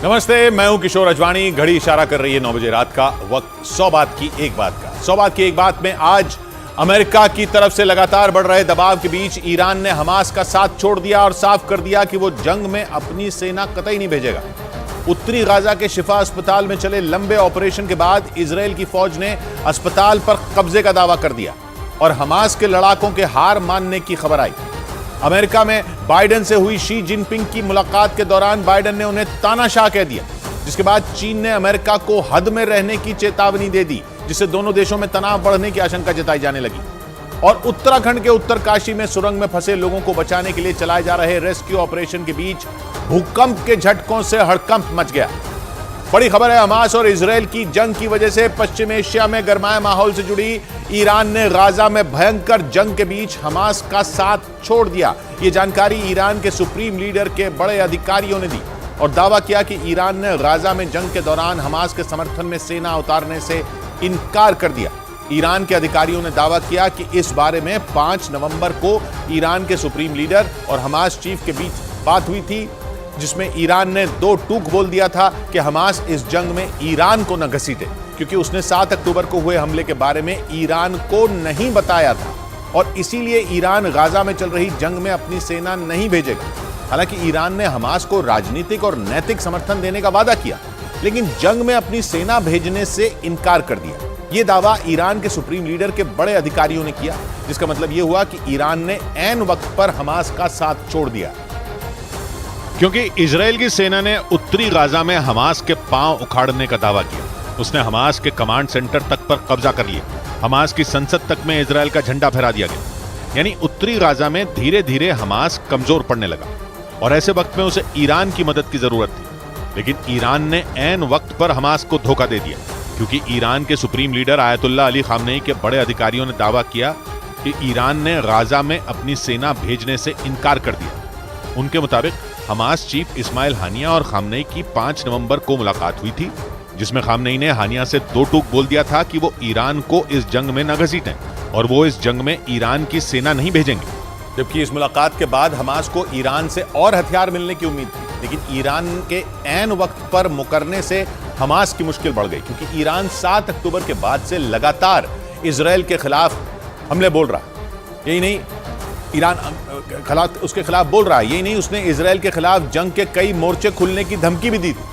नमस्ते, मैं हूं किशोर अजवाणी। घड़ी इशारा कर रही है 9 बजे रात का वक्त। 100 बात की एक बात का 100 बात की एक बात में आज अमेरिका की तरफ से लगातार बढ़ रहे दबाव के बीच ईरान ने हमास का साथ छोड़ दिया और साफ कर दिया कि वो जंग में अपनी सेना कतई नहीं भेजेगा। उत्तरी गाजा के शिफा अस्पताल में चले लंबे ऑपरेशन के बाद इजरायल की फौज ने अस्पताल पर कब्जे का दावा कर दिया और हमास के लड़ाकों के हार मानने की खबर आई। अमेरिका में बाइडेन से हुई शी जिनपिंग की मुलाकात के दौरान बाइडेन ने उन्हें तानाशाह कह दिया, जिसके बाद चीन ने अमेरिका को हद में रहने की चेतावनी दे दी, जिससे दोनों देशों में तनाव बढ़ने की आशंका जताई जाने लगी। और उत्तराखंड के उत्तरकाशी में सुरंग में फंसे लोगों को बचाने के लिए चलाए जा रहे रेस्क्यू ऑपरेशन के बीच भूकंप के झटकों से हड़कंप मच गया। बड़ी खबर है, हमास और इजरायल की जंग की वजह से पश्चिम एशिया में गरमाए माहौल से जुड़ी ईरान ने गाजा में भयंकर जंग के बीच हमास का साथ छोड़ दिया। ये जानकारी ईरान के सुप्रीम लीडर के बड़े अधिकारियों ने दी और दावा किया कि ईरान ने गाजा में जंग के दौरान हमास के समर्थन में सेना उतारने से इनकार कर दिया। ईरान के अधिकारियों ने दावा किया कि इस बारे में 5 नवंबर को ईरान के सुप्रीम लीडर और हमास चीफ के बीच बात हुई थी, जिसमें ईरान ने 2 टूक बोल दिया था कि हमास इस जंग में ईरान को न घसीटे, क्योंकि उसने 7 अक्टूबर को हुए हमले के बारे में ईरान को नहीं बताया था और इसीलिए ईरान गाजा में चल रही जंग में अपनी सेना नहीं भेजेगा। हालांकि ईरान ने हमास को राजनीतिक और नैतिक समर्थन देने का वादा किया, लेकिन जंग में अपनी सेना भेजने से इनकार कर दिया। यह दावा ईरान के सुप्रीम लीडर के बड़े अधिकारियों ने किया, जिसका मतलब यह हुआ कि ईरान ने ऐन वक्त पर हमास का साथ छोड़ दिया, क्योंकि इजरायल की सेना ने उत्तरी गाजा में हमास के पांव उखाड़ने का दावा किया। उसने हमास के कमांड सेंटर तक पर कब्जा कर लिया। हमास की संसद तक में इजरायल का झंडा फहरा दिया गया। यानी उत्तरी गाजा में धीरे धीरे हमास कमजोर पड़ने लगा और ऐसे वक्त में उसे ईरान की मदद की जरूरत थी। लेकिन ईरान ने ऐन वक्त पर हमास को धोखा दे दिया, क्योंकि ईरान के supreme leader Ayatollah Ali Khamenei के बड़े अधिकारियों ने दावा किया कि ईरान ने गाजा में अपनी सेना भेजने से इनकार कर दिया। उनके मुताबिक हमास चीफ इस्माइल हानिया और खामनेई की 5 नवंबर को मुलाकात हुई थी, जिसमें खामनेई ने हानिया से 2 टूक बोल दिया था कि वो ईरान को इस जंग में न घसीटें और वो इस जंग में ईरान की सेना नहीं भेजेंगे। जबकि इस मुलाकात के बाद हमास को ईरान से और हथियार मिलने की उम्मीद थी, लेकिन ईरान के ऐन वक्त पर मुकरने से हमास की मुश्किल बढ़ गई, क्योंकि ईरान 7 अक्टूबर के बाद से लगातार इजरायल के खिलाफ हमले बोल रहा। यही नहीं, ईरान उसके खिलाफ बोल रहा है, यही नहीं, उसने इजरायल के खिलाफ जंग के कई मोर्चे खुलने की धमकी भी दी थी।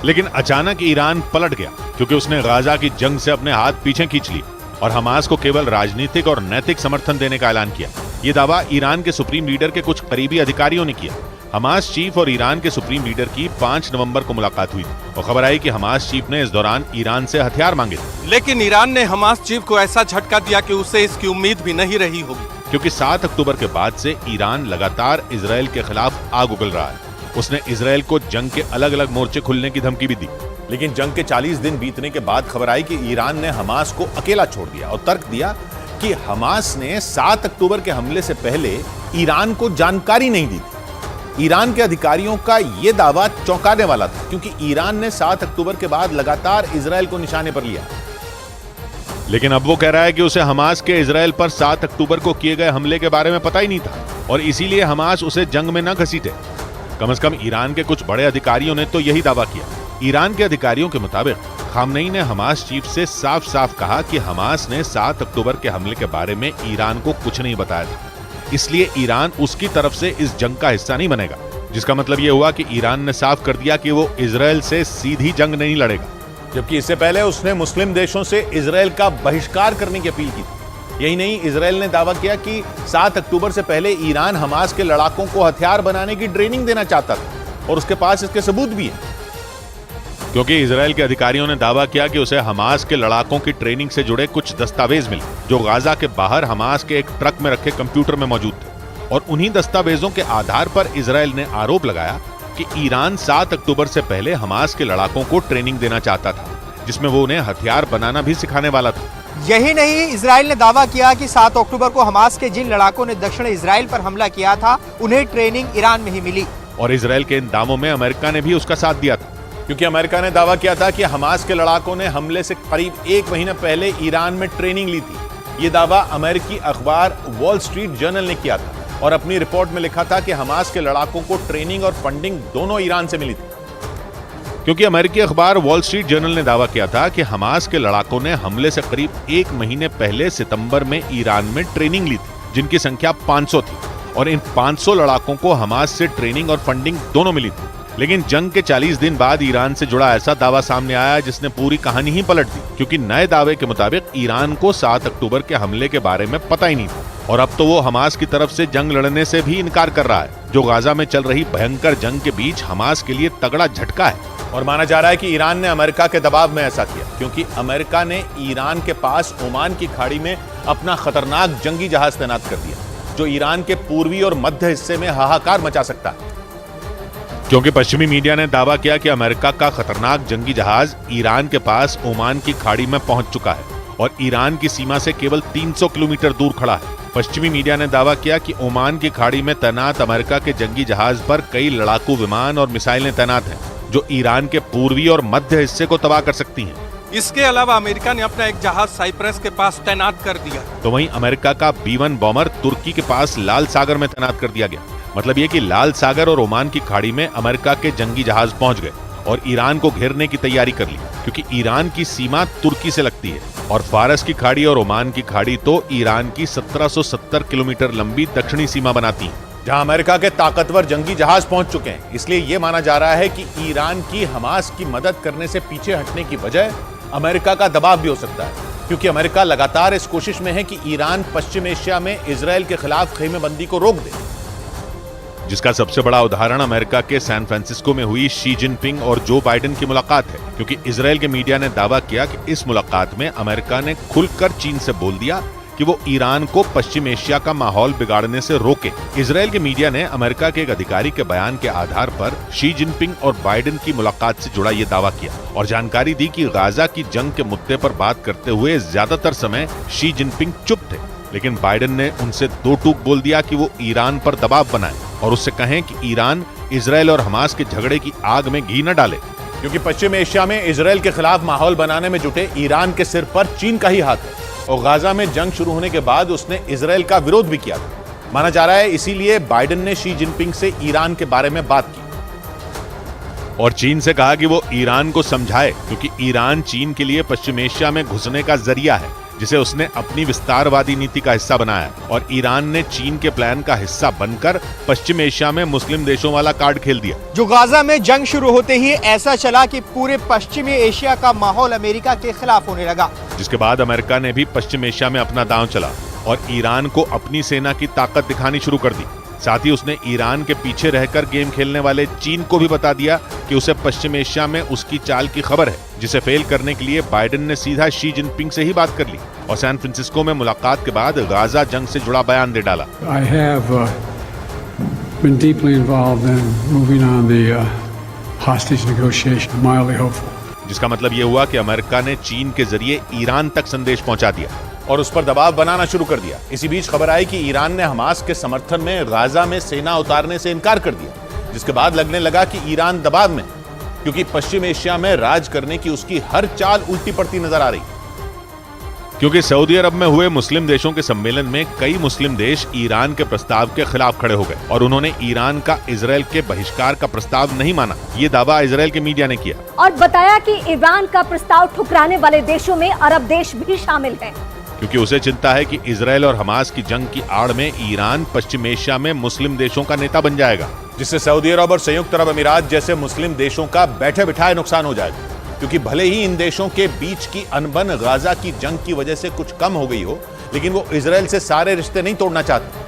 लेकिन अचानक ईरान पलट गया, क्योंकि उसने गाजा की जंग से अपने हाथ पीछे खींच लिए और हमास को केवल राजनीतिक और नैतिक समर्थन देने का ऐलान किया। यह दावा ईरान के सुप्रीम लीडर के कुछ करीबी अधिकारियों ने किया। हमास चीफ और ईरान के सुप्रीम लीडर की 5 नवंबर को मुलाकात हुई और खबर आई कि हमास चीफ ने इस दौरान ईरान से हथियार मांगे, लेकिन ईरान ने हमास चीफ को ऐसा झटका दिया कि उसे इसकी उम्मीद भी नहीं रही होगी, क्योंकि 7 अक्टूबर के बाद से ईरान लगातार इजरायल के खिलाफ आग उगल रहा है। उसने इजरायल को जंग के अलग अलग मोर्चे खुलने की धमकी भी दी। लेकिन जंग के 40 दिन बीतने के बाद खबर आई कि ईरान ने हमास को अकेला छोड़ दिया और तर्क दिया कि हमास ने 7 अक्टूबर के हमले से पहले ईरान को जानकारी नहीं दी थी। ईरान के अधिकारियों का यह दावा चौंकाने वाला था, क्योंकि ईरान ने 7 अक्टूबर के बाद लगातार इजरायल को निशाने पर लिया। लेकिन अब वो कह रहा है कि उसे हमास के इजरायल पर 7 अक्टूबर को किए गए हमले के बारे में पता ही नहीं था और इसीलिए हमास उसे जंग में न घसीटे। कम से कम ईरान के कुछ बड़े अधिकारियों ने तो यही दावा किया। ईरान के अधिकारियों के मुताबिक खामनेई ने हमास चीफ से साफ साफ कहा कि हमास ने 7 अक्टूबर के हमले के बारे में ईरान को कुछ नहीं बताया था, इसलिए ईरान उसकी तरफ से इस जंग का हिस्सा नहीं बनेगा। जिसका मतलब यह हुआ कि ईरान ने साफ कर दिया कि वो इजरायल से सीधी जंग नहीं लड़ेगा, जबकि इससे पहले उसने मुस्लिम देशों से इजरायल का बहिष्कार करने की अपील की थी। यही नहीं, इजरायल ने दावा किया कि 7 अक्टूबर से पहले ईरान हमास के लड़ाकों को हथियार बनाने की ट्रेनिंग देना चाहता था और उसके पास इसके सबूत भी हैं, क्योंकि इजरायल के अधिकारियों ने दावा किया कि उसे हमास के लड़ाकों की ट्रेनिंग से जुड़े कुछ दस्तावेज मिले, जो गाजा के बाहर हमास के एक ट्रक में रखे कंप्यूटर में मौजूद थे। और उन्हीं दस्तावेजों के आधार पर इजरायल ने आरोप लगाया कि ईरान 7 अक्टूबर से पहले हमास के लड़ाकों को ट्रेनिंग देना चाहता था, जिसमें वो उन्हें हथियार बनाना भी सिखाने वाला था। यही नहीं, इजराइल ने दावा किया कि 7 अक्टूबर को हमास के जिन लड़ाकों ने दक्षिण इजराइल पर हमला किया था, उन्हें ट्रेनिंग ईरान में ही मिली। और इजरायल के इन दावों में अमेरिका ने भी उसका साथ दिया था, क्योंकि अमेरिका ने दावा किया था कि हमास के लड़ाकों ने हमले से करीब 1 महीने पहले ईरान में ट्रेनिंग ली थी। ये दावा अमेरिकी अखबार वॉल स्ट्रीट जर्नल ने किया था और अपनी रिपोर्ट में लिखा था कि हमास के लड़ाकों को ट्रेनिंग और फंडिंग दोनों ईरान से मिली थी। क्योंकि अमेरिकी अखबार वॉल स्ट्रीट जर्नल ने दावा किया था कि हमास के लड़ाकों ने हमले से करीब 1 महीने पहले सितंबर में ईरान में ट्रेनिंग ली थी, जिनकी संख्या 500 थी और इन 500 लड़ाकों को हमास से ट्रेनिंग और फंडिंग दोनों मिली थी। लेकिन जंग के 40 दिन बाद ईरान से जुड़ा ऐसा दावा सामने आया जिसने पूरी कहानी ही पलट दी, क्योंकि नए दावे के मुताबिक ईरान को 7 अक्टूबर के हमले के बारे में पता ही नहीं था और अब तो वो हमास की तरफ से जंग लड़ने से भी इनकार कर रहा है, जो गाजा में चल रही भयंकर जंग के बीच हमास के लिए तगड़ा झटका है। और माना जा रहा है कि ईरान ने अमेरिका के दबाव में ऐसा किया, क्योंकि अमेरिका ने ईरान के पास ओमान की खाड़ी में अपना खतरनाक जंगी जहाज तैनात कर दिया, जो ईरान के पूर्वी और मध्य हिस्से में हाहाकार मचा सकता है। क्योंकि पश्चिमी मीडिया ने दावा किया कि अमेरिका का खतरनाक जंगी जहाज ईरान के पास ओमान की खाड़ी में पहुंच चुका है और ईरान की सीमा से केवल 300 किलोमीटर दूर खड़ा है। पश्चिमी मीडिया ने दावा किया कि ओमान की खाड़ी में तैनात अमेरिका के जंगी जहाज पर कई लड़ाकू विमान और मिसाइलें तैनात हैं, जो ईरान के पूर्वी और मध्य हिस्से को तबाह कर सकती हैं। इसके अलावा अमेरिका ने अपना एक जहाज साइप्रस के पास तैनात कर दिया। तो वहीं अमेरिका का B-1 बॉम्बर तुर्की के पास लाल सागर में तैनात कर दिया गया। मतलब ये कि लाल सागर और ओमान की खाड़ी में अमेरिका के जंगी जहाज पहुंच गए और ईरान को घेरने की तैयारी कर ली, क्योंकि ईरान की सीमा तुर्की से लगती है और फारस की खाड़ी और ओमान की खाड़ी तो ईरान की 1770 किलोमीटर लंबी दक्षिणी सीमा बनाती है, जहां अमेरिका के ताकतवर जंगी जहाज पहुंच चुके हैं। इसलिए यह माना जा रहा है कि ईरान की हमास की मदद करने से पीछे हटने की वजह अमेरिका का दबाव भी हो सकता है, क्योंकि अमेरिका लगातार इस कोशिश में है कि ईरान पश्चिम एशिया में इजरायल के खिलाफ खेमेबंदी को रोक दे, जिसका सबसे बड़ा उदाहरण अमेरिका के सैन फ्रांसिस्को में हुई शी जिनपिंग और जो बाइडेन की मुलाकात है। क्योंकि इजरायल के मीडिया ने दावा किया कि इस मुलाकात में अमेरिका ने खुलकर चीन से बोल दिया कि वो ईरान को पश्चिम एशिया का माहौल बिगाड़ने से रोके। इजरायल के मीडिया ने अमेरिका के एक अधिकारी के बयान के आधार पर शी जिनपिंग और बाइडेन की मुलाकात से जुड़ा ये दावा किया और जानकारी दी कि गाजा की जंग के मुद्दे पर बात करते हुए ज्यादातर समय शी जिनपिंग चुप थे, लेकिन बाइडेन ने उनसे दो टूक बोल दिया कि वो ईरान पर दबाव बनाए और उससे कहें कि ईरान इजरायल और हमास के झगड़े की आग में घी न डाले, क्योंकि पश्चिम एशिया में इजरायल के खिलाफ माहौल बनाने में जुटे ईरान के सिर पर चीन का ही हाथ है और गाजा में जंग शुरू होने के बाद उसने इजरायल का विरोध भी किया था। माना जा रहा है इसीलिए बाइडेन ने शी जिनपिंग से ईरान के बारे में बात की और चीन से कहा कि वो ईरान को समझाए, क्योंकि ईरान चीन के लिए पश्चिम एशिया में घुसने का जरिया है, जिसे उसने अपनी विस्तारवादी नीति का हिस्सा बनाया और ईरान ने चीन के प्लान का हिस्सा बनकर पश्चिम एशिया में मुस्लिम देशों वाला कार्ड खेल दिया। जो गाजा में जंग शुरू होते ही ऐसा चला कि पूरे पश्चिमी एशिया का माहौल अमेरिका के खिलाफ होने लगा, जिसके बाद अमेरिका ने भी पश्चिम एशिया में अपना दांव चला और ईरान को अपनी सेना की ताकत दिखानी शुरू कर दी। साथ ही उसने ईरान के पीछे रहकर गेम खेलने वाले चीन को भी बता दिया कि उसे पश्चिम एशिया में उसकी चाल की खबर है, जिसे फेल करने के लिए बाइडेन ने सीधा शी जिनपिंग से ही बात कर ली और सैन फ्रांसिस्को में मुलाकात के बाद गाजा जंग से जुड़ा बयान दे डाला। I have been deeply involved in moving on the hostage negotiation, mildly hopeful. जिसका मतलब ये हुआ कि अमेरिका ने चीन के जरिए ईरान तक संदेश पहुंचा दिया और उस पर दबाव बनाना शुरू कर दिया। इसी बीच खबर आई कि ईरान ने हमास के समर्थन में गाजा में सेना उतारने से इनकार कर दिया, जिसके बाद लगने लगा कि ईरान दबाव में, क्योंकि पश्चिम एशिया में राज करने की उसकी हर चाल उल्टी पड़ती नजर आ रही। क्योंकि सऊदी अरब में हुए मुस्लिम देशों के सम्मेलन में कई मुस्लिम देश ईरान के प्रस्ताव के खिलाफ खड़े हो गए और उन्होंने ईरान का इजरायल के बहिष्कार का प्रस्ताव नहीं माना। ये दावा इजरायल के मीडिया ने किया और बताया कि ईरान का प्रस्ताव ठुकराने वाले देशों में अरब देश भी शामिल हैं, क्योंकि उसे चिंता है कि इजरायल और हमास की जंग की आड़ में ईरान पश्चिम एशिया में मुस्लिम देशों का नेता बन जाएगा, जिससे सऊदी अरब और संयुक्त अरब अमीरात जैसे मुस्लिम देशों का बैठे बिठाए नुकसान हो जाएगा। क्योंकि भले ही इन देशों के बीच की अनबन गाजा की जंग की वजह से कुछ कम हो गई हो, लेकिन वो इजरायल से सारे रिश्ते नहीं तोड़ना चाहते,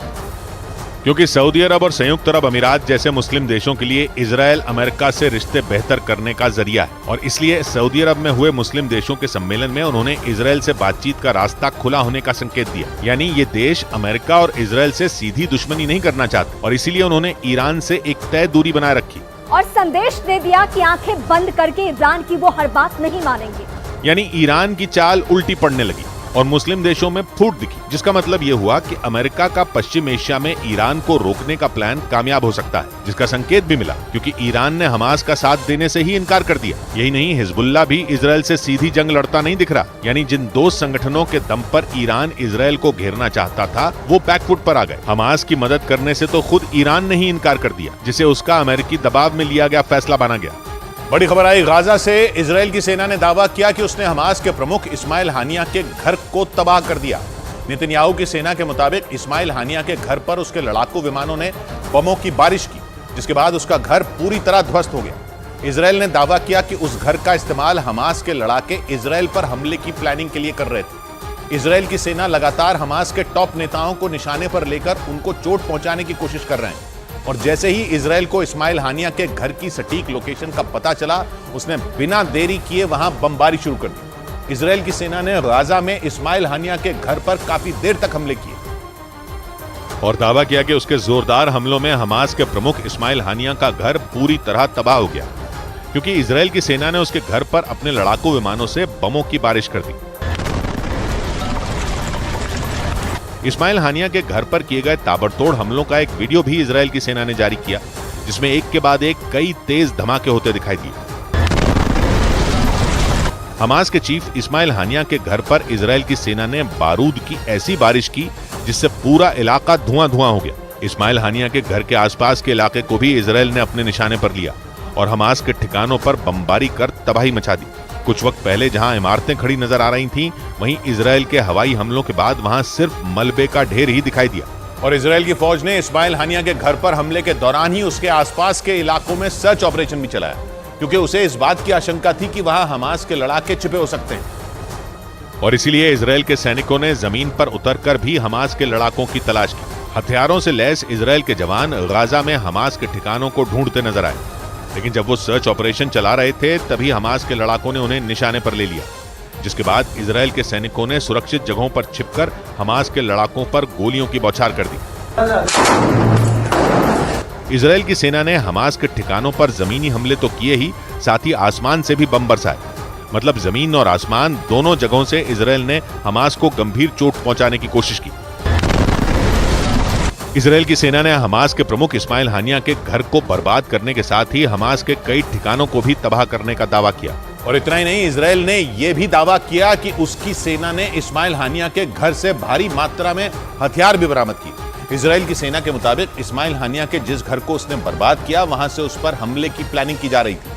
क्योंकि सऊदी अरब और संयुक्त अरब अमीरात जैसे मुस्लिम देशों के लिए इजरायल अमेरिका से रिश्ते बेहतर करने का जरिया है और इसलिए सऊदी अरब में हुए मुस्लिम देशों के सम्मेलन में उन्होंने इजरायल से बातचीत का रास्ता खुला होने का संकेत दिया। यानी ये देश अमेरिका और इजरायल से सीधी दुश्मनी नहीं करना चाहते और इसीलिए उन्होंने ईरान से एक तय दूरी बनाए रखी और संदेश दे दिया कि आंखें बंद करके ईरान की वो हर बात नहीं मानेंगे। यानी ईरान की चाल उल्टी पड़ने लगी और मुस्लिम देशों में फूट दिखी, जिसका मतलब ये हुआ कि अमेरिका का पश्चिम एशिया में ईरान को रोकने का प्लान कामयाब हो सकता है, जिसका संकेत भी मिला क्योंकि ईरान ने हमास का साथ देने से ही इनकार कर दिया। यही नहीं, हिजबुल्लाह भी इजरायल से सीधी जंग लड़ता नहीं दिख रहा। यानी जिन दो संगठनों के दम पर ईरान इजरायल को घेरना चाहता था वो बैकफुट पर आ गए। हमास की मदद करने से तो खुद ईरान ने ही इनकार कर दिया, जिसे उसका अमेरिकी दबाव में लिया गया फैसला माना गया। बड़ी खबर आई गाजा से। इजराइल की सेना ने दावा किया कि उसने हमास के प्रमुख इस्माइल हानिया के घर को तबाह कर दिया। नेतन्याहू की सेना के मुताबिक इस्माइल हानिया के घर पर उसके लड़ाकू विमानों ने बमों की बारिश की, जिसके बाद उसका घर पूरी तरह ध्वस्त हो गया। इजराइल ने दावा किया कि उस घर का इस्तेमाल हमास के लड़ाके इजराइल पर हमले की प्लानिंग के लिए कर रहे थे। इजराइल की सेना लगातार हमास के टॉप नेताओं को निशाने पर लेकर उनको चोट पहुंचाने की कोशिश कर रहे हैं, और जैसे ही इजराइल को इस्माइल हानिया के घर की सटीक लोकेशन का पता चला, उसने बिना देरी किए वहां बमबारी शुरू कर दी। इजराइल की सेना ने गाजा में इस्माइल हानिया के घर पर काफी देर तक हमले किए और दावा किया कि उसके जोरदार हमलों में हमास के प्रमुख इस्माइल हानिया का घर पूरी तरह तबाह हो गया, क्योंकि इजराइल की सेना ने उसके घर पर अपने लड़ाकू विमानों से बमों की बारिश कर दी। इस्माइल हानिया के घर पर किए गए ताबड़तोड़ हमलों का एक वीडियो भी इजराइल की सेना ने जारी किया, जिसमें एक के बाद एक कई तेज धमाके होते दिखाई दिए। हमास के चीफ इस्माइल हानिया के घर पर इजराइल की सेना ने बारूद की ऐसी बारिश की जिससे पूरा इलाका धुआं धुआं हो गया। इस्माइल हानिया के घर के आसपास के इलाके को भी इजराइल ने अपने निशाने पर लिया और हमास के ठिकानों पर बमबारी कर तबाही मचा दी। कुछ वक्त पहले जहां इमारतें खड़ी नजर आ रही थीं, वहीं इजराइल के हवाई हमलों के बाद वहां सिर्फ मलबे का ढेर ही दिखाई दिया। और इजराइल की फौज ने इस्माइल हानिया के घर पर हमले के दौरान ही उसके आसपास के इलाकों में सर्च ऑपरेशन भी चलाया, क्योंकि उसे इस बात की आशंका थी कि वहां हमास के लड़ाके छिपे हो सकते हैं। और इसीलिए इजराइल के सैनिकों ने जमीन पर उतरकर भी हमास के लड़ाकों की तलाश की। हथियारों से लैस इजराइल के जवान गाजा में हमास के ठिकानों को ढूंढते नजर आए, लेकिन जब वो सर्च ऑपरेशन चला रहे थे तभी हमास के लड़ाकों ने उन्हें निशाने पर ले लिया, जिसके बाद इजराइल के सैनिकों ने सुरक्षित जगहों पर छिपकर हमास के लड़ाकों पर गोलियों की बौछार कर दी। इजराइल की सेना ने हमास के ठिकानों पर जमीनी हमले तो किए ही, साथ ही आसमान से भी बम बरसाए। मतलब जमीन और आसमान दोनों जगहों से इजराइल ने हमास को गंभीर चोट पहुंचाने की कोशिश की। इजराइल की सेना ने हमास के प्रमुख इस्माइल हानिया के घर को बर्बाद करने के साथ ही हमास के कई ठिकानों को भी तबाह करने का दावा किया। और इतना ही नहीं, इजराइल ने यह भी दावा किया कि उसकी सेना ने इस्माइल हानिया के घर से भारी मात्रा में हथियार भी बरामद किए। इजराइल की सेना के मुताबिक इस्माइल हानिया के जिस घर को उसने बर्बाद किया, वहां से उस पर हमले की प्लानिंग की जा रही थी,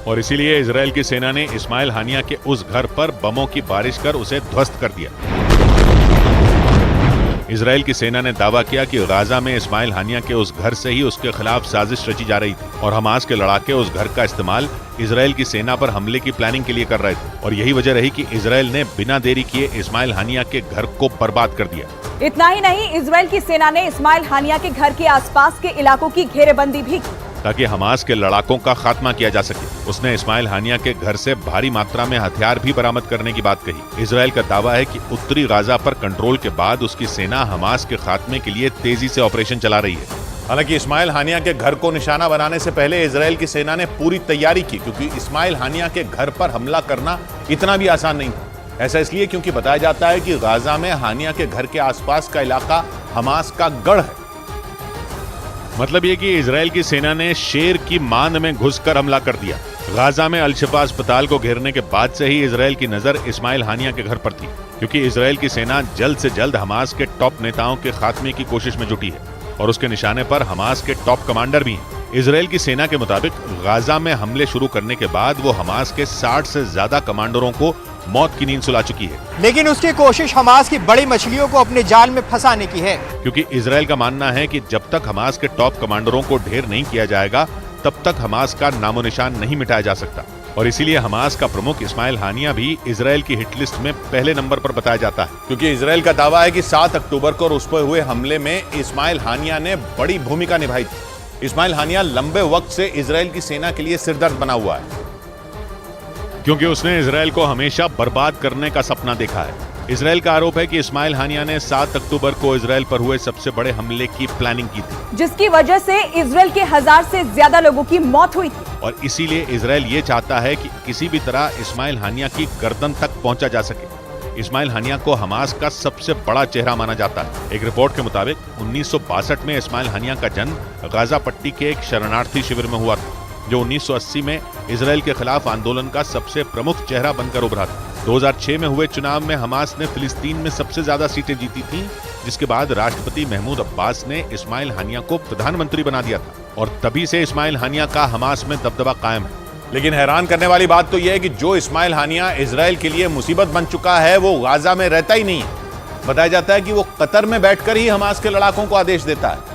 और इसीलिए इजराइल की सेना ने इस्माइल हानिया के उस घर पर बमों की बारिश कर उसे ध्वस्त कर दिया। इजराइल की सेना ने दावा किया कि गाजा में इस्माइल हानिया के उस घर से ही उसके खिलाफ साजिश रची जा रही थी, और हमास के लड़ाके उस घर का इस्तेमाल इजराइल की सेना पर हमले की प्लानिंग के लिए कर रहे थे। और यही वजह रही कि इजराइल ने बिना देरी किए इस्माइल हानिया के घर को बर्बाद कर दिया। इतना ही नहीं, इजराइल की सेना ने इस्माइल हानिया के घर के आसपास के इलाकों की घेरेबंदी भी की, ताकि हमास के लड़ाकों का खात्मा किया जा सके। उसने इस्माइल हानिया के घर से भारी मात्रा में हथियार भी बरामद करने की बात कही। इजराइल का दावा है कि उत्तरी गाजा पर कंट्रोल के बाद उसकी सेना हमास के खात्मे के लिए तेजी से ऑपरेशन चला रही है। हालांकि इस्माइल हानिया के घर को निशाना बनाने से पहले इजराइल की सेना ने पूरी तैयारी की, क्योंकि इस्माइल हानिया के घर पर हमला करना इतना भी आसान नहीं था। ऐसा इसलिए क्योंकि बताया जाता है कि गाजा में हानिया के घर के आसपास का इलाका हमास का गढ़ है। मतलब ये कि इजराइल की सेना ने शेर की मांद में घुसकर हमला कर दिया। गाजा में अल-शिफा अस्पताल को घेरने के बाद से ही इजराइल की नजर इस्माइल हानिया के घर पर थी, क्योंकि इजराइल की सेना जल्द से जल्द हमास के टॉप नेताओं के खात्मे की कोशिश में जुटी है, और उसके निशाने पर हमास के टॉप कमांडर भी हैं। इजराइल की सेना के मुताबिक गाजा में हमले शुरू करने के बाद वो हमास के 60 से ज्यादा कमांडरों को मौत की नींद सुला चुकी है। लेकिन उसकी कोशिश हमास की बड़ी मछलियों को अपने जाल में फंसाने की है, क्योंकि इजराइल का मानना है कि जब तक हमास के टॉप कमांडरों को ढेर नहीं किया जाएगा, तब तक हमास का नामो निशान नहीं मिटाया जा सकता। और इसीलिए हमास का प्रमुख इस्माइल हानिया भी इजराइल की हिट लिस्ट में पहले नंबर पर बताया जाता है, क्योंकि इजराइल का दावा है कि 7 अक्टूबर को उस पर हुए हमले में इस्माइल हानिया ने बड़ी भूमिका निभाई थी। इस्माइल हानिया लंबे वक्त से इजराइल की सेना के लिए सिरदर्द बना हुआ है, क्योंकि उसने इजराइल को हमेशा बर्बाद करने का सपना देखा है। इजराइल का आरोप है कि इस्माइल हानिया ने 7 अक्टूबर को इजराइल पर हुए सबसे बड़े हमले की प्लानिंग की थी, जिसकी वजह से इजराइल के 1000 से ज्यादा लोगों की मौत हुई थी। और इसीलिए इजराइल ये चाहता है कि किसी भी तरह इस्माइल हानिया की गर्दन तक पहुंचा जा सके। इस्माइल हानिया को हमास का सबसे बड़ा चेहरा माना जाता है। एक रिपोर्ट के मुताबिक 1962 में इस्माइल हानिया का जन्म गाजा पट्टी के एक शरणार्थी शिविर में हुआ था, जो 1980 में इजराइल के खिलाफ आंदोलन का सबसे प्रमुख चेहरा बनकर उभरा था। 2006 में हुए चुनाव में हमास ने फिलिस्तीन में सबसे ज्यादा सीटें जीती थीं, जिसके बाद राष्ट्रपति महमूद अब्बास ने इस्माइल हानिया को प्रधानमंत्री बना दिया था और तभी से इस्माइल हानिया का हमास में दबदबा कायम है। लेकिन हैरान करने वाली बात तो यह है कि जो इस्माइल हानिया इजराइल के लिए मुसीबत बन चुका है वो गाजा में रहता ही नहीं है। बताया जाता है कि वो कतर में बैठकर ही हमास के लड़ाकों को आदेश देता है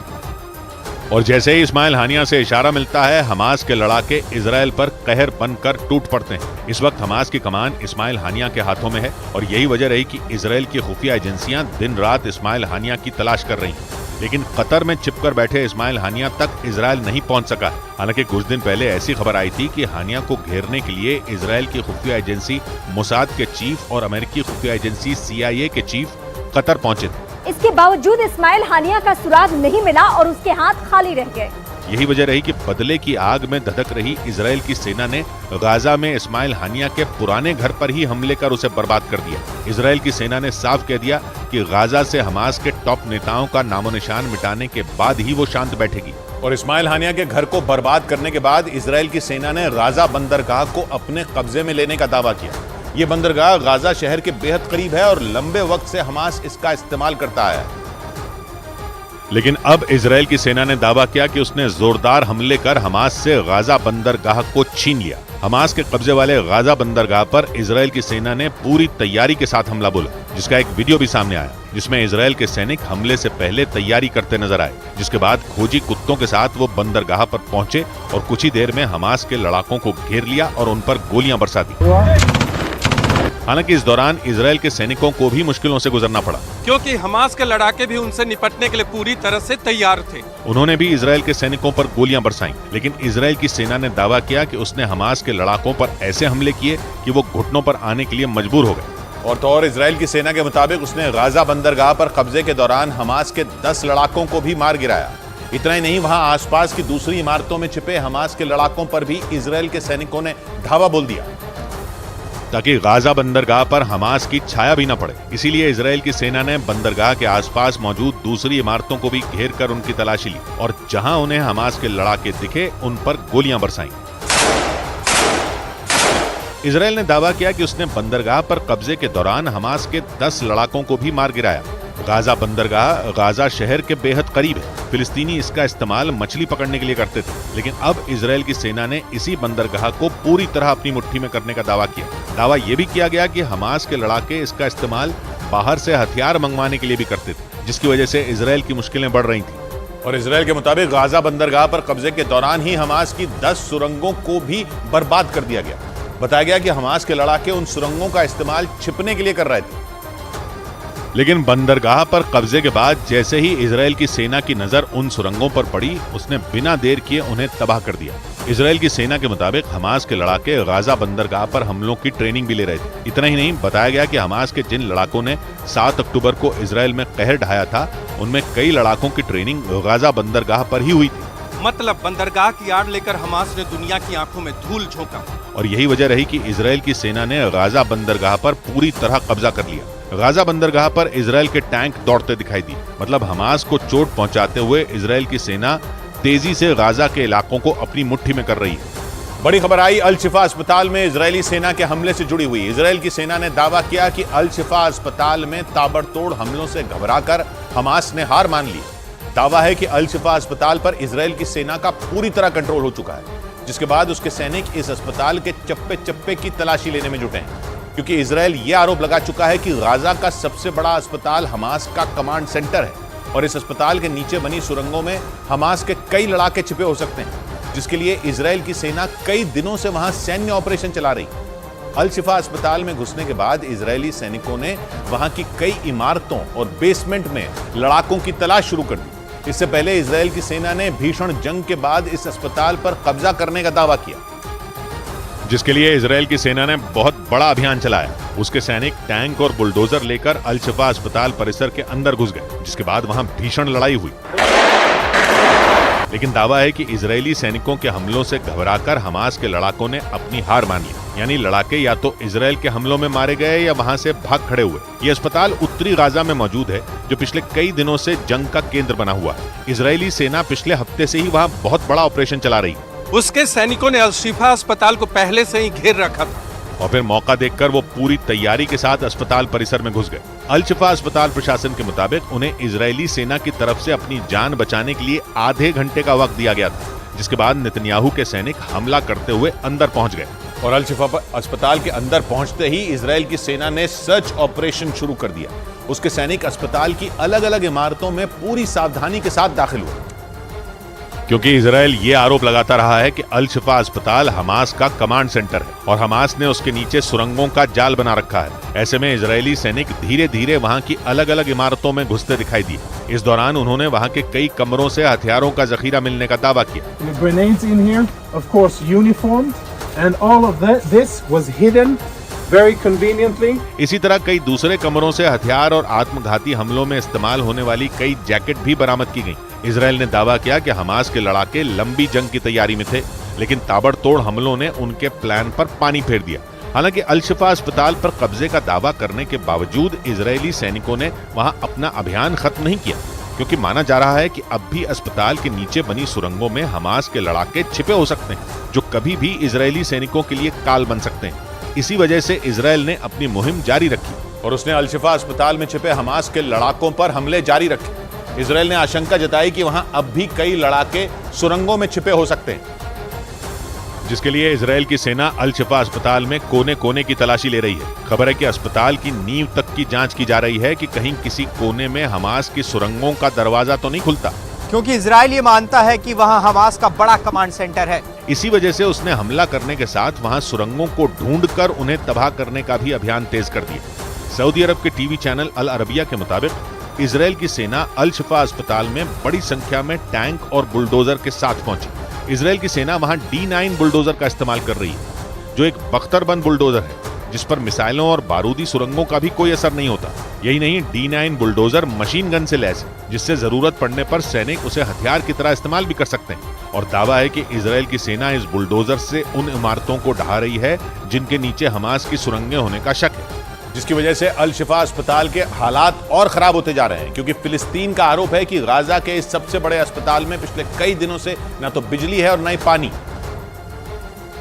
और जैसे ही इस्माइल हानिया से इशारा मिलता है, हमास के लड़ाके इजराइल पर कहर बनकर टूट पड़ते हैं। इस वक्त हमास की कमान इस्माइल हानिया के हाथों में है और यही वजह रही कि इजराइल की खुफिया एजेंसियां दिन रात इस्माइल हानिया की तलाश कर रही हैं। लेकिन कतर में छिपकर बैठे इस्माइल हानिया तक इजराइल नहीं पहुंच सका। हालांकि कुछ दिन पहले ऐसी खबर आई थी कि हानिया को घेरने के लिए इजराइल की खुफिया एजेंसी मोसाद के चीफ और अमेरिकी खुफिया एजेंसी CIA के चीफ कतर पहुंचे थे। इसके बावजूद इस्माइल हानिया का सुराग नहीं मिला और उसके हाथ खाली रह गए। यही वजह रही कि बदले की आग में धधक रही इजराइल की सेना ने गाजा में इस्माइल हानिया के पुराने घर पर ही हमले कर उसे बर्बाद कर दिया। इजराइल की सेना ने साफ कह दिया कि गाजा से हमास के टॉप नेताओं का नामो निशान मिटाने के बाद ही वो शांत बैठेगी। और इस्माइल हानिया के घर को बर्बाद करने के बाद इजराइल की सेना ने गाजा बंदरगाह को अपने कब्जे में लेने का दावा किया। ये बंदरगाह गाजा शहर के बेहद करीब है और लंबे वक्त से हमास इसका इस्तेमाल करता है। लेकिन अब इजराइल की सेना ने दावा किया कि उसने जोरदार हमले कर हमास से गाजा बंदरगाह को छीन लिया। हमास के कब्जे वाले गाजा बंदरगाह पर इजराइल की सेना ने पूरी तैयारी के साथ हमला बोला, जिसका एक वीडियो भी सामने आया जिसमें इजराइल के सैनिक हमले से पहले तैयारी करते नजर आए। जिसके बाद खोजी कुत्तों के साथ वो बंदरगाह पर पहुंचे और कुछ ही देर में हमास के लड़ाकों को घेर लिया और उन पर गोलियां बरसा दी। हालांकि इस दौरान इजराइल के सैनिकों को भी मुश्किलों से गुजरना पड़ा, क्योंकि हमास के लड़ाके भी उनसे निपटने के लिए पूरी तरह से तैयार थे। उन्होंने भी इजराइल के सैनिकों पर गोलियां बरसाईं। लेकिन इजराइल की सेना ने दावा किया कि उसने हमास के लड़ाकों पर ऐसे हमले किए कि वो घुटनों पर आने के लिए मजबूर हो गए। और तो और इजराइल की सेना के मुताबिक उसने गाजा बंदरगाह पर कब्जे के दौरान हमास के 10 लड़ाकों को भी मार गिराया। इतना ही नहीं, वहां आसपास की दूसरी इमारतों में छिपे हमास के लड़ाकों पर भी इजराइल के सैनिकों ने धावा बोल दिया ताकि गाजा बंदरगाह पर हमास की छाया भी न पड़े। इसीलिए इजराइल की सेना ने बंदरगाह के आसपास मौजूद दूसरी इमारतों को भी घेर कर उनकी तलाशी ली और जहां उन्हें हमास के लड़ाके दिखे उन पर गोलियां बरसाईं। इजराइल ने दावा किया कि उसने बंदरगाह पर कब्जे के दौरान हमास के 10 लड़ाकों को भी मार गिराया। गाजा बंदरगाह गाजा शहर के बेहद करीब है। फिलिस्तीनी इसका इस्तेमाल मछली पकड़ने के लिए करते थे, लेकिन अब इजराइल की सेना ने इसी बंदरगाह को पूरी तरह अपनी मुट्ठी में करने का दावा किया। दावा यह भी किया गया कि हमास के लड़ाके इसका इस्तेमाल बाहर से हथियार मंगवाने के लिए भी करते थे, जिसकी वजह से इजराइल की मुश्किलें बढ़ रही थी। और इजराइल के मुताबिक गाजा बंदरगाह पर कब्जे के दौरान ही हमास की 10 सुरंगों को भी बर्बाद कर दिया गया। बताया गया कि हमास के लड़ाके उन सुरंगों का इस्तेमाल छिपने के लिए कर रहे थे। लेकिन बंदरगाह पर कब्जे के बाद जैसे ही इजराइल की सेना की नजर उन सुरंगों पर पड़ी, उसने बिना देर किए उन्हें तबाह कर दिया। इजराइल की सेना के मुताबिक हमास के लड़ाके गाजा बंदरगाह पर हमलों की ट्रेनिंग भी ले रहे थे। इतना ही नहीं, बताया गया कि हमास के जिन लड़ाकों ने 7 अक्टूबर को इजराइल में कहर ढाया था, उनमें कई लड़ाकों की ट्रेनिंग गाजा बंदरगाह पर ही हुई थी। मतलब बंदरगाह की आड़ लेकर हमास ने दुनिया की आंखों में धूल झोंका और यही वजह रही कि इजराइल की सेना ने गाजा बंदरगाह पर पूरी तरह कब्जा कर लिया। गाजा बंदरगाह पर इजराइल के टैंक दौड़ते दिखाई दिए। मतलब हमास को चोट पहुंचाते हुए इजराइल की सेना तेजी से गाजा के इलाकों को अपनी मुट्ठी में कर रही है। बड़ी खबर आई अल शिफा अस्पताल में इजरायली सेना के हमले से जुड़ी हुई। इजराइल की सेना ने दावा किया कि अल शिफा अस्पताल में ताबड़तोड़ हमलों से घबराकर हमास ने हार मान ली। दावा है कि अल शिफा अस्पताल पर इजराइल की सेना का पूरी तरह कंट्रोल हो चुका है, जिसके बाद उसके सैनिक इस अस्पताल के चप्पे चप्पे की तलाशी लेने में जुटे हैं, क्योंकि इजराइल यह आरोप लगा चुका है कि गाजा का सबसे बड़ा अस्पताल हमास का कमांड सेंटर है और इस अस्पताल के नीचे बनी सुरंगों में हमास के कई लड़ाके छिपे हो सकते हैं, जिसके लिए इजराइल की सेना कई दिनों से वहां सैन्य ऑपरेशन चला रही। अल शिफा अस्पताल में घुसने के बाद इजरायली सैनिकों ने वहां की कई इमारतों और बेसमेंट में लड़ाकों की तलाश शुरू कर दी। इससे पहले इजराइल की सेना ने भीषण जंग के बाद इस अस्पताल पर कब्जा करने का दावा किया, जिसके लिए इजराइल की सेना ने बहुत बड़ा अभियान चलाया। उसके सैनिक टैंक और बुलडोजर लेकर अल शिफा अस्पताल परिसर के अंदर घुस गए, जिसके बाद वहां भीषण लड़ाई हुई। लेकिन दावा है कि इजरायली सैनिकों के हमलों से घबराकर हमास के लड़ाकों ने अपनी हार मान ली, यानी लड़ाके या तो इजराइल के हमलों में मारे गए या वहां से भाग खड़े हुए। ये अस्पताल उत्तरी गाजा में मौजूद है, जो पिछले कई दिनों से जंग का केंद्र बना हुआ है। इजरायली सेना पिछले हफ्ते से ही वहां बहुत बड़ा ऑपरेशन चला रही है। उसके सैनिकों ने अल शिफा अस्पताल को पहले से ही घेर रखा था। और फिर मौका देखकर वो पूरी तैयारी के साथ अस्पताल परिसर में घुस गए। अल शिफा अस्पताल प्रशासन के मुताबिक उन्हें इजरायली सेना की तरफ से अपनी जान बचाने के लिए आधे घंटे का वक्त दिया गया था, जिसके बाद नेतन्याहू के सैनिक हमला करते हुए अंदर पहुंच गए और अल शिफा अस्पताल के अंदर पहुंचते ही इजरायल की सेना ने सर्च ऑपरेशन शुरू कर दिया। उसके सैनिक अस्पताल की अलग अलग इमारतों में पूरी सावधानी के साथ दाखिल हुए, क्योंकि इजरायल ये आरोप लगाता रहा है कि अल शिफा अस्पताल हमास का कमांड सेंटर है और हमास ने उसके नीचे सुरंगों का जाल बना रखा है। ऐसे में इजरायली सैनिक धीरे धीरे वहां की अलग अलग इमारतों में घुसते दिखाई दिए। इस दौरान उन्होंने वहां के कई कमरों से हथियारों का जखीरा मिलने का दावा किया। Grenades in here, of course uniformed, and all of this was hidden very conveniently. इसी तरह कई दूसरे कमरों से हथियार और आत्मघाती हमलों में इस्तेमाल होने वाली कई जैकेट भी बरामद की गई। इजरायल ने दावा किया कि हमास के लड़ाके लंबी जंग की तैयारी में थे, लेकिन ताबड़तोड़ हमलों ने उनके प्लान पर पानी फेर दिया। हालांकि अल शिफा अस्पताल पर कब्जे का दावा करने के बावजूद इजरायली सैनिकों ने वहां अपना अभियान खत्म नहीं किया, क्योंकि माना जा रहा है कि अब भी अस्पताल के नीचे बनी सुरंगों में हमास के लड़ाके छिपे हो सकते हैं, जो कभी भी इजरायली सैनिकों के लिए काल बन सकते हैं। इसी वजह से इजरायल ने अपनी मुहिम जारी रखी और उसने अल शिफा अस्पताल में छिपे हमास के लड़ाकों पर हमले जारी रखे। इजरायल ने आशंका जताई कि वहां अब भी कई लड़ाके सुरंगों में छिपे हो सकते हैं, जिसके लिए इजरायल की सेना अल शिफा अस्पताल में कोने कोने की तलाशी ले रही है। खबर है कि अस्पताल की नींव तक की जांच की जा रही है कि कहीं किसी कोने में हमास की सुरंगों का दरवाजा तो नहीं खुलता, क्योंकि इजरायल ये मानता है कि वहां हमास का बड़ा कमांड सेंटर है। इसी वजह से उसने हमला करने के साथ वहां सुरंगों को ढूंढकर उन्हें तबाह करने का भी अभियान तेज कर दिया। सऊदी अरब के टीवी चैनल अल अरबिया के मुताबिक इजरायल की सेना अल शिफा अस्पताल में बड़ी संख्या में टैंक और बुलडोजर के साथ पहुंची। इजरायल की सेना वहां D9 बुलडोजर का इस्तेमाल कर रही है, जो एक बख्तरबंद बुलडोजर है जिस पर मिसाइलों और बारूदी सुरंगों का भी कोई असर नहीं होता। यही नहीं, D9 बुलडोजर मशीन गन से लैस है, जिससे जरूरत पड़ने पर सैनिक उसे हथियार की तरह इस्तेमाल भी कर सकते हैं। और दावा है कि इजरायल की सेना इस बुलडोजर से उन इमारतों को ढहा रही है जिनके नीचे हमास की सुरंगें होने का शक है, जिसकी वजह से अल शिफा अस्पताल के हालात और खराब होते जा रहे हैं, क्योंकि फिलिस्तीन का आरोप है कि गाजा के इस सबसे बड़े अस्पताल में पिछले कई दिनों से न तो बिजली है और न ही पानी,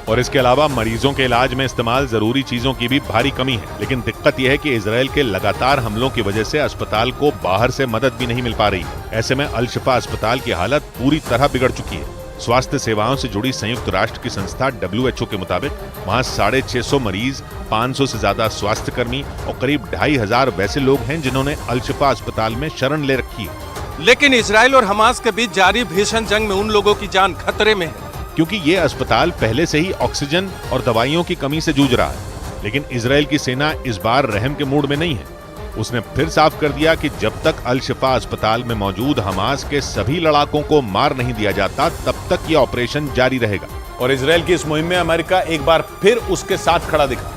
और इसके अलावा मरीजों के इलाज में इस्तेमाल जरूरी चीजों की भी भारी कमी है। लेकिन दिक्कत यह है कि इजरायल के लगातार हमलों की वजह से अस्पताल को बाहर से मदद भी नहीं मिल पा रही। ऐसे में अल शिफा अस्पताल की हालत पूरी तरह बिगड़ चुकी है। स्वास्थ्य सेवाओं से जुड़ी संयुक्त राष्ट्र की संस्था WHO के मुताबिक वहां 650 मरीज, 500 से ज्यादा स्वास्थ्यकर्मी और करीब 2500 वैसे लोग हैं जिन्होंने अल शिफा अस्पताल में शरण ले रखी है। लेकिन इजराइल और हमास के बीच जारी भीषण जंग में उन लोगों की जान खतरे में है, क्योंकि ये अस्पताल पहले से ही ऑक्सीजन और दवाइयों की कमी से जूझ रहा है। लेकिन इजरायल की सेना इस बार रहम के मूड में नहीं है। उसने फिर साफ कर दिया कि जब तक अल शिफा अस्पताल में मौजूद हमास के सभी लड़ाकों को मार नहीं दिया जाता, तब तक ये ऑपरेशन जारी रहेगा। और इजरायल की इस मुहिम में अमेरिका एक बार फिर उसके साथ खड़ा दिखा।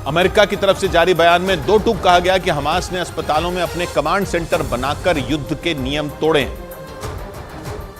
अमेरिका की तरफ से जारी बयान में दो टूक कहा गया कि हमास ने अस्पतालों में अपने कमांड सेंटर बनाकर युद्ध के नियम तोड़े हैं,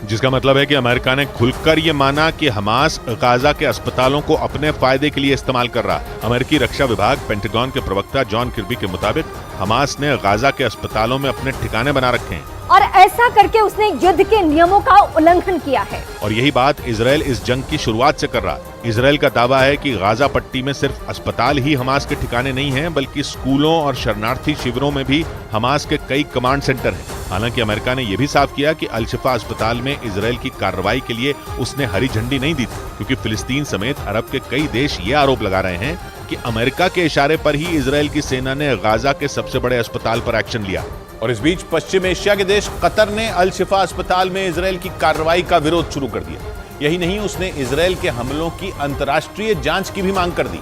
जिसका मतलब है कि अमेरिका ने खुलकर यह माना कि हमास गाजा के अस्पतालों को अपने फायदे के लिए इस्तेमाल कर रहा है। अमेरिकी रक्षा विभाग पेंटागन के प्रवक्ता जॉन किर्बी के मुताबिक हमास ने गाजा के अस्पतालों में अपने ठिकाने बना रखे हैं और ऐसा करके उसने युद्ध के नियमों का उल्लंघन किया है। और यही बात इजरायल इस जंग की शुरुआत से कर रहा है। इजरायल का दावा है कि गाजा पट्टी में सिर्फ अस्पताल ही हमास के ठिकाने नहीं हैं, बल्कि स्कूलों और शरणार्थी शिविरों में भी हमास के कई कमांड सेंटर हैं। हालांकि अमेरिका ने यह भी साफ किया कि अल शिफा अस्पताल में इजरायल की कार्रवाई के लिए उसने हरी झंडी नहीं दी थी, क्योंकि फिलिस्तीन समेत अरब के कई देश ये आरोप लगा रहे हैं कि अमेरिका के इशारे पर ही इजरायल की सेना ने गाजा के सबसे बड़े अस्पताल पर एक्शन लिया। और इस बीच पश्चिम एशिया के देश कतर ने अल शिफा अस्पताल में इजरायल की कार्रवाई का विरोध शुरू कर दिया। यही नहीं, उसने इजरायल के हमलों की अंतर्राष्ट्रीय जांच की भी मांग कर दी,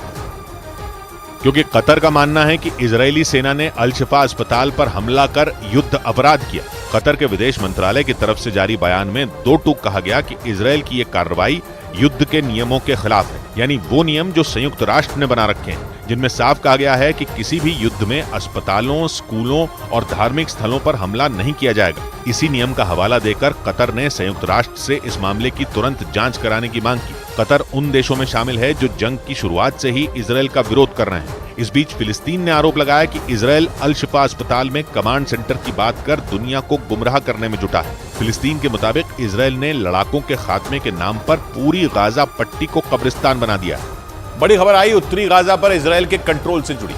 क्योंकि कतर का मानना है कि इजरायली सेना ने अल शिफा अस्पताल पर हमला कर युद्ध अपराध किया। कतर के विदेश मंत्रालय की तरफ से जारी बयान में दो टूक कहा गया कि इजरायल की यह कार्रवाई युद्ध के नियमों के खिलाफ है, यानी वो नियम जो संयुक्त राष्ट्र ने बना रखे हैं, जिनमें साफ कहा गया है कि किसी भी युद्ध में अस्पतालों, स्कूलों और धार्मिक स्थलों पर हमला नहीं किया जाएगा। इसी नियम का हवाला देकर कतर ने संयुक्त राष्ट्र से इस मामले की तुरंत जांच कराने की मांग की। कतर उन देशों में शामिल है जो जंग की शुरुआत से ही इजरायल का विरोध कर रहे हैं। इस बीच फिलिस्तीन ने आरोप लगाया कि इजरायल अल शिफा अस्पताल में कमांड सेंटर की बात कर दुनिया को गुमराह करने में जुटा है। फिलिस्तीन के मुताबिक इजरायल ने लड़ाकों के खात्मे के नाम पर पूरी गाजा पट्टी को कब्रिस्तान बना दिया है। बड़ी खबर आई उत्तरी गाजा पर इजरायल के कंट्रोल से जुड़ी।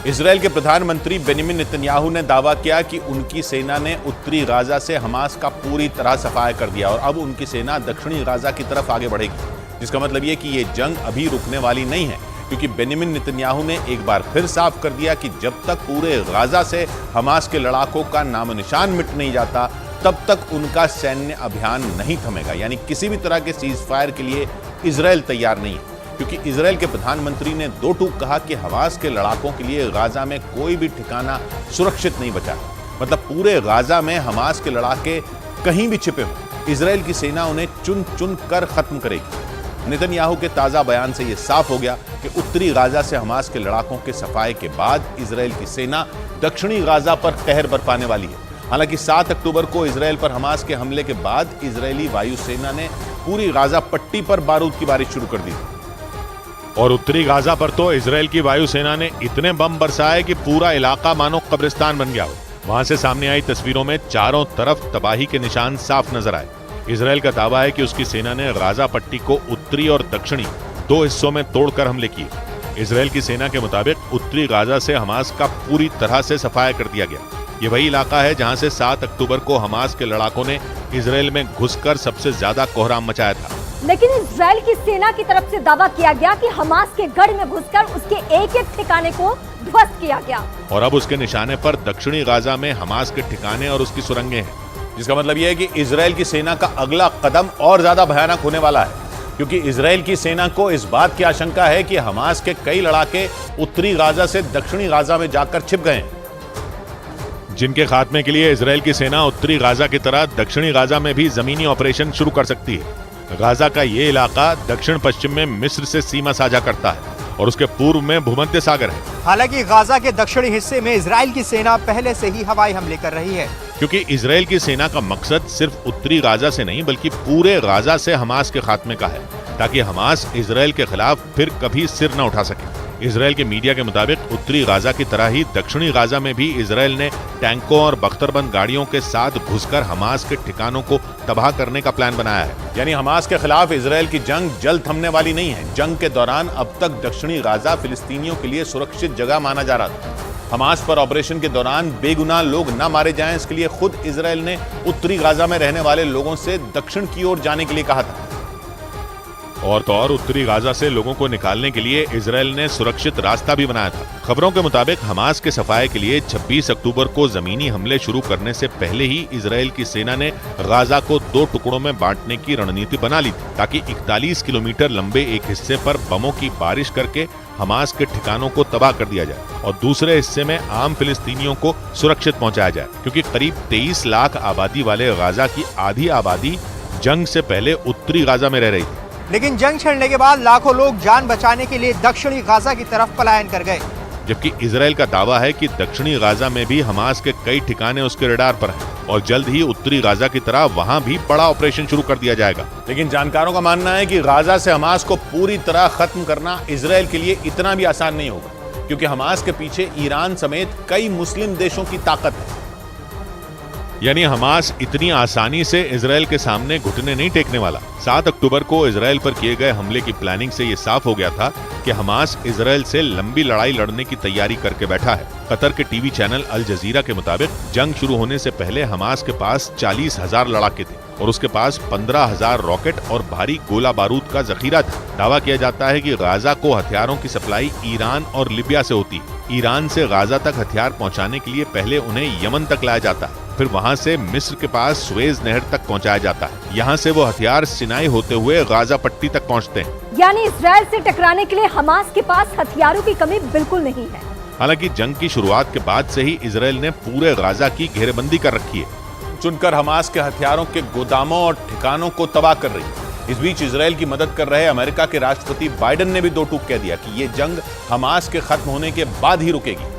इजरायल के प्रधानमंत्री बेंजामिन नेतन्याहू ने दावा किया कि उनकी सेना ने उत्तरी गाजा से हमास का पूरी तरह सफाया कर दिया और अब उनकी सेना दक्षिणी गाजा की तरफ आगे बढ़ेगी, जिसका मतलब यह कि यह जंग अभी रुकने वाली नहीं है, क्योंकि बेंजामिन नेतन्याहू ने एक बार फिर साफ कर दिया कि जब तक पूरे गाजा से हमास के लड़ाकों का नामो निशान मिट नहीं जाता तब तक उनका सैन्य अभियान नहीं थमेगा। यानी किसी भी तरह के सीज फायर के लिए इजरायल तैयार नहीं है, क्योंकि इजरायल के प्रधानमंत्री ने दो टूक कहा कि हमास के लड़ाकों के लिए गाजा में कोई भी ठिकाना सुरक्षित नहीं बचा, मतलब पूरे गाजा में हमास के लड़ाके कहीं भी छिपे हों, इजरायल की सेना उन्हें चुन चुन कर खत्म करेगी। नेतन्याहू के ताजा बयान से यह साफ हो गया कि उत्तरी गाजा से हमास के लड़ाकों के सफाए के बाद इजरायल की सेना दक्षिणी गाजा पर कहर बरपाने वाली है। हालांकि 7 अक्टूबर को इजरायल पर हमास के हमले के बाद इजरायली वायुसेना ने पूरी गाजा पट्टी पर बारूद की बारिश शुरू कर दी और उत्तरी गाजा पर तो इजरायल की वायुसेना ने इतने बम बरसाए कि पूरा इलाका मानो कब्रिस्तान बन गया हो। वहां से सामने आई तस्वीरों में चारों तरफ तबाही के निशान साफ नजर आए। इजरायल का दावा है कि उसकी सेना ने गाजा पट्टी को उत्तरी और दक्षिणी 2 हिस्सों में तोड़कर हमले किए। इजरायल की सेना के मुताबिक उत्तरी गाजा से हमास का पूरी तरह से सफाया कर दिया गया। ये वही इलाका है जहां से 7 अक्टूबर को हमास के लड़ाकों ने इजरायल में घुसकर सबसे ज्यादा कोहराम मचाया था। लेकिन इजरायल की सेना की तरफ से दावा किया गया कि हमास के गढ़ में घुसकर उसके एक एक ठिकाने को ध्वस्त किया गया और अब उसके निशाने पर दक्षिणी गाजा में हमास के ठिकाने और उसकी सुरंगें हैं, जिसका मतलब यह है कि इजरायल की सेना का अगला कदम और ज्यादा भयानक होने वाला है, क्योंकि इजरायल की सेना को इस बात की आशंका है कि हमास के कई लड़ाके उत्तरी गाजा से दक्षिणी गाजा में जाकर छिप गए हैं, जिनके खात्मे के लिए इजरायल की सेना उत्तरी गाजा की तरह दक्षिणी गाजा में भी जमीनी ऑपरेशन शुरू कर सकती है। गाजा का ये इलाका दक्षिण पश्चिम में मिस्र से सीमा साझा करता है और उसके पूर्व में भूमध्य सागर है। हालांकि गाजा के दक्षिणी हिस्से में इजरायल की सेना पहले से ही हवाई हमले कर रही है, क्योंकि इजरायल की सेना का मकसद सिर्फ उत्तरी गाजा से नहीं बल्कि पूरे गाजा से हमास के खात्मे का है, ताकि हमास इजरायल के खिलाफ फिर कभी सिर न उठा सके। इजरायल के मीडिया के मुताबिक उत्तरी गाजा की तरह ही दक्षिणी गाजा में भी इजरायल ने टैंकों और बख्तरबंद गाड़ियों के साथ घुसकर हमास के ठिकानों को तबाह करने का प्लान बनाया है। यानी हमास के खिलाफ इजरायल की जंग जल्द थमने वाली नहीं है। जंग के दौरान अब तक दक्षिणी गाजा फिलिस्तीनियों के लिए सुरक्षित जगह माना जा रहा था। हमास पर ऑपरेशन के दौरान बेगुनाह लोग न मारे जाएं, इसके लिए खुद इजरायल ने उत्तरी गाजा में रहने वाले लोगों से दक्षिण की ओर जाने के लिए कहा था। और तो और उत्तरी गाजा से लोगों को निकालने के लिए इजरायल ने सुरक्षित रास्ता भी बनाया था। खबरों के मुताबिक हमास के सफाए के लिए 26 अक्टूबर को जमीनी हमले शुरू करने से पहले ही इजरायल की सेना ने गाजा को 2 टुकड़ों में बांटने की रणनीति बना ली थी, ताकि 41 किलोमीटर लंबे एक हिस्से पर बमों की बारिश करके हमास के ठिकानों को तबाह कर दिया जाए और दूसरे हिस्से में आम फिलिस्तीनियों को सुरक्षित पहुंचाया जाए, क्योंकि करीब 23 लाख आबादी वाले गाजा की आधी आबादी जंग से पहले उत्तरी गाजा में रह रही थी। लेकिन जंग छिड़ने के बाद लाखों लोग जान बचाने के लिए दक्षिणी गाजा की तरफ पलायन कर गए, जबकि इजरायल का दावा है कि दक्षिणी गाजा में भी हमास के कई ठिकाने उसके रडार पर हैं और जल्द ही उत्तरी गाजा की तरह वहां भी बड़ा ऑपरेशन शुरू कर दिया जाएगा। लेकिन जानकारों का मानना है कि गाजा से हमास को पूरी तरह खत्म करना इजरायल के लिए इतना भी आसान नहीं होगा, क्योंकि हमास के पीछे ईरान समेत कई मुस्लिम देशों की ताकत है। यानी हमास इतनी आसानी से इजरायल के सामने घुटने नहीं टेकने वाला। 7 अक्टूबर को इजरायल पर किए गए हमले की प्लानिंग से यह साफ हो गया था कि हमास इजरायल से लंबी लड़ाई लड़ने की तैयारी करके बैठा है। कतर के टीवी चैनल अल जजीरा के मुताबिक जंग शुरू होने से पहले हमास के पास 40,000 लड़ाके थे और उसके पास 15,000 रॉकेट और भारी गोला बारूद का जखीरा था। दावा किया जाता है कि गाजा को हथियारों की सप्लाई ईरान और लिबिया से होती है। ईरान से गाजा तक हथियार पहुंचाने के लिए पहले उन्हें यमन तक लाया जाता है, फिर वहां से मिस्र के पास सुएज नहर तक पहुंचाया जाता है। यहां से वो हथियार सिनाई होते हुए गाजा पट्टी तक पहुंचते हैं। यानी इजरायल से टकराने के लिए हमास के पास हथियारों की कमी बिल्कुल नहीं है। हालांकि जंग की शुरुआत के बाद से ही इजरायल ने पूरे गाजा की घेरेबंदी कर रखी है, चुनकर हमास के हथियारों के गोदामों और ठिकानों को तबाह कर रही है। इस बीच इजरायल की मदद कर रहे अमेरिका के राष्ट्रपति बाइडेन ने भी दो टूक कह दिया कि ये जंग हमास के खत्म होने के बाद ही रुकेगी।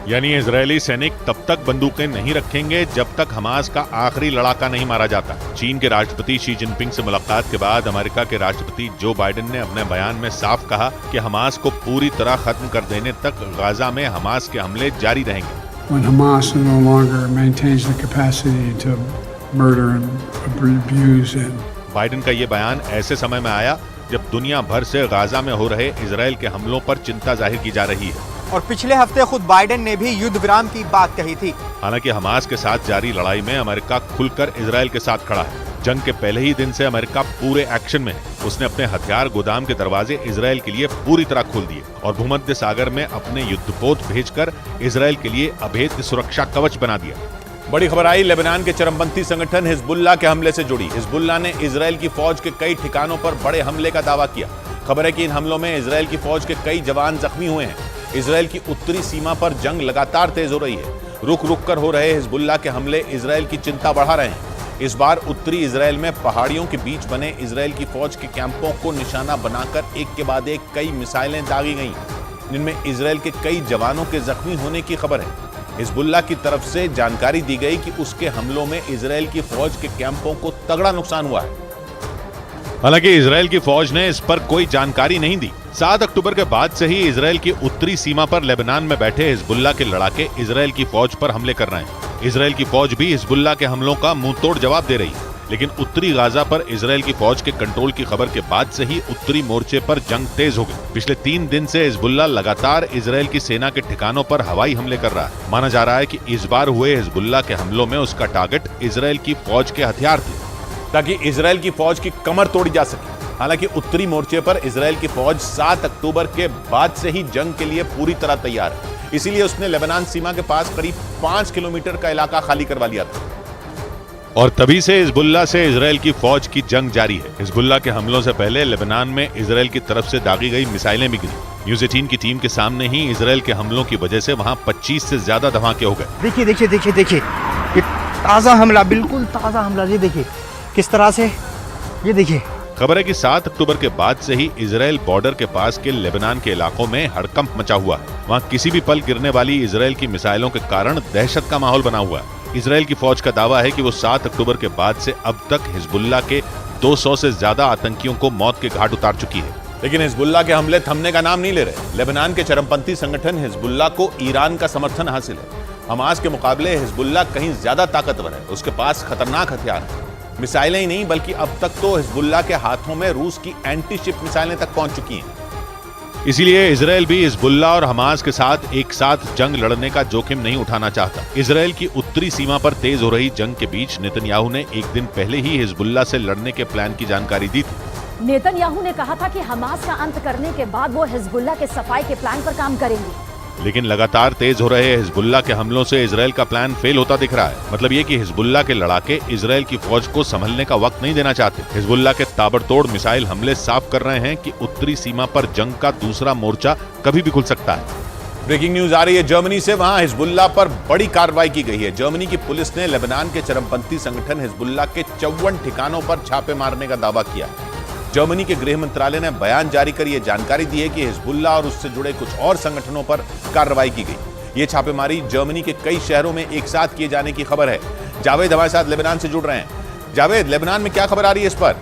यानी इजरायली सैनिक तब तक बंदूकें नहीं रखेंगे जब तक हमास का आखिरी लड़ाका नहीं मारा जाता। चीन के राष्ट्रपति शी जिनपिंग से मुलाकात के बाद अमेरिका के राष्ट्रपति जो बाइडेन ने अपने बयान में साफ कहा कि हमास को पूरी तरह खत्म कर देने तक गाजा में हमास के हमले जारी रहेंगे। When Hamas no longer maintains the capacity to murder and abuse and Biden का ये बयान ऐसे समय में आया जब दुनिया भर से गाजा में हो रहे इजराइल के हमलों पर चिंता जाहिर की जा रही है। और पिछले हफ्ते खुद बाइडेन ने भी युद्ध विराम की बात कही थी। हालांकि हमास के साथ जारी लड़ाई में अमेरिका खुलकर इजराइल के साथ खड़ा है। जंग के पहले ही दिन से अमेरिका पूरे एक्शन में है। उसने अपने हथियार गोदाम के दरवाजे इजराइल के लिए पूरी तरह खोल दिए और भूमध्य सागर में अपने युद्धपोत भेजकर इजराइल के लिए अभेद्य सुरक्षा कवच बना दिया। बड़ी खबर आई लेबनान के चरमपंथी संगठन हिजबुल्लाह के हमले से जुड़ी। हिजबुल्लाह ने इजराइल की फौज के कई ठिकानों पर बड़े हमले का दावा किया। खबर है कि इन हमलों में इजराइल की फौज के कई जवान जख्मी हुए हैं। इजराइल की उत्तरी सीमा पर जंग लगातार तेज हो रही है। रुक रुक कर हो रहे हिजबुल्लाह के हमले इजराइल की चिंता बढ़ा रहे हैं। इस बार उत्तरी इजराइल में पहाड़ियों के बीच बने इजराइल की फौज के कैंपों को निशाना बनाकर एक के बाद एक कई मिसाइलें दागी गईं, जिनमें इजराइल के कई जवानों के जख्मी होने की खबर है। हिजबुल्लाह की तरफ से जानकारी दी गई कि उसके हमलों में इजराइल की फौज के कैंपों को तगड़ा नुकसान हुआ है। हालांकि इजराइल की फौज ने इस पर कोई जानकारी नहीं दी। 7 अक्टूबर के बाद से ही इजराइल की उत्तरी सीमा पर लेबनान में बैठे हिजबुल्लाह के लड़ाके इजराइल की फौज पर हमले कर रहे हैं। इजराइल की फौज भी हिजबुल्लाह के हमलों का मुंहतोड़ जवाब दे रही है। लेकिन उत्तरी गाजा पर इजराइल की फौज के कंट्रोल की खबर के बाद से ही उत्तरी मोर्चे पर जंग तेज हो गई। पिछले 3 दिन से हिजबुल्लाह लगातार इजराइल की सेना के ठिकानों पर हवाई हमले कर रहा है। माना जा रहा है कि इस बार हुए हिजबुल्लाह के हमलों में उसका टारगेट इजराइल की फौज के हथियार थे, ताकि इजराइल की फौज की कमर तोड़ी जा सके। हालांकि उत्तरी मोर्चे पर इजराइल की फौज 7 अक्टूबर के बाद से ही जंग के लिए पूरी तरह तैयार है। इसीलिए उसने लेबनान सीमा के पास करीब 5 किलोमीटर का इलाका खाली करवा लिया था। और तभी से हिजबुल्लाह से इजराइल की फौज की जंग जारी है। हिजबुल्लाह के हमलों से पहले लेबनान में इजराइल की तरफ से दागी गई मिसाइलें भी गिरी। न्यूज़ 18 की टीम के सामने ही इजराइल के हमलों की वजह से वहां 25 से ज्यादा धमाके हो गए। देखिए देखिए देखिए देखिए, ये ताजा हमला, बिल्कुल ताजा हमला। ये देखिए किस तरह से, ये देखिए। खबर है कि 7 अक्टूबर के बाद से ही इजराइल बॉर्डर के पास के लेबनान के इलाकों में हड़कंप मचा हुआ है। वहां किसी भी पल गिरने वाली इजराइल की मिसाइलों के कारण दहशत का माहौल बना हुआ है। इजराइल की फौज का दावा है कि वो 7 अक्टूबर के बाद से अब तक हिजबुल्लाह के 200 से ज्यादा आतंकियों को मौत के घाट उतार चुकी है। लेकिन हिजबुल्लाह के हमले थमने का नाम नहीं ले रहे। लेबनान के चरमपंथी संगठन हिजबुल्लाह को ईरान का समर्थन हासिल है। हमास के मुकाबले हिजबुल्लाह कहीं ज्यादा ताकतवर है। उसके पास खतरनाक हथियार है। मिसाइलें ही नहीं बल्कि अब तक तो हिजबुल्लाह के हाथों में रूस की एंटी शिप मिसाइलें तक पहुंच चुकी हैं। इसीलिए इजराइल भी हिजबुल्लाह और हमास के साथ एक साथ जंग लड़ने का जोखिम नहीं उठाना चाहता। इजराइल की उत्तरी सीमा पर तेज हो रही जंग के बीच नेतन्याहू ने एक दिन पहले ही हिजबुल्लाह से लड़ने के प्लान की जानकारी दी थी। नेतन्याहू ने कहा था कि हमास का अंत करने के बाद वो हिजबुल्लाह के सफाई के प्लान पर काम करेंगे। लेकिन लगातार तेज हो रहे हिजबुल्लाह के हमलों से इजराइल का प्लान फेल होता दिख रहा है। मतलब ये कि हिजबुल्लाह के लड़ाके इजराइल की फौज को संभलने का वक्त नहीं देना चाहते। हिजबुल्लाह के ताबड़तोड़ मिसाइल हमले साफ कर रहे हैं कि उत्तरी सीमा पर जंग का दूसरा मोर्चा कभी भी खुल सकता है। ब्रेकिंग न्यूज आ रही है जर्मनी से। वहां हिजबुल्लाह पर बड़ी कार्रवाई की गई है। जर्मनी की पुलिस ने लेबनान के चरमपंथी संगठन हिजबुल्लाह के 54 ठिकानों पर छापे मारने का दावा किया। जर्मनी के गृह मंत्रालय ने बयान जारी कर यह जानकारी दी है कि हिजबुल्लाह और उससे जुड़े कुछ और संगठनों पर कार्रवाई की गई। ये छापेमारी जर्मनी के कई शहरों में एक साथ किए जाने की खबर है। जावेद हमारे साथ लेबनान से जुड़ रहे हैं। जावेद, लेबनान में क्या खबर आ रही है इस पर?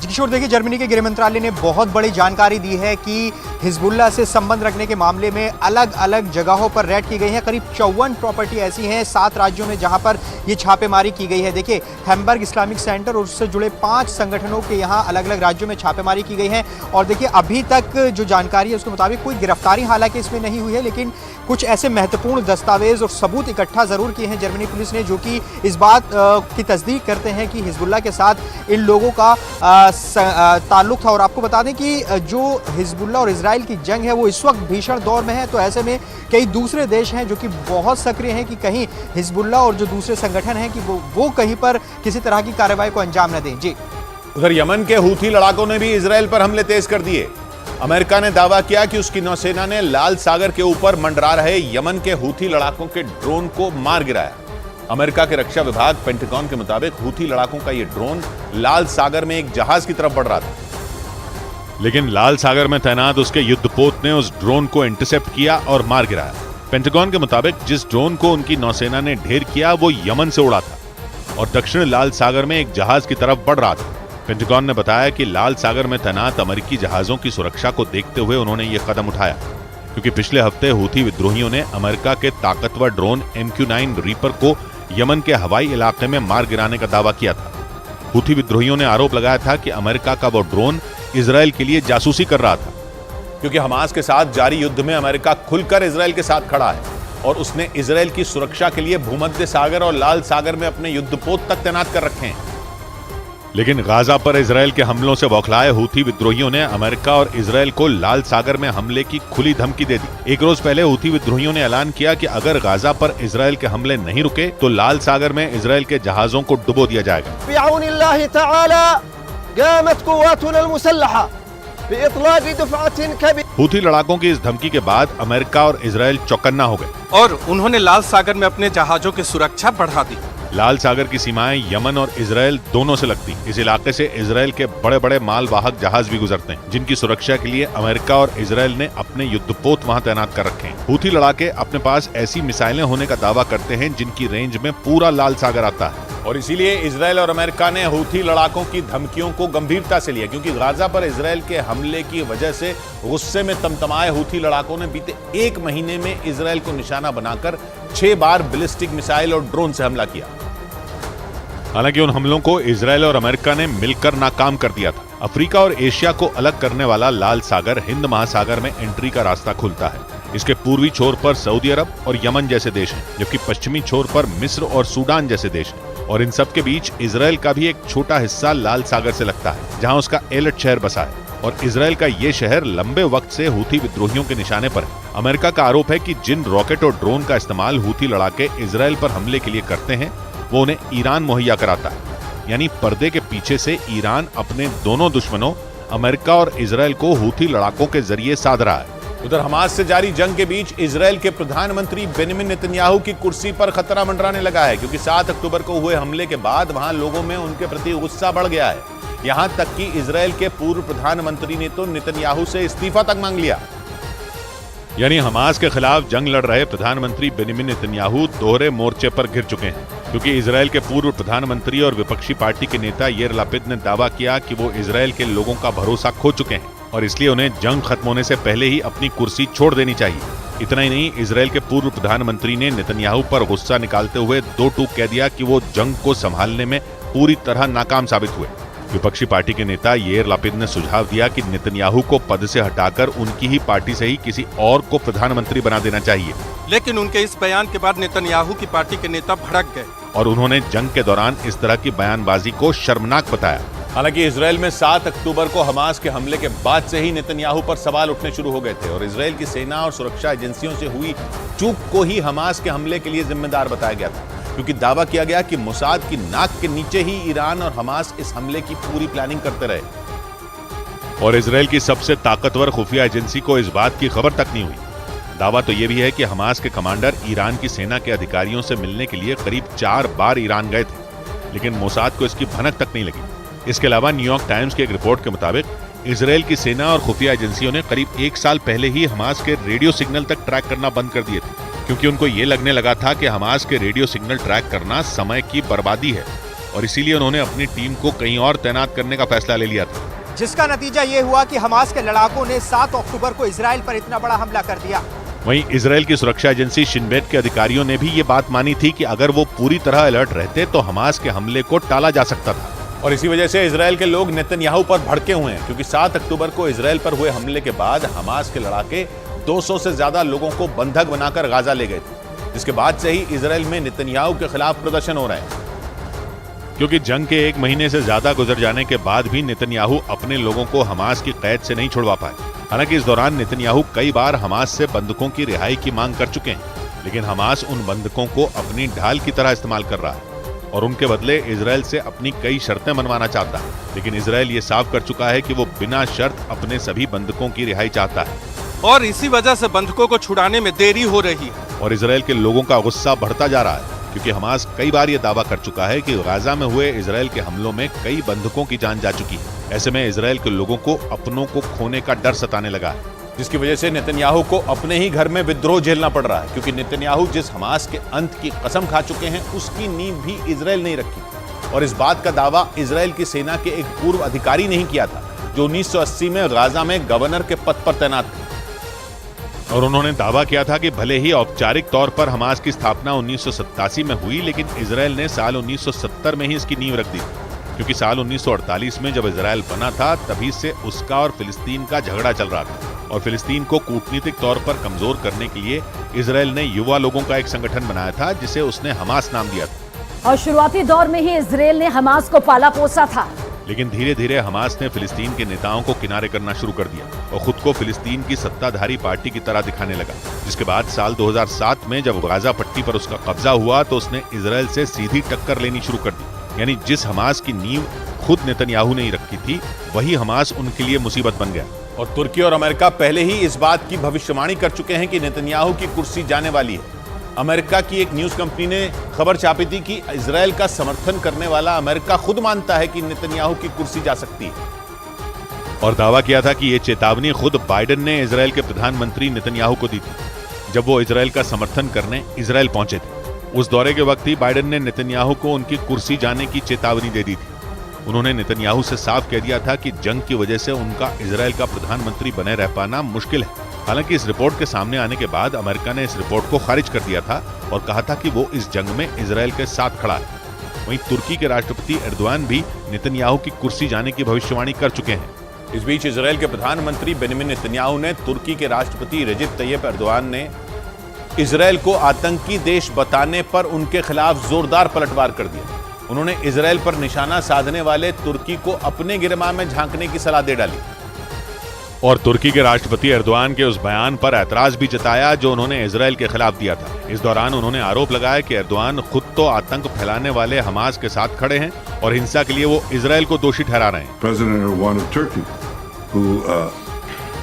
किशोर, देखिए जर्मनी के गृह मंत्रालय ने बहुत बड़ी जानकारी दी है कि हिजबुल्लाह से संबंध रखने के मामले में अलग अलग जगहों पर रेड की गई है। करीब 54 प्रॉपर्टी ऐसी हैं 7 राज्यों में जहां पर ये छापेमारी की गई है। देखिए हैम्बर्ग इस्लामिक सेंटर और उससे जुड़े 5 संगठनों के यहां अलग अलग राज्यों में छापेमारी की गई है। और देखिए अभी तक जो जानकारी है उसके मुताबिक कोई गिरफ्तारी हालांकि इसमें नहीं हुई है, लेकिन कुछ ऐसे महत्वपूर्ण दस्तावेज और सबूत इकट्ठा जरूर किए हैं जर्मनी पुलिस ने, जो कि इस बात की तस्दीक करते हैं कि हिजबुल्लाह के साथ इन लोगों का ताल्लुक था। और आपको बता दें कि जो हिजबुल्लाह और इजराइल की जंग है वो इस वक्त भीषण दौर में है। तो ऐसे में कई दूसरे देश हैं जो कि बहुत सक्रिय हैं कि कहीं हिजबुल्लाह और जो दूसरे संगठन हैं कि वो कहीं पर किसी तरह की कार्रवाई को अंजाम न दें। जी, उधर यमन के हूथी लड़ाकों ने भी इजराइल पर हमले तेज कर दिए। अमेरिका ने दावा किया कि उसकी नौसेना ने लाल सागर के ऊपर मंडरा रहे यमन के हूथी लड़ाकों के ड्रोन को मार गिराया। अमेरिका के रक्षा विभाग पेंटागन के मुताबिक हूथी लड़ाकों का यह ड्रोन लाल सागर में एक जहाज की तरफ बढ़ रहा था, लेकिन लाल सागर में तैनात उसके युद्धपोत ने उस ड्रोन को इंटरसेप्ट किया और मार गिराया। पेंटागन के मुताबिक जिस ड्रोन को उनकी नौसेना ने ढेर किया वो यमन से उड़ा था और दक्षिण लाल सागर में एक जहाज की तरफ बढ़ रहा था। पेंटागन ने बताया कि लाल सागर में तैनात अमेरिकी जहाजों की सुरक्षा को देखते हुए उन्होंने ये कदम उठाया, क्योंकि पिछले हफ्ते हूथी विद्रोहियों ने अमेरिका के ताकतवर ड्रोन MQ-9 रीपर को यमन के हवाई इलाके में मार गिराने का दावा किया था। हूथी विद्रोहियों ने आरोप लगाया था कि अमेरिका का वो ड्रोन इजरायल के लिए जासूसी कर रहा था, क्योंकि हमास के साथ जारी युद्ध में अमेरिका खुलकर इजरायल के साथ खड़ा है और उसने इजरायल की सुरक्षा के लिए भूमध्य सागर और लाल सागर में अपने युद्धपोत तक तैनात कर रखे हैं। लेकिन गाजा पर इजरायल के हमलों से बौखलाए हूथी विद्रोहियों ने अमेरिका और इजरायल को लाल सागर में हमले की खुली धमकी दे दी। एक रोज पहले हूथी विद्रोहियों ने ऐलान किया कि अगर गाजा पर इजरायल के हमले नहीं रुके तो लाल सागर में इजरायल के जहाजों को डुबो दिया जाएगा। हूथी लड़ाकों की इस धमकी के बाद अमेरिका और इजरायल चौकन्ना हो गए और उन्होंने लाल सागर में अपने जहाजों की सुरक्षा बढ़ा दी। लाल सागर की सीमाएं यमन और इजरायल दोनों से लगती। इस इलाके से इजरायल के बड़े बड़े मालवाहक जहाज भी गुजरते हैं, जिनकी सुरक्षा के लिए अमेरिका और इजरायल ने अपने युद्धपोत वहां तैनात कर रखे हैं। हूथी लड़ाके अपने पास ऐसी मिसाइलें होने का दावा करते हैं जिनकी रेंज में पूरा लाल सागर आता है, और इसीलिए इजरायल और अमेरिका ने हूथी लड़ाकों की धमकियों को गंभीरता से लिया, क्योंकि गाजा पर इजरायल के हमले की वजह से गुस्से में तमतमाए हूथी लड़ाकों ने बीते एक महीने में इजरायल को निशाना बनाकर 6 बार बैलिस्टिक मिसाइल और ड्रोन से हमला किया। हालांकि उन हमलों को इजरायल और अमेरिका ने मिलकर नाकाम कर दिया था। अफ्रीका और एशिया को अलग करने वाला लाल सागर हिंद महासागर में एंट्री का रास्ता खुलता है। इसके पूर्वी छोर पर सऊदी अरब और यमन जैसे देश हैं, जबकि पश्चिमी छोर पर मिस्र और सूडान जैसे देश हैं, और इन सब के बीच इजरायल का भी एक छोटा हिस्सा लाल सागर से लगता है, जहां उसका एलट शहर बसा है। और इजरायल का ये शहर लंबे वक्त से हूथी विद्रोहियों के निशाने पर है। अमेरिका का आरोप है कि जिन रॉकेट और ड्रोन का इस्तेमाल हूथी लड़ाके इजरायल पर हमले के लिए करते हैं वो उन्हें ईरान मुहैया कराता है, यानी पर्दे के पीछे से ईरान अपने दोनों दुश्मनों अमेरिका और इजरायल को हूथी लड़ाकों के जरिए साध रहा है। उधर हमास से जारी जंग के बीच इजरायल के प्रधानमंत्री बेंजामिन नेतन्याहू की कुर्सी पर खतरा मंडराने लगा है, क्योंकि 7 अक्टूबर को हुए हमले के बाद वहां लोगों में उनके प्रति गुस्सा बढ़ गया है। यहां तक कि इजरायल के पूर्व प्रधानमंत्री ने तो नेतन्याहू से इस्तीफा तक मांग लिया। यानी हमास के खिलाफ जंग लड़ रहे प्रधानमंत्री बेंजामिन नेतन्याहू दोहरे मोर्चे पर घिर चुके हैं, क्योंकि इजरायल के पूर्व प्रधानमंत्री और विपक्षी पार्टी के नेता यार लपिड ने दावा किया कि वो इजरायल के लोगों का भरोसा खो चुके हैं और इसलिए उन्हें जंग खत्म होने से पहले ही अपनी कुर्सी छोड़ देनी चाहिए। इतना ही नहीं, इजरायल के पूर्व प्रधानमंत्री ने नेतन्याहू पर गुस्सा निकालते हुए 2 टूक कह दिया कि वो जंग को संभालने में पूरी तरह नाकाम साबित हुए। विपक्षी पार्टी के नेता यार लपिड ने सुझाव दिया कि नेतन्याहू को पद से हटाकर उनकी ही पार्टी से ही किसी और को प्रधानमंत्री बना देना चाहिए। लेकिन उनके इस बयान के बाद नेतन्याहू की पार्टी के नेता भड़क गए और उन्होंने जंग के दौरान इस तरह की बयानबाजी को शर्मनाक बताया। हालांकि इजरायल में 7 अक्टूबर को हमास के हमले के बाद से ही नेतन्याहू पर सवाल उठने शुरू हो गए थे और इजरायल की सेना और सुरक्षा एजेंसियों से हुई चूक को ही हमास के हमले के लिए जिम्मेदार बताया गया था, क्योंकि दावा किया गया कि मोसाद की नाक के नीचे ही ईरान और हमास इस हमले की पूरी प्लानिंग करते रहे। और इजरायल की सबसे ताकतवर खुफिया एजेंसी को इस बात की खबर तक नहीं हुई। दावा तो यह भी है कि हमास के कमांडर ईरान की सेना के अधिकारियों से मिलने के लिए करीब 4 बार ईरान गए थे, लेकिन मोसाद को इसकी भनक तक नहीं लगी। इसके अलावा न्यूयॉर्क टाइम्स की एक रिपोर्ट के मुताबिक इजरायल की सेना और खुफिया एजेंसियों ने करीब 1 साल पहले ही हमास के रेडियो सिग्नल तक ट्रैक करना बंद कर दिए थे, क्योंकि उनको ये लगने लगा था कि हमास के रेडियो सिग्नल ट्रैक करना समय की बर्बादी है और इसीलिए उन्होंने अपनी टीम को कहीं और तैनात करने का फैसला ले लिया था, जिसका नतीजा ये हुआ कि हमास के लड़ाकों ने 7 अक्टूबर को इजरायल पर इतना बड़ा हमला कर दिया। वहीं इजरायल की सुरक्षा एजेंसी शिन बेट के अधिकारियों ने भी ये बात मानी थी कि अगर वो पूरी तरह अलर्ट रहते तो हमास के हमले को टाला जा सकता था। और इसी वजह से इजरायल के लोग नेतन्याहू पर भड़के हुए हैं, क्योंकि 7 अक्टूबर को इजरायल पर हुए हमले के बाद हमास के लड़ाके 200 से ज्यादा लोगों को बंधक बनाकर गाजा ले गए थे, जिसके बाद से ही इजरायल में नेतन्याहू के खिलाफ प्रदर्शन हो रहे हैं। क्योंकि जंग के 1 महीने से ज्यादा गुजर जाने के बाद भी नेतन्याहू अपने लोगों को हमास की कैद से नहीं छुड़वा पाए। हालांकि इस दौरान नेतन्याहू कई बार हमास से बंधकों की रिहाई की मांग कर चुके हैं, लेकिन हमास उन बंधकों को अपनी ढाल की तरह इस्तेमाल कर रहा है और उनके बदले इजरायल से अपनी कई शर्तें मनवाना चाहता है। लेकिन इजरायल ये साफ कर चुका है कि वो बिना शर्त अपने सभी बंधकों की रिहाई चाहता है और इसी वजह से बंधकों को छुड़ाने में देरी हो रही है। और इजरायल के लोगों का गुस्सा बढ़ता जा रहा है, क्योंकि हमास कई बार ये दावा कर चुका है कि गाजा में हुए इजरायल के हमलों में कई बंधकों की जान जा चुकी है। ऐसे में इजरायल के लोगों को अपनों को खोने का डर सताने लगा है, जिसकी वजह से नेतन्याहू को अपने ही घर में विद्रोह झेलना पड़ रहा है, क्योंकि नेतन्याहू जिस हमास के अंत की कसम खा चुके हैं उसकी नींव भी इजरायल नहीं रखी। और इस बात का दावा इजरायल की सेना के एक पूर्व अधिकारी ने ही किया था, जो 1980 में गाजा में गवर्नर के पद पर तैनात थे। और उन्होंने दावा किया था कि भले ही औपचारिक तौर पर हमास की स्थापना 1987 में हुई, लेकिन इजरायल ने साल 1970 में ही इसकी नींव रख दी। क्योंकि साल 1948 में जब इजराइल बना था तभी से उसका और फिलिस्तीन का झगड़ा चल रहा था और फिलिस्तीन को कूटनीतिक तौर पर कमजोर करने के लिए इजराइल ने युवा लोगों का एक संगठन बनाया था जिसे उसने हमास नाम दिया था। और शुरुआती दौर में ही इजराइल ने हमास को पाला पोसा था, लेकिन धीरे धीरे हमास ने फिलिस्तीन के नेताओं को किनारे करना शुरू कर दिया और खुद को फिलिस्तीन की सत्ताधारी पार्टी की तरह दिखाने लगा। जिसके बाद साल 2007 में जब गाजा पट्टी पर उसका कब्जा हुआ तो उसने इजराइल से सीधी टक्कर लेनी शुरू कर दी। यानी जिस हमास की नींव खुद नेतन्याहू ने ही रखी थी वही हमास उनके लिए मुसीबत बन गया। और तुर्की और अमेरिका पहले ही इस बात की भविष्यवाणी कर चुके हैं कि नेतन्याहू की कुर्सी जाने वाली है। अमेरिका की एक न्यूज कंपनी ने खबर छापी थी कि इजराइल का समर्थन करने वाला अमेरिका खुद मानता है कि नेतन्याहू की कुर्सी जा सकती है और दावा किया था कि यह चेतावनी खुद बाइडेन ने इजराइल के प्रधानमंत्री नेतन्याहू को दी थी जब वो इजराइल का समर्थन करने इजराइल पहुंचे थे। उस दौरे के वक्त ही बाइडेन ने नेतन्याहू को उनकी कुर्सी जाने की चेतावनी दे दी थी। उन्होंने नेतन्याहू से साफ कह दिया था कि जंग की वजह से उनका इजराइल का प्रधानमंत्री बने रह पाना मुश्किल है। हालांकि इस रिपोर्ट के सामने आने के बाद अमेरिका ने इस रिपोर्ट को खारिज कर दिया था और कहा था कि वो इस जंग में इजराइल के साथ खड़ा है। वहीं तुर्की के राष्ट्रपति एर्दोआन भी नेतन्याहू की कुर्सी जाने की भविष्यवाणी कर चुके हैं। इस बीच इजराइल के प्रधानमंत्री बेंजामिन नेतन्याहू ने तुर्की के राष्ट्रपति रेजिप तैयब एर्दोआन ने इजराइल को आतंकी देश बताने पर उनके खिलाफ जोरदार पलटवार कर दिया। उन्होंने इजराइल पर निशाना साधने वाले तुर्की को अपने गिरमाह में झांकने की सलाह दे डाली और तुर्की के राष्ट्रपति एर्दोआन के उस बयान पर ऐतराज भी जताया जो उन्होंने इजराइल के खिलाफ दिया था। इस दौरान उन्होंने आरोप लगाया कि एर्दोआन खुद तो आतंक फैलाने वाले हमास के साथ खड़े हैं और हिंसा के लिए वो इजराइल को दोषी ठहरा रहे हैं। President Erdogan of Turkey, who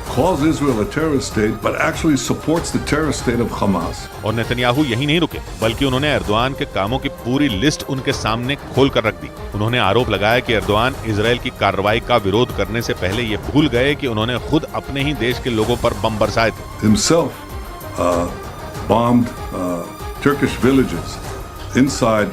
calls Israel a terrorist state, but actually supports the terrorist state of Hamas. और नेतन्याहू यही नहीं रुके बल्कि उन्होंने एर्दोआन के कामों की पूरी लिस्ट उनके सामने खोल कर रख दी। उन्होंने आरोप लगाया कि एर्दोआन इजराइल की कार्रवाई का विरोध करने से पहले ये भूल गए कि उन्होंने खुद अपने ही देश के लोगों पर बम बरसाए थे। Himself bombed Turkish villages inside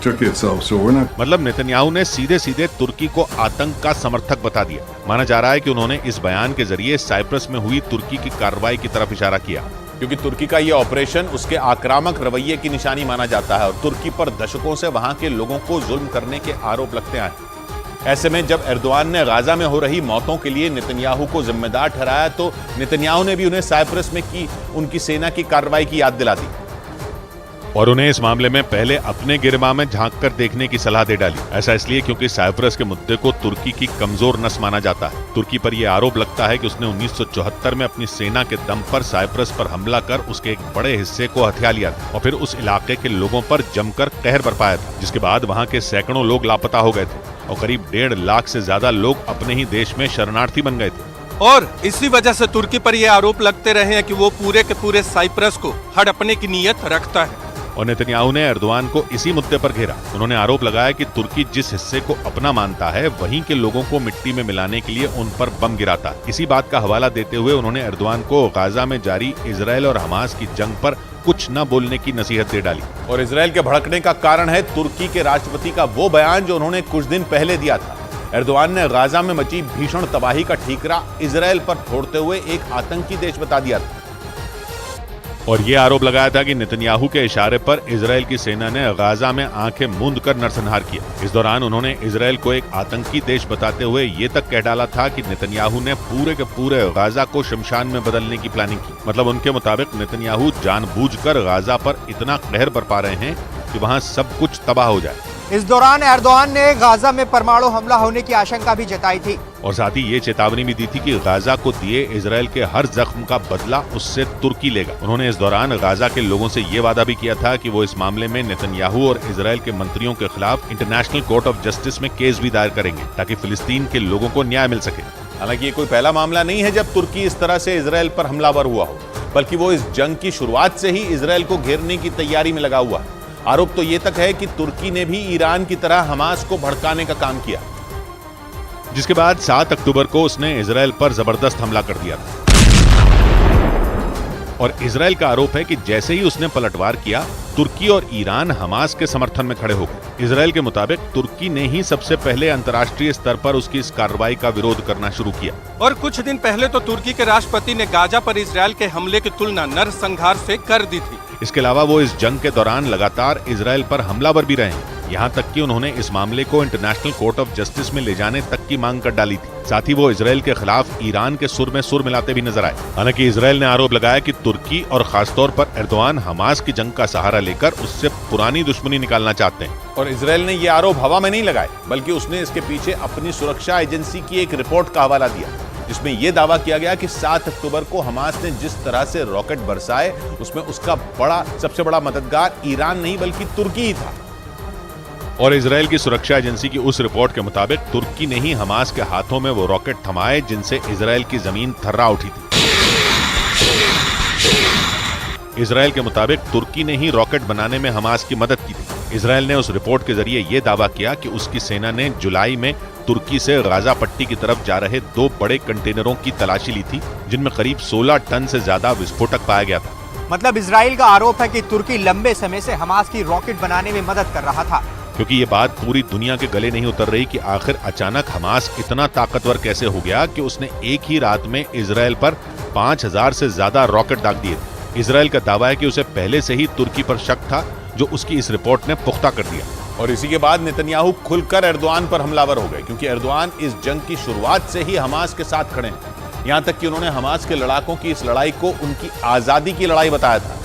Turkey itself. So we're not. मतलब नेतन्याहू ने सीधे सीधे तुर्की को आतंक का समर्थक बता दिया। माना जा रहा है कि उन्होंने इस बयान के जरिए साइप्रस में हुई तुर्की की कार्रवाई की तरफ इशारा किया क्योंकि तुर्की का यह ऑपरेशन उसके आक्रामक रवैये की निशानी माना जाता है और तुर्की पर दशकों से वहां के लोगों को जुल्म करने के आरोप लगते आए। ऐसे में जब एर्दोआन ने गाजा में हो रही मौतों के लिए नेतन्याहू को जिम्मेदार ठहराया तो नेतन्याहू ने भी उन्हें साइप्रस में की उनकी सेना की कार्रवाई की याद दिला दी और उन्हें इस मामले में पहले अपने गिरमाह में झांक कर देखने की सलाह दे डाली। ऐसा इसलिए क्योंकि साइप्रस के मुद्दे को तुर्की की कमजोर नस माना जाता है। तुर्की पर यह आरोप लगता है कि उसने 1974 में अपनी सेना के दम पर साइप्रस पर हमला कर उसके एक बड़े हिस्से को हथिया लिया था और फिर उस इलाके के लोगों पर जमकर कहर बरपाया था, जिसके बाद वहाँ के सैकड़ों लोग लापता हो गए थे और करीब 1.5 लाख से ज्यादा लोग अपने ही देश में शरणार्थी बन गए थे। और इसी वजह से तुर्की पर यह आरोप लगते रहे हैं कि वो पूरे के पूरे साइप्रस को हड़पने की नीयत रखता है। और नेतन्याहू ने एर्दोआन को इसी मुद्दे पर घेरा। उन्होंने आरोप लगाया कि तुर्की जिस हिस्से को अपना मानता है वहीं के लोगों को मिट्टी में मिलाने के लिए उन पर बम गिराता है। इसी बात का हवाला देते हुए उन्होंने एर्दोआन को गाजा में जारी इजराइल और हमास की जंग पर कुछ न बोलने की नसीहत दे डाली। और इजराइल के भड़कने का कारण है तुर्की के राष्ट्रपति का वो बयान जो उन्होंने कुछ दिन पहले दिया था। एर्दोआन ने गाजा में मची भीषण तबाही का ठीकरा इजराइल पर फोड़ते हुए एक आतंकी देश बता दिया था और ये आरोप लगाया था कि नेतन्याहू के इशारे पर इजराइल की सेना ने गाजा में आंखें मूंद कर नरसंहार किया। इस दौरान उन्होंने इजराइल को एक आतंकी देश बताते हुए ये तक कह डाला था कि नेतन्याहू ने पूरे के पूरे गाजा को शमशान में बदलने की प्लानिंग की। मतलब उनके मुताबिक नेतन्याहू जानबूझकर गाजा पर इतना कहर बरपा रहे हैं कि वहाँ सब कुछ तबाह हो जाए। इस दौरान एर्दोआन ने गाजा में परमाणु हमला होने की आशंका भी जताई थी और साथ ही ये चेतावनी भी दी थी कि गाजा को दिए इजराइल के हर जख्म का बदला उससे तुर्की लेगा। उन्होंने इस दौरान गाजा के लोगों से ये वादा भी किया था कि वो इस मामले में नेतन्याहू और इजराइल के मंत्रियों के खिलाफ इंटरनेशनल कोर्ट ऑफ जस्टिस में केस भी दायर करेंगे ताकि फिलिस्तीन के लोगों को न्याय मिल सके। हालांकि ये कोई पहला मामला नहीं है जब तुर्की इस तरह से इजराइल पर हमलावर हुआ हो, बल्कि वो इस जंग की शुरुआत से ही इजराइल को घेरने की तैयारी में लगा हुआ है। आरोप तो ये तक है कि तुर्की ने भी ईरान की तरह हमास को भड़काने का काम किया, जिसके बाद 7 अक्टूबर को उसने इजराइल पर जबरदस्त हमला कर दिया था। और इजराइल का आरोप है कि जैसे ही उसने पलटवार किया, तुर्की और ईरान हमास के समर्थन में खड़े हो गए। इजराइल के मुताबिक तुर्की ने ही सबसे पहले अंतर्राष्ट्रीय स्तर पर उसकी इस कार्रवाई का विरोध करना शुरू किया। और कुछ दिन पहले तो तुर्की के राष्ट्रपति ने गाजा पर इजराइल के हमले की तुलना नरसंहार से कर दी थी। इसके अलावा वो इस जंग के दौरान लगातार इजराइल पर हमलावर भी रहे हैं। यहाँ तक कि उन्होंने इस मामले को इंटरनेशनल कोर्ट ऑफ जस्टिस में ले जाने तक की मांग कर डाली थी। साथ ही वो इजराइल के खिलाफ ईरान के सुर में सुर मिलाते भी नजर आए। हालांकि इजराइल ने आरोप लगाया कि तुर्की और खासतौर पर एर्दोआन हमास की जंग का सहारा लेकर उससे पुरानी दुश्मनी निकालना चाहते हैं। और इजराइल ने ये आरोप हवा में नहीं लगाए, बल्कि उसने इसके पीछे अपनी सुरक्षा एजेंसी की एक रिपोर्ट का हवाला दिया, जिसमें यह दावा किया गया कि 7 अक्टूबर को हमास ने जिस तरह से रॉकेट बरसाए, उसमें उसका सबसे बड़ा मददगार ईरान नहीं बल्कि तुर्की ही था। और इजराइल की सुरक्षा एजेंसी की उस रिपोर्ट के मुताबिक तुर्की ने ही हमास के हाथों में वो रॉकेट थमाए जिनसे इजराइल की जमीन थर्रा उठी थी। इजराइल के मुताबिक तुर्की ने ही रॉकेट बनाने में हमास की मदद की थी। इजराइल ने उस रिपोर्ट के जरिए यह दावा किया कि उसकी सेना ने जुलाई में तुर्की से गाजा पट्टी की तरफ जा रहे 2 बड़े कंटेनरों की तलाशी ली थी, जिनमें करीब 16 टन से ज्यादा विस्फोटक पाया गया था। मतलब इजराइल का आरोप है कि तुर्की लंबे समय से हमास की रॉकेट बनाने में मदद कर रहा था। क्योंकि ये बात पूरी दुनिया के गले नहीं उतर रही कि आखिर अचानक हमास इतना ताकतवर कैसे हो गया कि उसने एक ही रात में इजराइल पर 5000 से ज्यादा रॉकेट दाग दिए थे। इजराइल का दावा है कि उसे पहले से ही तुर्की पर शक था, जो उसकी इस रिपोर्ट ने पुख्ता कर दिया। और इसी के बाद नेतन्याहू खुलकर एर्दोआन पर हमलावर हो गए, क्योंकि एर्दोआन इस जंग की शुरुआत से ही हमास के साथ खड़े हैं। यहां तक कि उन्होंने हमास के लड़ाकों की इस लड़ाई को उनकी आजादी की लड़ाई बताया था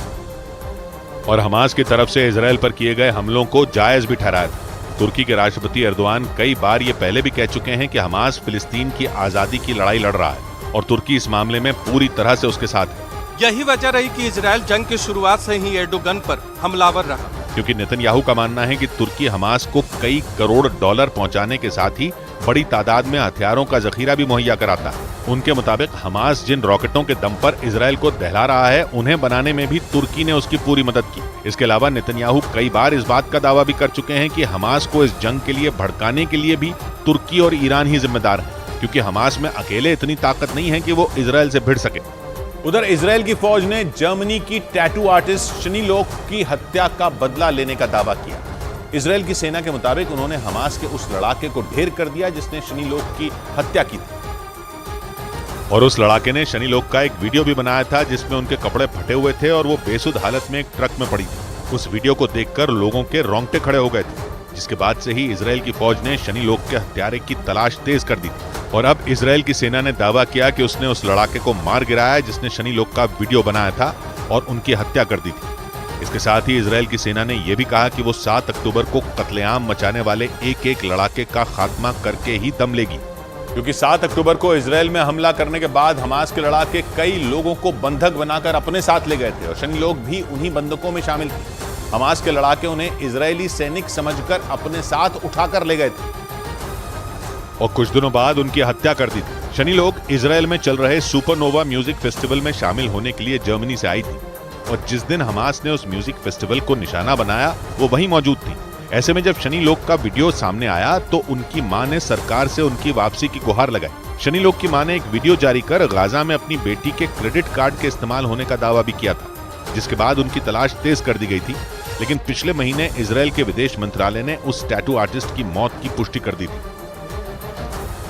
और हमास की तरफ से इजराइल पर किए गए हमलों को जायज भी ठहराया था। तुर्की के राष्ट्रपति एर्दोआन कई बार ये पहले भी कह चुके हैं कि हमास फिलिस्तीन की आजादी की लड़ाई लड़ रहा है और तुर्की इस मामले में पूरी तरह से उसके साथ है। यही वजह रही कि इजराइल जंग की शुरुआत से ही एर्दोगन पर हमलावर रहा, क्योंकि नेतन्याहू का मानना है कि तुर्की हमास को कई करोड़ डॉलर पहुंचाने के साथ ही बड़ी तादाद में हथियारों का जखीरा भी मुहैया कराता है। उनके मुताबिक हमास जिन रॉकेटों के दम पर इजराइल को दहला रहा है, उन्हें बनाने में भी तुर्की ने उसकी पूरी मदद की। इसके अलावा नेतन्याहू कई बार इस बात का दावा भी कर चुके हैं कि हमास को इस जंग के लिए भड़काने के लिए भी तुर्की और ईरान ही जिम्मेदार है, क्योंकि हमास में अकेले इतनी ताकत नहीं है कि वो इजराइल से भिड़ सके। उधर इजराइल की फौज ने जर्मनी की टैटू आर्टिस्ट शनी लोक की हत्या का बदला लेने का दावा किया। इजराइल की सेना के मुताबिक उन्होंने हमास के उस लड़ाके को ढेर कर दिया जिसने शनी लोक की हत्या की थी। और उस लड़ाके ने शनी लोक का एक वीडियो भी बनाया था जिसमें उनके कपड़े फटे हुए थे और वो बेसुध हालत में एक ट्रक में पड़ी थी। उस वीडियो को देखकर लोगों के रोंगटे खड़े हो गए थे, जिसके बाद से ही इजराइल की फौज ने शनी लोक के हत्यारे की तलाश तेज कर दी थी। और अब इजराइल की सेना ने दावा किया कि उसने उस लड़ाके को मार गिराया जिसने शनी लोक का वीडियो बनाया था और उनकी हत्या कर दी थी। इसके साथ ही इजराइल की सेना ने यह भी कहा कि वो 7 अक्टूबर को कत्लेआम मचाने वाले एक लड़ाके का खात्मा करके ही दम लेगी, क्योंकि 7 अक्टूबर को इजराइल में हमला करने के बाद हमास के लड़ाके कई लोगों को बंधक बनाकर अपने साथ ले गए थे और शनी लोक भी उन्हीं बंधकों में शामिल थे। हमास के लड़ाके उन्हें इजरायली सैनिक समझकर अपने साथ उठाकर ले गए थे और कुछ दिनों बाद उनकी हत्या कर दी थी। शनी लोक इजराइल में चल रहे सुपरनोवा म्यूजिक फेस्टिवल में शामिल होने के लिए जर्मनी से आई थी और जिस दिन हमास ने उस म्यूजिक फेस्टिवल को निशाना बनाया वो वहीं मौजूद थी। ऐसे में जब शनी लोक का वीडियो सामने आया तो उनकी मां ने सरकार से उनकी वापसी की गुहार लगाई। शनी लोक की मां ने एक वीडियो जारी कर गाजा में अपनी बेटी के क्रेडिट कार्ड के इस्तेमाल होने का दावा भी किया था, जिसके बाद उनकी तलाश तेज कर दी गई थी। लेकिन पिछले महीने इजराइल के विदेश मंत्रालय ने उस टैटू आर्टिस्ट की मौत की पुष्टि कर दी थी।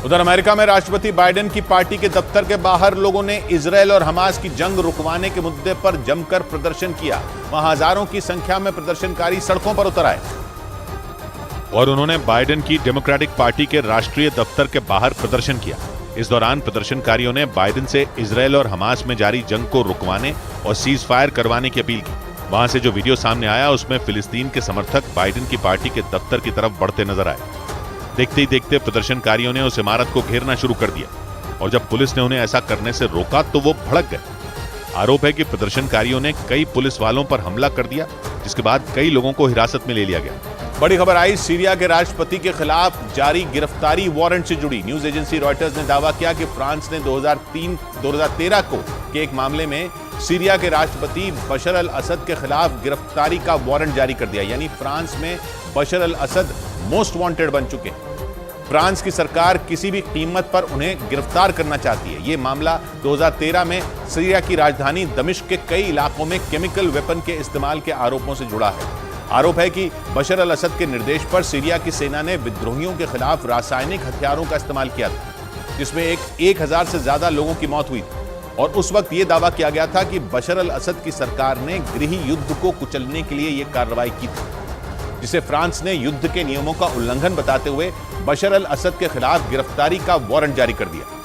उधर अमेरिका में राष्ट्रपति बाइडेन की पार्टी के दफ्तर के बाहर लोगों ने इजराइल और हमास की जंग रुकवाने के मुद्दे पर जमकर प्रदर्शन किया। वहां हजारों की संख्या में प्रदर्शनकारी सड़कों पर उतर आए और उन्होंने बाइडेन की डेमोक्रेटिक पार्टी के राष्ट्रीय दफ्तर के बाहर प्रदर्शन किया। इस दौरान प्रदर्शनकारियों ने बाइडेन से इजराइल और हमास में जारी जंग को रुकवाने और सीज फायर करवाने की अपील की। वहां से जो वीडियो सामने आया उसमें फिलिस्तीन के समर्थक बाइडेन की पार्टी के दफ्तर की तरफ बढ़ते नजर आए। देखते ही देखते प्रदर्शनकारियों ने उस इमारत को घेरना शुरू कर दिया और जब पुलिस ने उन्हें ऐसा करने से रोका तो वो भड़क गए। आरोप है कि प्रदर्शनकारियों ने कई पुलिस वालों पर हमला कर दिया, जिसके बाद कई लोगों को हिरासत में ले लिया गया। बड़ी खबर आई सीरिया के राष्ट्रपति के खिलाफ जारी गिरफ्तारी वारंट से जुड़ी। न्यूज एजेंसी रॉयटर्स ने दावा किया कि फ्रांस ने 2013 के एक मामले में सीरिया के राष्ट्रपति बशर अल असद के खिलाफ गिरफ्तारी का वारंट जारी कर दिया। यानी फ्रांस में बशर अल असद मोस्ट वांटेड बन चुके हैं। फ्रांस की सरकार किसी भी कीमत पर उन्हें गिरफ्तार करना चाहती है। यह मामला 2013 में सीरिया की राजधानी दमिश्क के कई इलाकों में केमिकल वेपन के इस्तेमाल के आरोपों से जुड़ा है। आरोप है कि बशर अल असद के निर्देश पर सीरिया की सेना ने विद्रोहियों के खिलाफ रासायनिक हथियारों का इस्तेमाल किया था, जिसमें 1000 से ज्यादा लोगों की मौत हुई थी। और उस वक्त यह दावा किया गया था कि बशर अल असद की सरकार ने गृह युद्ध को कुचलने के लिए यह कार्रवाई की थी। जिसे फ्रांस ने युद्ध के नियमों का उल्लंघन बताते हुए बशर अल असद के खिलाफ गिरफ्तारी का वारंट जारी कर दिया।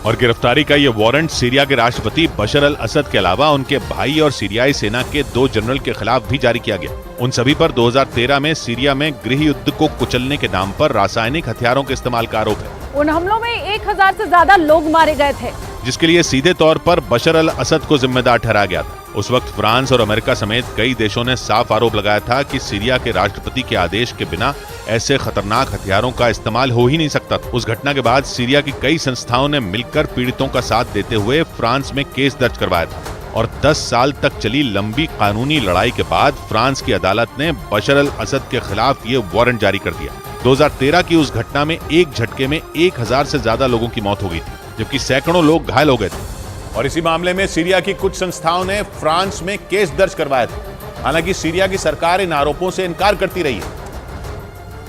और गिरफ्तारी का यह वारंट सीरिया के राष्ट्रपति बशर अल असद के अलावा उनके भाई और सीरियाई सेना के 2 जनरल के खिलाफ भी जारी किया गया। उन सभी पर 2013 में सीरिया में गृह युद्ध को कुचलने के नाम पर रासायनिक हथियारों के इस्तेमाल का आरोप है। उन हमलों में 1000 से ज्यादा लोग मारे गए थे, जिसके लिए सीधे तौर पर बशर अल असद को जिम्मेदार ठहराया गया था। उस वक्त फ्रांस और अमेरिका समेत कई देशों ने साफ आरोप लगाया था कि सीरिया के राष्ट्रपति के आदेश के बिना ऐसे खतरनाक हथियारों का इस्तेमाल हो ही नहीं सकता था। उस घटना के बाद सीरिया की कई संस्थाओं ने मिलकर पीड़ितों का साथ देते हुए फ्रांस में केस दर्ज करवाया था और 10 साल तक चली लंबी कानूनी लड़ाई के बाद फ्रांस की अदालत ने बशर अल असद के खिलाफ ये वारंट जारी कर दिया। 2013 की उस घटना में एक झटके में 1000 से ज्यादा लोगों की मौत हो गई थी, जबकि सैकड़ों लोग घायल हो गए थे। और इसी मामले में सीरिया की कुछ संस्थाओं ने फ्रांस में केस दर्ज करवाया था। हालांकि सीरिया की सरकार इन आरोपों से इनकार करती रही है,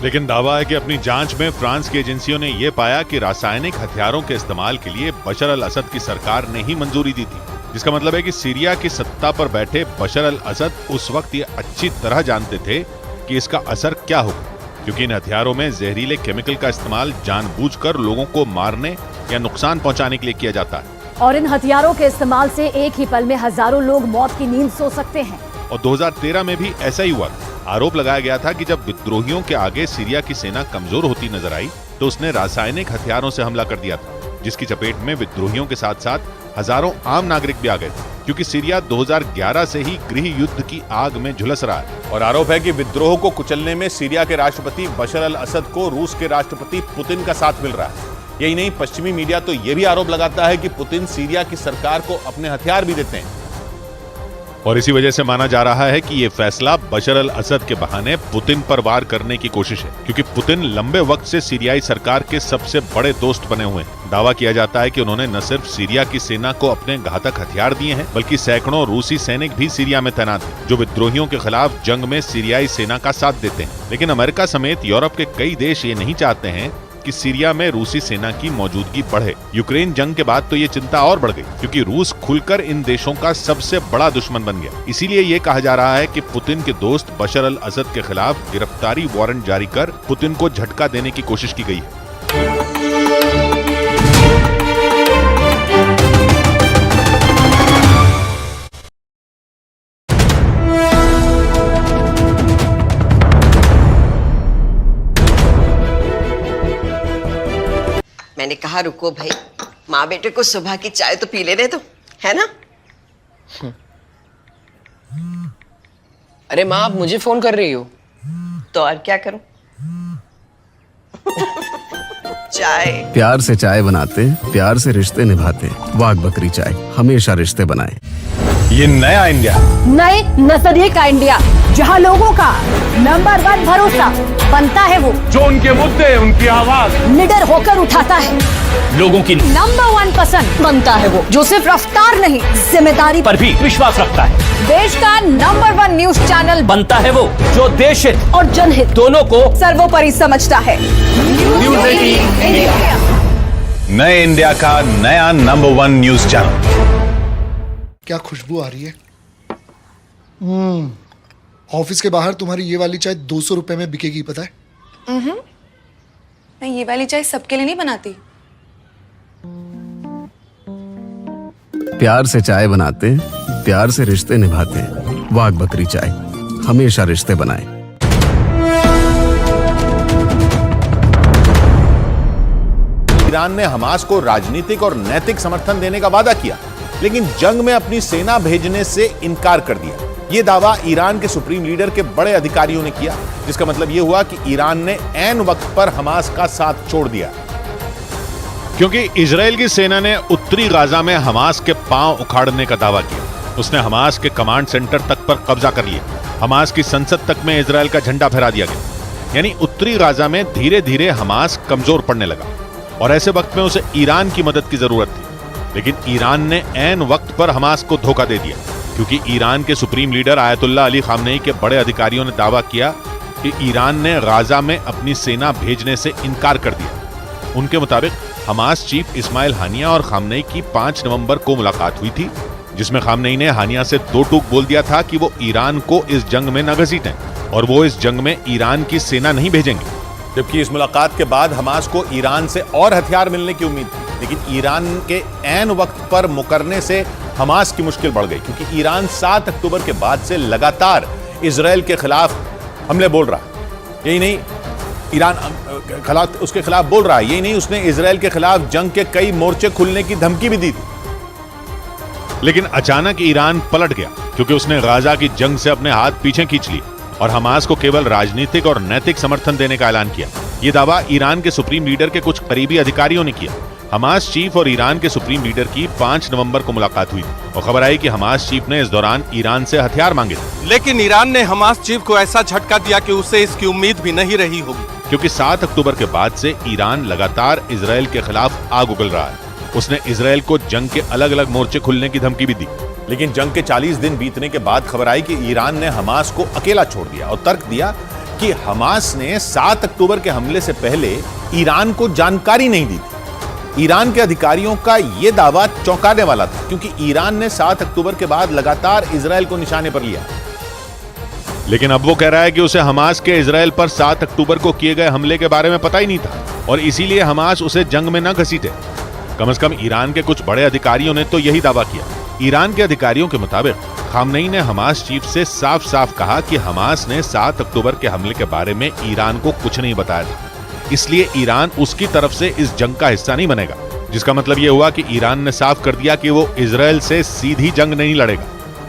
लेकिन दावा है कि अपनी जांच में फ्रांस की एजेंसियों ने यह पाया कि रासायनिक हथियारों के इस्तेमाल के लिए बशर अल असद की सरकार ने ही मंजूरी दी थी। जिसका मतलब है कि सीरिया की सत्ता पर बैठे बशर अल असद उस वक्त ये अच्छी तरह जानते थे कि इसका असर क्या होगा, क्योंकि इन हथियारों में जहरीले केमिकल का इस्तेमाल जानबूझकर लोगों को मारने या नुकसान पहुंचाने के लिए किया जाता है। और इन हथियारों के इस्तेमाल से एक ही पल में हजारों लोग मौत की नींद सो सकते हैं। और 2013 में भी ऐसा ही हुआ। आरोप लगाया गया था कि जब विद्रोहियों के आगे सीरिया की सेना कमजोर होती नजर आई तो उसने रासायनिक हथियारों से हमला कर दिया था, जिसकी चपेट में विद्रोहियों के साथ साथ हजारों आम नागरिक भी आ गए थे, क्योंकि सीरिया 2011 से ही गृह युद्ध की आग में झुलस रहा है। और आरोप है कि विद्रोह को कुचलने में सीरिया के राष्ट्रपति बशर अल असद को रूस के राष्ट्रपति पुतिन का साथ मिल रहा है। यही नहीं, पश्चिमी मीडिया तो यह भी आरोप लगाता है कि पुतिन सीरिया की सरकार को अपने हथियार भी देते हैं। और इसी वजह से माना जा रहा है कि यह फैसला बशर अल असद के बहाने पुतिन पर वार करने की कोशिश है, क्योंकि पुतिन लंबे वक्त से सीरियाई सरकार के सबसे बड़े दोस्त बने हुए हैं। दावा किया जाता है कि उन्होंने न सिर्फ सीरिया की सेना को अपने घातक हथियार दिए हैं, बल्कि सैकड़ों रूसी सैनिक भी सीरिया में तैनात हैं, जो विद्रोहियों के खिलाफ जंग में सीरियाई सेना का साथ देते हैं। लेकिन अमेरिका समेत यूरोप के कई देश ये नहीं चाहते हैं कि सीरिया में रूसी सेना की मौजूदगी बढ़े। यूक्रेन जंग के बाद तो ये चिंता और बढ़ गई, क्योंकि रूस खुलकर इन देशों का सबसे बड़ा दुश्मन बन गया। इसीलिए ये कहा जा रहा है कि पुतिन के दोस्त बशर अल असद के खिलाफ गिरफ्तारी वारंट जारी कर पुतिन को झटका देने की कोशिश की गई है। मैंने कहा रुको भाई, माँ बेटे को सुबह की चाय तो पी लेने दो, है ना? अरे माँ, आप मुझे फोन कर रही हो? तो और क्या करूं? चाय। प्यार से चाय बनाते, प्यार से रिश्ते निभाते। वाघ बकरी चाय हमेशा रिश्ते बनाए। ये नया इंडिया, नए नजरिए का इंडिया, जहां लोगों का नंबर 1 भरोसा बनता है वो जो उनके मुद्दे, उनकी आवाज निडर होकर उठाता है, लोगों की नंबर 1 पसंद बनता है वो जो सिर्फ रफ्तार नहीं जिम्मेदारी पर भी विश्वास रखता है। देश का नंबर 1 न्यूज चैनल बनता है वो जो देश हित और जनहित दोनों को सर्वोपरि समझता है। न्यूज़ 18 इंडिया, नए इंडिया का नया नंबर 1 न्यूज चैनल। क्या खुशबू आ रही है? ऑफिस के बाहर तुम्हारी ये वाली चाय 200 रुपए में बिकेगी, पता है? मैं ये वाली चाय सबके लिए नहीं बनाती। प्यार से चाय बनाते, प्यार से रिश्ते निभाते। वाघ बकरी चाय हमेशा रिश्ते बनाए। ईरान ने हमास को राजनीतिक और नैतिक समर्थन देने का वादा किया, लेकिन जंग में अपनी सेना भेजने से इनकार कर दिया। यह दावा ईरान के सुप्रीम लीडर के बड़े अधिकारियों ने किया, जिसका मतलब यह हुआ कि ईरान ने ऐन वक्त पर हमास का साथ छोड़ दिया, क्योंकि इजराइल की सेना ने उत्तरी गाजा में हमास के पांव उखाड़ने का दावा किया। उसने हमास के कमांड सेंटर तक पर कब्जा कर लिया। हमास की संसद तक में इजराइल का झंडा फहरा दिया गया। यानी उत्तरी गाजा में धीरे धीरे हमास कमजोर पड़ने लगा और ऐसे वक्त में उसे ईरान की मदद की जरूरत थी। लेकिन ईरान ने ऐन वक्त पर हमास को धोखा दे दिया, क्योंकि ईरान के supreme leader Ayatollah Ali Khamenei के बड़े अधिकारियों ने दावा किया कि ईरान ने गाजा में अपनी सेना भेजने से इनकार कर दिया। उनके मुताबिक हमास चीफ इस्माइल हानिया और खामनेई की 5 नवंबर को मुलाकात हुई थी, जिसमें खामनेई ने हानिया से 2 टूक बोल दिया था कि वो ईरान को इस जंग में न घसीटें। और वो इस जंग में ईरान की सेना नहीं भेजेंगे। जबकि इस मुलाकात के बाद हमास को ईरान से और हथियार मिलने की उम्मीद थी, लेकिन ईरान के ऐन वक्त पर मुकरने से हमास की मुश्किल बढ़ गई, क्योंकि ईरान 7 अक्टूबर के बाद से लगातार इजराइल के खिलाफ हमले बोल रहा है। यही नहीं, ईरान उसके खिलाफ बोल रहा है, यही नहीं, उसने इजराइल के खिलाफ जंग के कई मोर्चे खुलने की धमकी भी दी थी। लेकिन अचानक ईरान पलट गया, क्योंकि उसने गाजा की जंग से अपने हाथ पीछे खींच लिए और हमास को केवल राजनीतिक और नैतिक समर्थन देने का ऐलान किया। यह दावा ईरान के सुप्रीम लीडर के कुछ करीबी अधिकारियों ने किया। हमास चीफ और ईरान के सुप्रीम लीडर की 5 नवंबर को मुलाकात हुई और खबर आई कि हमास चीफ ने इस दौरान ईरान से हथियार मांगे थे। लेकिन ईरान ने हमास चीफ को ऐसा झटका दिया कि उसे इसकी उम्मीद भी नहीं रही होगी, क्योंकि 7 अक्टूबर के बाद से ईरान लगातार इजराइल के खिलाफ आग उगल रहा है। उसने इजराइल को जंग के अलग अलग मोर्चे खुलने की धमकी भी दी। लेकिन जंग के 40 दिन बीतने के बाद खबर आई कि ईरान ने हमास को अकेला छोड़ दिया और तर्क दिया कि हमास ने 7 अक्टूबर के हमले से पहले ईरान को जानकारी नहीं दी थी। ईरान के अधिकारियों का यह दावा चौंकाने वाला था, क्योंकि ईरान ने 7 अक्टूबर के बाद लगातार इजराइल को निशाने पर लिया। लेकिन अब वो कह रहा है कि उसे हमास के इजराइल पर 7 अक्टूबर को किए गए हमले के बारे में पता ही नहीं था और इसीलिए हमास उसे जंग में न घसीटे। कम से कम ईरान के कुछ बड़े अधिकारियों ने तो यही दावा किया। ईरान के अधिकारियों के मुताबिक खामनेई ने हमास चीफ से साफ साफ कहा कि हमास ने 7 अक्टूबर के हमले के बारे में ईरान को कुछ नहीं बताया था, इसलिए ईरान उसकी तरफ से इस जंग का हिस्सा नहीं बनेगा। जिसका मतलब यह हुआ कि ईरान ने साफ कर दिया कि वो इजराइल से सीधी जंग नहीं लड़ेगा।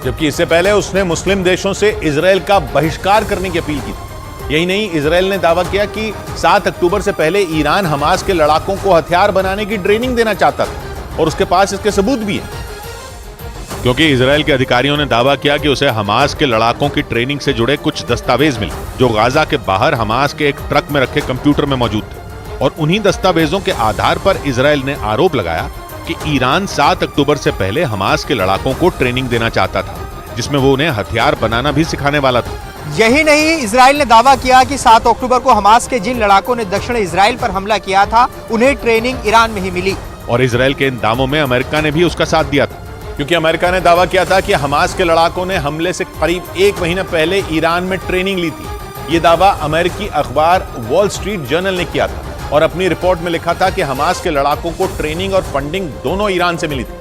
जबकि इससे पहले उसने मुस्लिम देशों से इजराइल का बहिष्कार करने की अपील की थी। यही नहीं, इजराइल ने दावा किया कि 7 अक्टूबर से पहले ईरान हमास के लड़ाकों को हथियार बनाने की ट्रेनिंग देना चाहता था और उसके पास इसके सबूत भी हैं। क्योंकि इजराइल के अधिकारियों ने दावा किया कि उसे हमास के लड़ाकों की ट्रेनिंग से जुड़े कुछ दस्तावेज मिले, जो गाजा के बाहर हमास के एक ट्रक में रखे कंप्यूटर में मौजूद थे। और उन्हीं दस्तावेजों के आधार पर इजराइल ने आरोप लगाया कि ईरान 7 अक्टूबर से पहले हमास के लड़ाकों को ट्रेनिंग देना चाहता था, जिसमें वो उन्हें हथियार बनाना भी सिखाने वाला था। यही नहीं, इजराइल ने दावा किया कि 7 अक्टूबर को हमास के जिन लड़ाकों ने दक्षिण इजराइल पर हमला किया था, उन्हें ट्रेनिंग ईरान में ही मिली। और इजराइल के इन दावों में अमेरिका ने भी उसका साथ दिया था, क्योंकि अमेरिका ने दावा किया था कि हमास के लड़ाकों ने हमले से करीब 1 महीने पहले ईरान में ट्रेनिंग ली थी। ये दावा अमेरिकी अखबार वॉल स्ट्रीट जर्नल ने किया था और अपनी रिपोर्ट में लिखा था कि हमास के लड़ाकों को ट्रेनिंग और फंडिंग दोनों ईरान से मिली थी।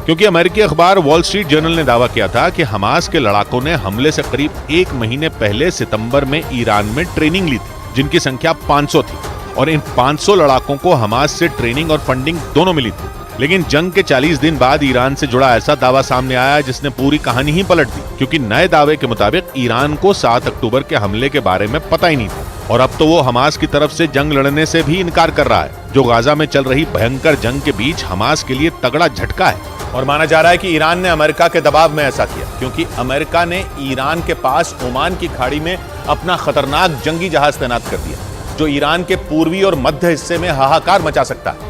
क्योंकि अमेरिकी अखबार वॉल स्ट्रीट जर्नल ने दावा किया था कि हमास के लड़ाकों ने हमले से करीब 1 महीने पहले सितंबर में ईरान में ट्रेनिंग ली थी, जिनकी संख्या 500 थी और इन 500 लड़ाकों को हमास से ट्रेनिंग और फंडिंग दोनों मिली थी। लेकिन जंग के 40 दिन बाद ईरान से जुड़ा ऐसा दावा सामने आया जिसने पूरी कहानी ही पलट दी, क्योंकि नए दावे के मुताबिक ईरान को 7 अक्टूबर के हमले के बारे में पता ही नहीं था और अब तो वो हमास की तरफ से जंग लड़ने से भी इनकार कर रहा है, जो गाजा में चल रही भयंकर जंग के बीच हमास के लिए तगड़ा झटका है। और माना जा रहा है कि ईरान ने अमेरिका के दबाव में ऐसा किया, क्योंकि अमेरिका ने ईरान के पास ओमान की खाड़ी में अपना खतरनाक जंगी जहाज तैनात कर दिया, जो ईरान के पूर्वी और मध्य हिस्से में हाहाकार मचा सकता है।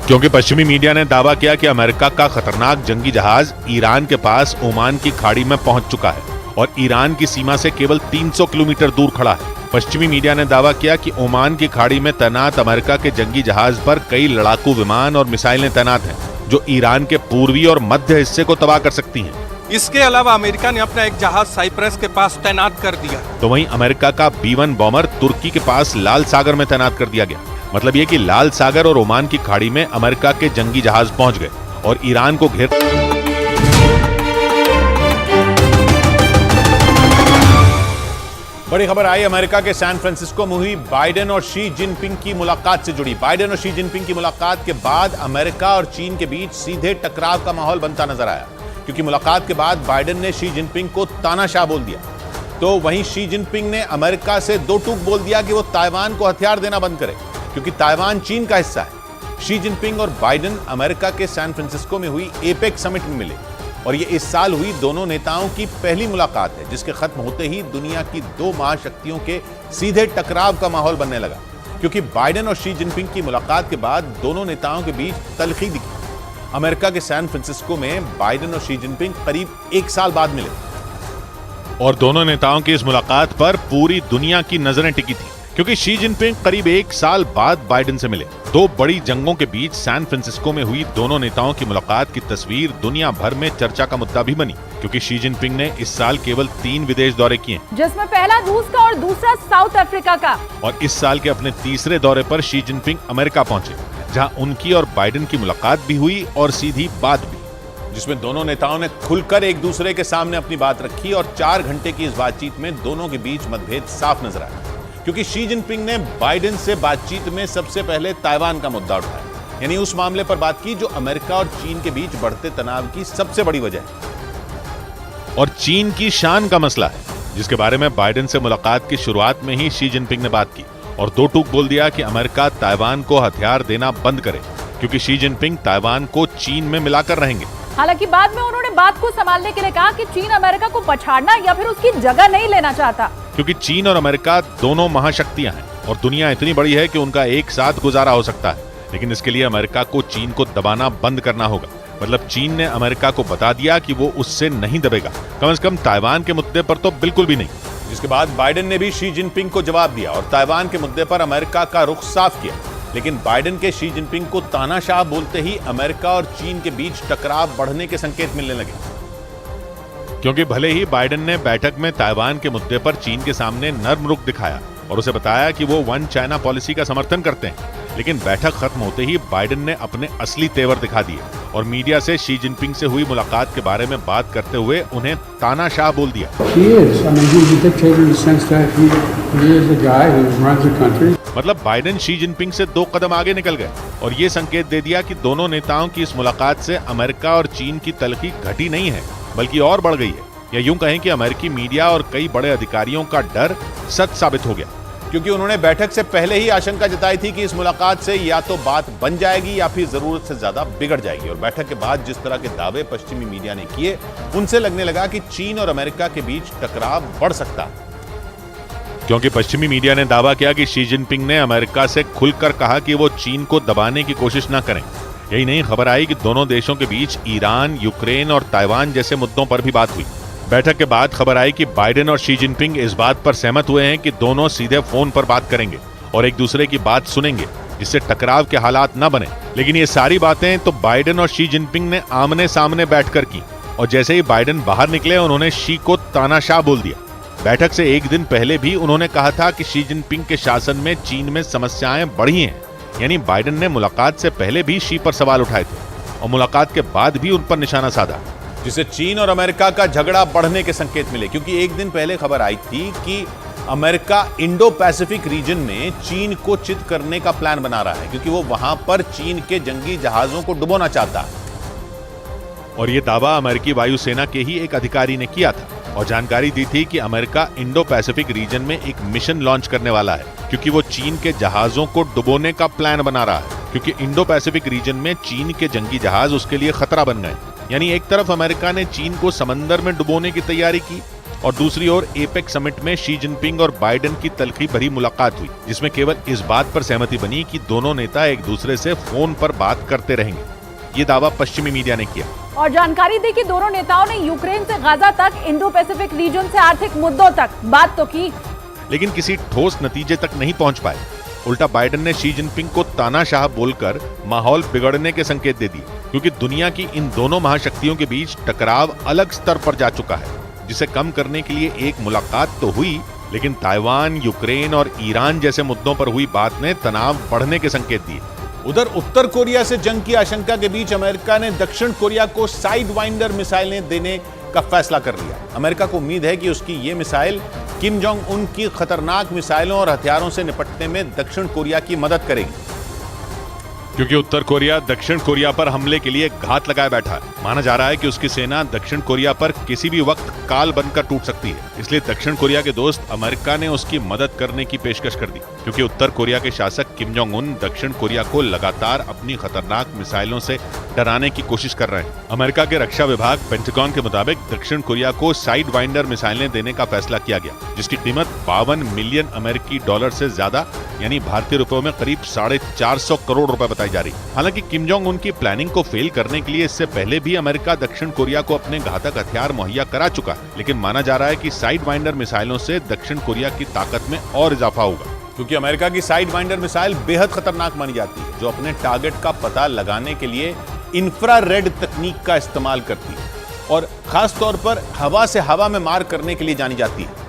क्योंकि पश्चिमी मीडिया ने दावा किया कि अमेरिका का खतरनाक जंगी जहाज ईरान के पास ओमान की खाड़ी में पहुंच चुका है और ईरान की सीमा से केवल 300 किलोमीटर दूर खड़ा है। पश्चिमी मीडिया ने दावा किया कि ओमान की खाड़ी में तैनात अमेरिका के जंगी जहाज पर कई लड़ाकू विमान और मिसाइलें तैनात हैं, जो ईरान के पूर्वी और मध्य हिस्से को तबाह कर सकती हैं। इसके अलावा अमेरिका ने अपना एक जहाज साइप्रस के पास तैनात कर दिया। तो वहीं अमेरिका का B-1 बॉम्बर तुर्की के पास लाल सागर में तैनात कर दिया गया। मतलब ये कि लाल सागर और ओमान की खाड़ी में अमेरिका के जंगी जहाज पहुंच गए और ईरान को घेर। बड़ी खबर आई अमेरिका के सैन फ्रांसिस्को में हुई बाइडेन और शी जिनपिंग की मुलाकात से जुड़ी। बाइडेन और शी जिनपिंग की मुलाकात के बाद अमेरिका और चीन के बीच सीधे टकराव का माहौल बनता नजर आया, क्योंकि मुलाकात के बाद बाइडेन ने शी जिनपिंग को तानाशाह बोल दिया, तो वहीं शी जिनपिंग ने अमेरिका से दो टूक बोल दिया कि वो ताइवान को हथियार देना बंद करे, क्योंकि ताइवान चीन का हिस्सा है। शी जिनपिंग और बाइडेन अमेरिका के सैन फ्रांसिस्को में हुई एपेक समिट में मिले और ये इस साल हुई दोनों नेताओं की पहली मुलाकात है, जिसके खत्म होते ही दुनिया की दो महाशक्तियों के सीधे टकराव का माहौल बनने लगा, क्योंकि बाइडेन और शी जिनपिंग की मुलाकात के बाद दोनों नेताओं के बीच तलखी दिखी। अमेरिका के सैन फ्रांसिस्को में बाइडेन और शी जिनपिंग करीब 1 साल बाद मिले और दोनों नेताओं की इस मुलाकात पर पूरी दुनिया की नजरें टिकी थी, क्योंकि शी जिनपिंग करीब 1 साल बाद बाइडेन से मिले। 2 बड़ी जंगों के बीच सैन फ्रांसिस्को में हुई दोनों नेताओं की मुलाकात की तस्वीर दुनिया भर में चर्चा का मुद्दा भी बनी, क्योंकि शी जिनपिंग ने इस साल केवल 3 विदेश दौरे किए, जिसमें पहला रूस का और दूसरा साउथ अफ्रीका का। और इस साल के अपने तीसरे दौरे पर शी जिनपिंग अमेरिका पहुंचे, जहां उनकी और बाइडेन की मुलाकात भी हुई और सीधी बात भी, जिसमें दोनों नेताओं ने खुलकर एक दूसरे के सामने अपनी बात रखी। और 4 घंटे की इस बातचीत में दोनों के बीच मतभेद साफ नजर आया, क्योंकि शी जिनपिंग ने बाइडेन से बातचीत में सबसे पहले ताइवान का मुद्दा उठाया, यानी उस मामले पर बात की जो अमेरिका और चीन के बीच बढ़ते तनाव की सबसे बड़ी वजह है, और चीन की शान का मसला है, जिसके बारे में बाइडेन से मुलाकात की शुरुआत में ही शी जिनपिंग ने बात की और 2 टूक बोल दिया कि अमेरिका ताइवान को हथियार देना बंद करे, क्योंकि शी जिनपिंग ताइवान को चीन में मिलाकर रहेंगे। हालांकि बाद में उन्होंने बात को संभालने के लिए कहा कि चीन अमेरिका को पछाड़ना या फिर उसकी जगह नहीं लेना चाहता, क्योंकि चीन और अमेरिका दोनों महाशक्तियां हैं और दुनिया इतनी बड़ी है कि उनका एक साथ गुजारा हो सकता है, लेकिन इसके लिए अमेरिका को चीन को दबाना बंद करना होगा। मतलब चीन ने अमेरिका को बता दिया कि वो उससे नहीं दबेगा, कम से कम ताइवान के मुद्दे पर तो बिल्कुल भी नहीं। जिसके बाद बाइडेन ने भी शी जिनपिंग को जवाब दिया और ताइवान के मुद्दे पर अमेरिका का रुख साफ किया, लेकिन बाइडेन के शी जिनपिंग को तानाशाह बोलते ही अमेरिका और चीन के बीच टकराव बढ़ने के संकेत मिलने लगे, क्योंकि भले ही बाइडेन ने बैठक में ताइवान के मुद्दे पर चीन के सामने नर्म रुख दिखाया और उसे बताया कि वो 1 चाइना पॉलिसी का समर्थन करते हैं, लेकिन बैठक खत्म होते ही बाइडेन ने अपने असली तेवर दिखा दिए और मीडिया से शी जिनपिंग से हुई मुलाकात के बारे में बात करते हुए उन्हें तानाशाह बोल दिया। मतलब बाइडेन शी जिनपिंग से 2 कदम आगे निकल गए और ये संकेत दे दिया कि दोनों नेताओं की इस मुलाकात से अमेरिका और चीन की तलखी घटी नहीं है, बल्कि और बढ़ गई है, या यूं कहें कि अमेरिकी मीडिया और कई बड़े अधिकारियों का डर सच साबित हो गया, क्योंकि उन्होंने बैठक से पहले ही आशंका जताई थी कि इस मुलाकात से या तो बात बन जाएगी या फिर जरूरत से ज्यादा बिगड़ जाएगी। और बैठक के बाद जिस तरह के दावे पश्चिमी मीडिया ने किए, उनसे लगने लगा कि चीन और अमेरिका के बीच टकराव बढ़ सकता है, क्योंकि पश्चिमी मीडिया ने दावा किया कि शी जिनपिंग ने अमेरिका से खुलकर कहा कि वो चीन को दबाने की कोशिश न करें। यही नहीं, खबर आई कि दोनों देशों के बीच ईरान, यूक्रेन और ताइवान जैसे मुद्दों पर भी बात हुई। बैठक के बाद खबर आई कि बाइडेन और शी जिनपिंग इस बात पर सहमत हुए हैं कि दोनों सीधे फोन पर बात करेंगे और एक दूसरे की बात सुनेंगे, जिससे टकराव के हालात न बने। लेकिन ये सारी बातें तो बाइडेन और शी जिनपिंग ने आमने सामने बैठकर की, और जैसे ही बाइडेन बाहर निकले उन्होंने शी को तानाशाह बोल दिया। बैठक से 1 दिन पहले भी उन्होंने कहा था कि शी जिनपिंग के शासन में चीन में समस्याएं बढ़ी हैं, यानी बाइडेन ने मुलाकात से पहले भी शी पर सवाल उठाए थे और मुलाकात के बाद भी उन पर निशाना साधा, जिससे चीन और अमेरिका का झगड़ा बढ़ने के संकेत मिले। क्योंकि 1 दिन पहले खबर आई थी कि अमेरिका इंडो पैसिफिक रीजन में चीन को चित करने का प्लान बना रहा है, क्योंकि वो वहां पर चीन के जंगी जहाजों को डुबोना चाहता है। और ये दावा अमेरिकी वायुसेना के ही एक अधिकारी ने किया था और जानकारी दी थी कि अमेरिका इंडो पैसिफिक रीजन में एक मिशन लॉन्च करने वाला है, क्योंकि वो चीन के जहाजों को डुबोने का प्लान बना रहा है, क्योंकि इंडो पैसिफिक रीजन में चीन के जंगी जहाज उसके लिए खतरा बन गए। यानी एक तरफ अमेरिका ने चीन को समंदर में डुबोने की तैयारी की और दूसरी ओर एपेक समिट में शी जिनपिंग और बाइडेन की तलखी भरी मुलाकात हुई, जिसमें केवल इस बात पर सहमति बनी कि दोनों नेता एक दूसरे से फोन पर बात करते रहेंगे। ये दावा पश्चिमी मीडिया ने किया और जानकारी दी कि दोनों नेताओं ने यूक्रेन से गाजा तक, इंडो पैसिफिक रीजन से आर्थिक मुद्दों तक बात तो की, लेकिन किसी ठोस नतीजे तक नहीं पहुंच पाए। उल्टा बाइडेन ने शी जिनपिंग को तानाशाह बोलकर माहौल बिगड़ने के संकेत दे दिए, क्योंकि दुनिया की इन दोनों महाशक्तियों के बीच टकराव अलग स्तर पर जा चुका है, जिसे कम करने के लिए एक मुलाकात तो हुई, लेकिन ताइवान, यूक्रेन और ईरान जैसे मुद्दों पर हुई बात ने तनाव बढ़ने के संकेत दिए। उधर उत्तर कोरिया से जंग की आशंका के बीच अमेरिका ने दक्षिण कोरिया को साइड वाइंडर मिसाइलें देने का फैसला कर लिया। अमेरिका को उम्मीद है कि उसकी ये मिसाइल किम जोंग उन की खतरनाक मिसाइलों और हथियारों से निपटने में दक्षिण कोरिया की मदद करेगी, क्योंकि उत्तर कोरिया दक्षिण कोरिया पर हमले के लिए घात लगाए बैठा है। माना जा रहा है कि उसकी सेना दक्षिण कोरिया पर किसी भी वक्त काल बनकर टूट सकती है। इसलिए दक्षिण कोरिया के दोस्त अमेरिका ने उसकी मदद करने की पेशकश कर दी, क्योंकि उत्तर कोरिया के शासक किम जोंग उन दक्षिण कोरिया को लगातार अपनी खतरनाक मिसाइलों से डराने की कोशिश कर रहे हैं। अमेरिका के रक्षा विभाग पेंटागन के मुताबिक दक्षिण कोरिया को साइड वाइंडर मिसाइलें देने का फैसला किया गया, जिसकी कीमत 52 मिलियन अमेरिकी डॉलर से ज्यादा, यानी भारतीय रुपयों में करीब 450 करोड़ रुपए बताई जा रही। हालांकि किम जोंग उनकी प्लानिंग को फेल करने के लिए इससे पहले भी अमेरिका दक्षिण कोरिया को अपने घातक हथियार मुहैया करा चुका है, लेकिन माना जा रहा है कि साइड वाइंडर मिसाइलों से दक्षिण कोरिया की ताकत में और इजाफा होगा। क्योंकि अमेरिका की साइड वाइंडर मिसाइल बेहद खतरनाक मानी जाती है, जो अपने टारगेट का पता लगाने के लिए इंफ्रारेड तकनीक का इस्तेमाल करती है और खास तौर पर हवा से हवा में मार करने के लिए जानी जाती है।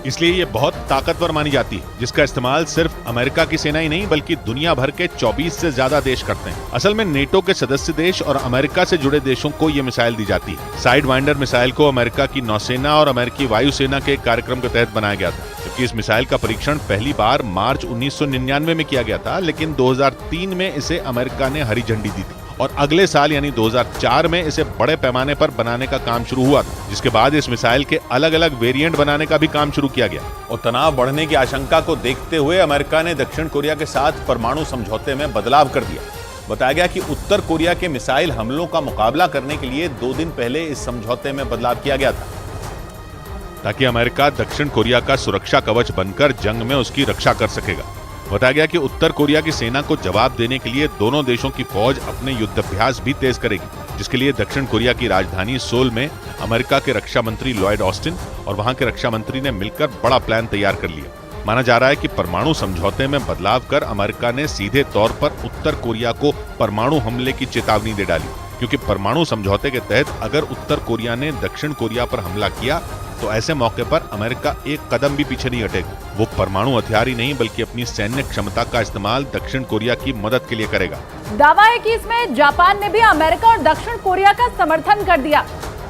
इसलिए यह बहुत ताकतवर मानी जाती है, जिसका इस्तेमाल सिर्फ अमेरिका की सेना ही नहीं बल्कि दुनिया भर के 24 से ज्यादा देश करते हैं। असल में नेटो के सदस्य देश और अमेरिका से जुड़े देशों को यह मिसाइल दी जाती है। साइड वाइंडर मिसाइल को अमेरिका की नौसेना और अमेरिकी वायुसेना के एक कार्यक्रम के तहत बनाया गया था, जबकि इस मिसाइल का परीक्षण पहली बार मार्च 1999 में किया गया था, लेकिन 2003 में इसे अमेरिका ने हरी झंडी दी थी और अगले साल यानी 2004 में इसे बड़े पैमाने पर बनाने का काम शुरू हुआ था, जिसके बाद इस मिसाइल के अलग अलग वेरिएंट बनाने का भी काम शुरू किया गया। और तनाव बढ़ने की आशंका को देखते हुए अमेरिका ने दक्षिण कोरिया के साथ परमाणु समझौते में बदलाव कर दिया। बताया गया कि उत्तर कोरिया के मिसाइल हमलों का मुकाबला करने के लिए 2 दिन पहले इस समझौते में बदलाव किया गया था, ताकि अमेरिका दक्षिण कोरिया का सुरक्षा कवच बनकर जंग में उसकी रक्षा कर सकेगा। बताया गया कि उत्तर कोरिया की सेना को जवाब देने के लिए दोनों देशों की फौज अपने युद्धाभ्यास भी तेज करेगी, जिसके लिए दक्षिण कोरिया की राजधानी सोल में अमेरिका के रक्षा मंत्री लॉयड ऑस्टिन और वहां के रक्षा मंत्री ने मिलकर बड़ा प्लान तैयार कर लिया। माना जा रहा है कि परमाणु समझौते में बदलाव कर अमेरिका ने सीधे तौर पर उत्तर कोरिया को परमाणु हमले की चेतावनी दे डाली, क्योंकि परमाणु समझौते के तहत अगर उत्तर कोरिया ने दक्षिण कोरिया पर हमला किया तो ऐसे मौके पर अमेरिका एक कदम भी पीछे नहीं हटेगा। वो परमाणु हथियार ही नहीं बल्कि अपनी सैन्य क्षमता का इस्तेमाल दक्षिण कोरिया की मदद के लिए करेगा। दावा है कि इसमें जापान ने भी अमेरिका और दक्षिण कोरिया का समर्थन कर दिया।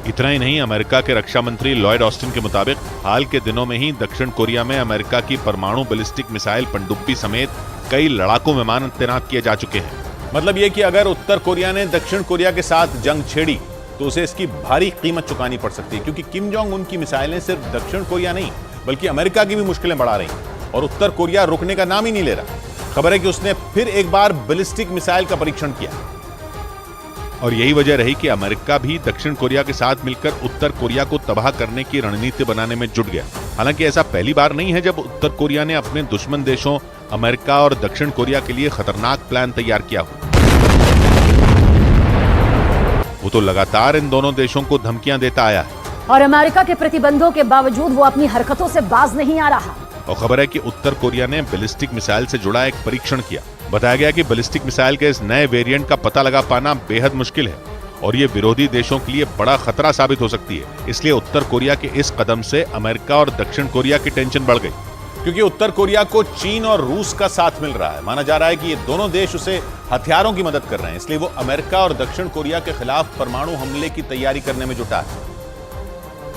इतना ही नहीं, अमेरिका के रक्षा मंत्री लॉयड ऑस्टिन के मुताबिक हाल के दिनों में ही दक्षिण कोरिया में अमेरिका की परमाणु बैलिस्टिक मिसाइल पनडुब्बी समेत कई लड़ाकू विमान तैनात किए जा चुके हैं। मतलब ये कि अगर उत्तर कोरिया ने दक्षिण कोरिया के साथ जंग छेड़ी तो उसे इसकी भारी कीमत चुकानी पड़ सकती है, क्योंकि किम जोंग उन की मिसाइलें सिर्फ दक्षिण कोरिया नहीं बल्कि अमेरिका की भी मुश्किलें बढ़ा रही हैं और उत्तर कोरिया रुकने का नाम ही नहीं ले रहा। खबर है कि उसने फिर एक बार बैलिस्टिक मिसाइल का परीक्षण किया और यही वजह रही कि अमेरिका भी दक्षिण कोरिया के साथ मिलकर उत्तर कोरिया को तबाह करने की रणनीति बनाने में जुट गया। हालांकि ऐसा पहली बार नहीं है जब उत्तर कोरिया ने अपने दुश्मन देशों अमेरिका और दक्षिण कोरिया के लिए खतरनाक प्लान तैयार किया हो। वो तो लगातार इन दोनों देशों को धमकियां देता आया है और अमेरिका के प्रतिबंधों के बावजूद वो अपनी हरकतों से बाज नहीं आ रहा। और खबर है कि उत्तर कोरिया ने बैलिस्टिक मिसाइल से जुड़ा एक परीक्षण किया। बताया गया कि बैलिस्टिक मिसाइल के इस नए वेरिएंट का पता लगा पाना बेहद मुश्किल है और ये विरोधी देशों के लिए बड़ा खतरा साबित हो सकती है। इसलिए उत्तर कोरिया के इस कदम से अमेरिका और दक्षिण कोरिया की टेंशन बढ़ गई, क्योंकि उत्तर कोरिया को चीन और रूस का साथ मिल रहा है। माना जा रहा है कि ये दोनों देश उसे हथियारों की मदद कर रहे हैं, इसलिए वो अमेरिका और दक्षिण कोरिया के खिलाफ परमाणु हमले की तैयारी करने में जुटा है।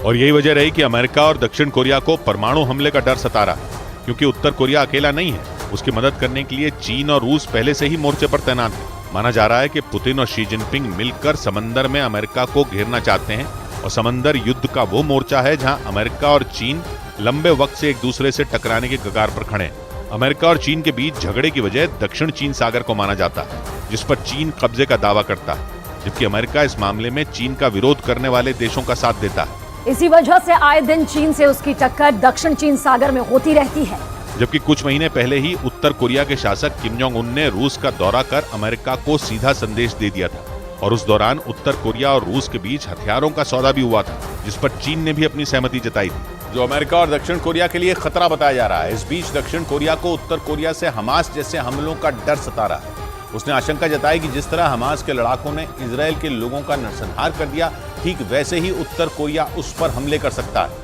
और यही वजह रही कि अमेरिका और दक्षिण कोरिया को परमाणु हमले का डर सता रहा है, क्योंकि उत्तर कोरिया अकेला नहीं है। उसकी मदद करने के लिए चीन और रूस पहले से ही मोर्चे पर तैनात है। माना जा रहा है कि पुतिन और शी जिनपिंग मिलकर समंदर में अमेरिका को घेरना चाहते हैं और समंदर युद्ध का वो मोर्चा है जहां अमेरिका और चीन लंबे वक्त से एक दूसरे से टकराने के कगार पर खड़े हैं। अमेरिका और चीन के बीच झगड़े की वजह दक्षिण चीन सागर को माना जाता है, जिस पर चीन कब्जे का दावा करता है, जबकि अमेरिका इस मामले में चीन का विरोध करने वाले देशों का साथ देता है। इसी वजह से आए दिन चीन से उसकी टक्कर दक्षिण चीन सागर में होती रहती है। जबकि कुछ महीने पहले ही उत्तर कोरिया के शासक किम जोंग उन ने रूस का दौरा कर अमेरिका को सीधा संदेश दे दिया था और उस दौरान उत्तर कोरिया और रूस के बीच हथियारों का सौदा भी हुआ था, जिस पर चीन ने भी अपनी सहमति जताई थी, जो अमेरिका और दक्षिण कोरिया के लिए खतरा बताया जा रहा है। इस बीच दक्षिण कोरिया को उत्तर कोरिया से हमास जैसे हमलों का डर सता रहा है। उसने आशंका जताई कि जिस तरह हमास के लड़ाकों ने इजरायल के लोगों का नरसंहार कर दिया, ठीक वैसे ही उत्तर कोरिया उस पर हमले कर सकता है।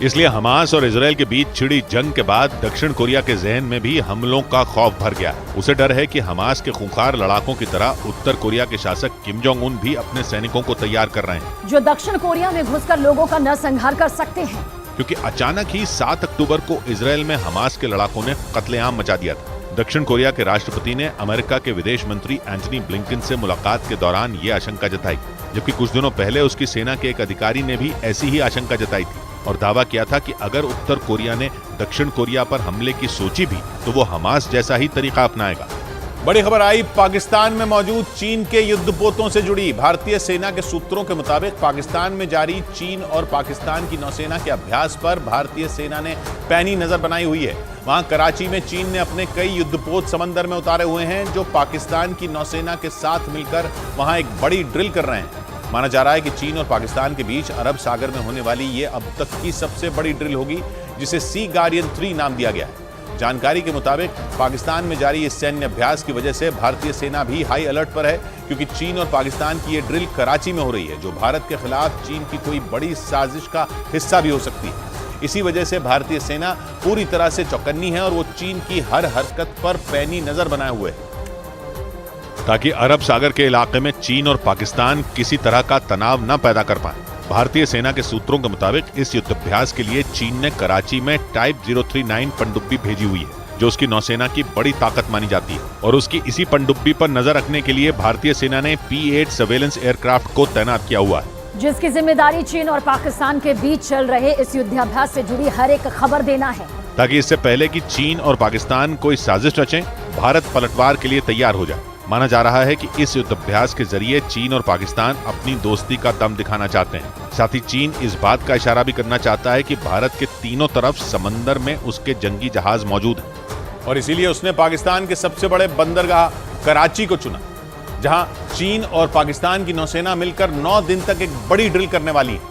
इसलिए हमास और इजरायल के बीच छिड़ी जंग के बाद दक्षिण कोरिया के जहन में भी हमलों का खौफ भर गया। उसे डर है कि हमास के खूंखार लड़ाकों की तरह उत्तर कोरिया के शासक किम जोंग उन भी अपने सैनिकों को तैयार कर रहे हैं, जो दक्षिण कोरिया में घुसकर लोगों का नरसंहार कर सकते हैं। क्योंकि अचानक ही 7 अक्टूबर को इजरायल में हमास के लड़ाकों ने कत्लेआम मचा दिया था। दक्षिण कोरिया के राष्ट्रपति ने अमेरिका के विदेश मंत्री एंटनी ब्लिंकन से मुलाकात के दौरान ये आशंका जताई, जबकि कुछ दिनों पहले उसकी सेना के एक अधिकारी ने भी ऐसी ही आशंका जताई थी और दावा किया था कि अगर उत्तर कोरिया ने दक्षिण कोरिया पर हमले की सोची भी तो वो हमास जैसा ही तरीका अपनाएगा। बड़ी खबर आई पाकिस्तान में मौजूद चीन के युद्धपोतों से जुड़ी। भारतीय सेना के सूत्रों के मुताबिक पाकिस्तान में जारी चीन और पाकिस्तान की नौसेना के अभ्यास पर भारतीय सेना ने पैनी नजर बनाई हुई है। वहां कराची में चीन ने अपने कई युद्धपोत समंदर में उतारे हुए हैं, जो पाकिस्तान की नौसेना के साथ मिलकर वहां एक बड़ी ड्रिल कर रहे हैं। माना जा रहा है कि चीन और पाकिस्तान के बीच अरब सागर में होने वाली ये अब तक की सबसे बड़ी ड्रिल होगी, जिसे सी गार्डियन 3 नाम दिया गया है। जानकारी के मुताबिक पाकिस्तान में जारी इस सैन्य अभ्यास की वजह से भारतीय सेना भी हाई अलर्ट पर है, क्योंकि चीन और पाकिस्तान की ये ड्रिल कराची में हो रही है, जो भारत के खिलाफ चीन की कोई बड़ी साजिश का हिस्सा भी हो सकती है। इसी वजह से भारतीय सेना पूरी तरह से चौकन्नी है और वो चीन की हर हरकत पर पैनी नजर बनाए हुए है, ताकि अरब सागर के इलाके में चीन और पाकिस्तान किसी तरह का तनाव न पैदा कर पाए। भारतीय सेना के सूत्रों के मुताबिक इस युद्धाभ्यास के लिए चीन ने कराची में टाइप 039 पनडुब्बी भेजी हुई है, जो उसकी नौसेना की बड़ी ताकत मानी जाती है। और उसकी इसी पनडुब्बी पर नजर रखने के लिए भारतीय सेना ने P-8 सर्वेलेंस एयरक्राफ्ट को तैनात किया हुआ है, जिसकी जिम्मेदारी चीन और पाकिस्तान के बीच चल रहे इस युद्धाभ्यास से जुड़ी हर एक खबर देना है, ताकि इससे पहले कि चीन और पाकिस्तान कोई साजिश रचें, भारत पलटवार के लिए तैयार हो जाए। माना जा रहा है कि इस युद्धाभ्यास के जरिए चीन और पाकिस्तान अपनी दोस्ती का दम दिखाना चाहते हैं। साथ ही चीन इस बात का इशारा भी करना चाहता है कि भारत के तीनों तरफ समंदर में उसके जंगी जहाज मौजूद हैं, और इसीलिए उसने पाकिस्तान के सबसे बड़े बंदरगाह कराची को चुना, जहां चीन और पाकिस्तान की नौसेना मिलकर 9 दिन तक एक बड़ी ड्रिल करने वाली है।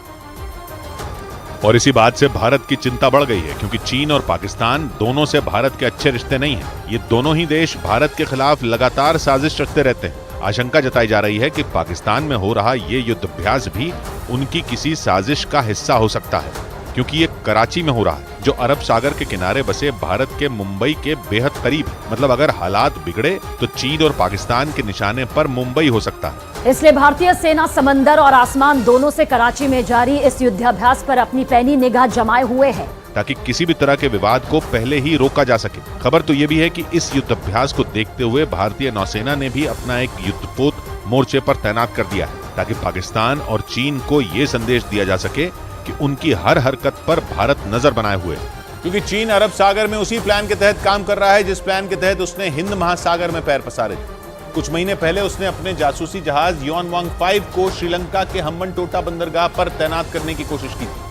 और इसी बात से भारत की चिंता बढ़ गई है, क्योंकि चीन और पाकिस्तान दोनों से भारत के अच्छे रिश्ते नहीं हैं। ये दोनों ही देश भारत के खिलाफ लगातार साजिश रखते रहते हैं। आशंका जताई जा रही है कि पाकिस्तान में हो रहा ये युद्धाभ्यास भी उनकी किसी साजिश का हिस्सा हो सकता है, क्योंकि ये कराची में हो रहा है, जो अरब सागर के किनारे बसे भारत के मुंबई के बेहद करीब है। मतलब अगर हालात बिगड़े तो चीन और पाकिस्तान के निशाने पर मुंबई हो सकता है। इसलिए भारतीय सेना समंदर और आसमान दोनों से कराची में जारी इस युद्धाभ्यास पर अपनी पैनी निगाह जमाए हुए है, ताकि किसी भी तरह के विवाद को पहले ही रोका जा सके। खबर तो ये भी है कि इस युद्धाभ्यास को देखते हुए भारतीय नौसेना ने भी अपना एक युद्धपोत मोर्चे पर तैनात कर दिया है, ताकि पाकिस्तान और चीन को ये संदेश दिया जा सके कि उनकी हर हरकत पर भारत नजर बनाए हुए है। क्योंकि चीन अरब सागर में उसी प्लान के तहत काम कर रहा है, जिस प्लान के तहत उसने हिंद महासागर में पैर पसारे थे। कुछ महीने पहले उसने अपने जासूसी जहाज युआनवांग 5 को श्रीलंका के हम्बनटोटा बंदरगाह पर तैनात करने की कोशिश की थी,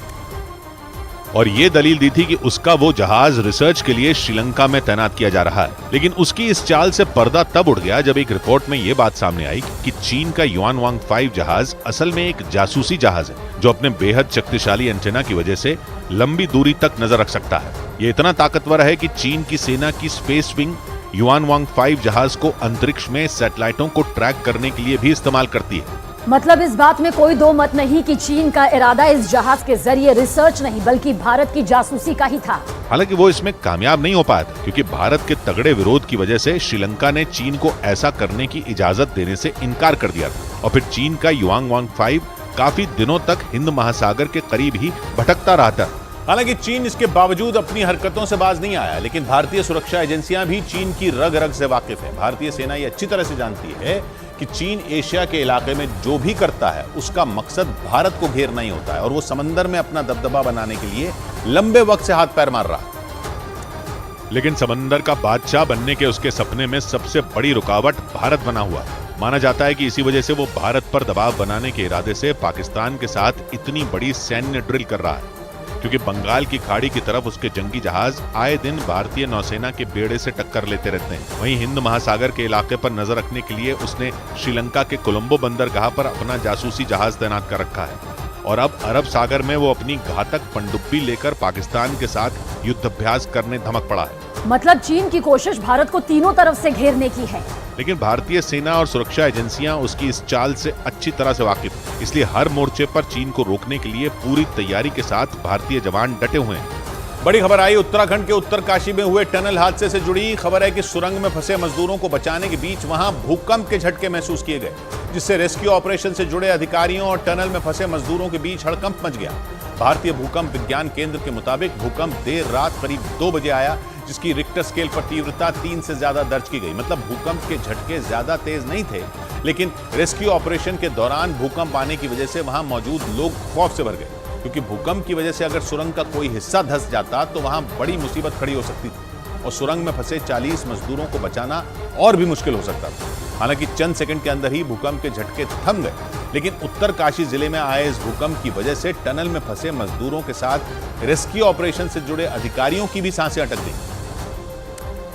और ये दलील दी थी कि उसका वो जहाज रिसर्च के लिए श्रीलंका में तैनात किया जा रहा है। लेकिन उसकी इस चाल से पर्दा तब उड़ गया जब एक रिपोर्ट में ये बात सामने आई कि चीन का युआनवांग 5 जहाज असल में एक जासूसी जहाज है, जो अपने बेहद शक्तिशाली एंटेना की वजह से लंबी दूरी तक नजर रख सकता है। ये इतना ताकतवर है कि चीन की सेना की स्पेस विंग युआनवांग 5 जहाज को अंतरिक्ष में सैटेलाइटों को ट्रैक करने के लिए भी इस्तेमाल करती है। मतलब इस बात में कोई दो मत नहीं कि चीन का इरादा इस जहाज के जरिए रिसर्च नहीं बल्कि भारत की जासूसी का ही था। हालांकि वो इसमें कामयाब नहीं हो पाया था, क्योंकि भारत के तगड़े विरोध की वजह से श्रीलंका ने चीन को ऐसा करने की इजाजत देने से इनकार कर दिया था, और फिर चीन का युआनवांग 5 काफी दिनों तक हिंद महासागर के करीब ही भटकता रहा था। हालांकि चीन इसके बावजूद अपनी हरकतों से बाज नहीं आया, लेकिन भारतीय सुरक्षा एजेंसियां भी चीन की रग रग से वाकिफ है। भारतीय सेना ये अच्छी तरह से जानती है कि चीन एशिया के इलाके में जो भी करता है उसका मकसद भारत को घेरना ही होता है, और वो समंदर में अपना दबदबा बनाने के लिए लंबे वक्त से हाथ पैर मार रहा है। लेकिन समंदर का बादशाह बनने के उसके सपने में सबसे बड़ी रुकावट भारत बना हुआ है। माना जाता है कि इसी वजह से वो भारत पर दबाव बनाने के इरादे से पाकिस्तान के साथ इतनी बड़ी सैन्य ड्रिल कर रहा है, क्योंकि बंगाल की खाड़ी की तरफ उसके जंगी जहाज आए दिन भारतीय नौसेना के बेड़े से टक्कर लेते रहते हैं। वहीं हिंद महासागर के इलाके पर नजर रखने के लिए उसने श्रीलंका के कोलंबो बंदरगाह पर अपना जासूसी जहाज तैनात कर रखा है, और अब अरब सागर में वो अपनी घातक पनडुब्बी लेकर पाकिस्तान के साथ युद्धाभ्यास करने धमक पड़ा है। मतलब चीन की कोशिश भारत को तीनों तरफ से घेरने की है, लेकिन भारतीय सेना और सुरक्षा एजेंसियां उसकी इस चाल से अच्छी तरह से वाकिफ हैं। इसलिए हर मोर्चे पर चीन को रोकने के लिए पूरी तैयारी के साथ भारतीय जवान डटे हुए हैं। बड़ी खबर आई उत्तराखंड के उत्तरकाशी में हुए टनल हादसे से जुड़ी। खबर है कि सुरंग में फंसे मजदूरों को बचाने के बीच वहां भूकंप के झटके महसूस किए गए, जिससे रेस्क्यू ऑपरेशन से जुड़े अधिकारियों और टनल में फंसे मजदूरों के बीच हड़कंप मच गया। भारतीय भूकंप विज्ञान केंद्र के मुताबिक भूकंप देर रात करीब 2 बजे आया, जिसकी रिक्टर स्केल पर तीव्रता 3 से ज्यादा दर्ज की गई। मतलब भूकंप के झटके ज्यादा तेज नहीं थे, लेकिन रेस्क्यू ऑपरेशन के दौरान भूकंप आने की वजह से वहां मौजूद लोग खौफ से भर गए, क्योंकि भूकंप की वजह से अगर सुरंग का कोई हिस्सा धंस जाता तो वहां बड़ी मुसीबत खड़ी हो सकती थी, और सुरंग में फंसे 40 मजदूरों को बचाना और भी मुश्किल हो सकता था। हालांकि चंद सेकंड के अंदर ही भूकंप के झटके थम गए, लेकिन उत्तरकाशी जिले में आए इस भूकंप की वजह से टनल में फंसे मजदूरों के साथ रेस्क्यू ऑपरेशन से जुड़े अधिकारियों की भी सांसें अटक गई।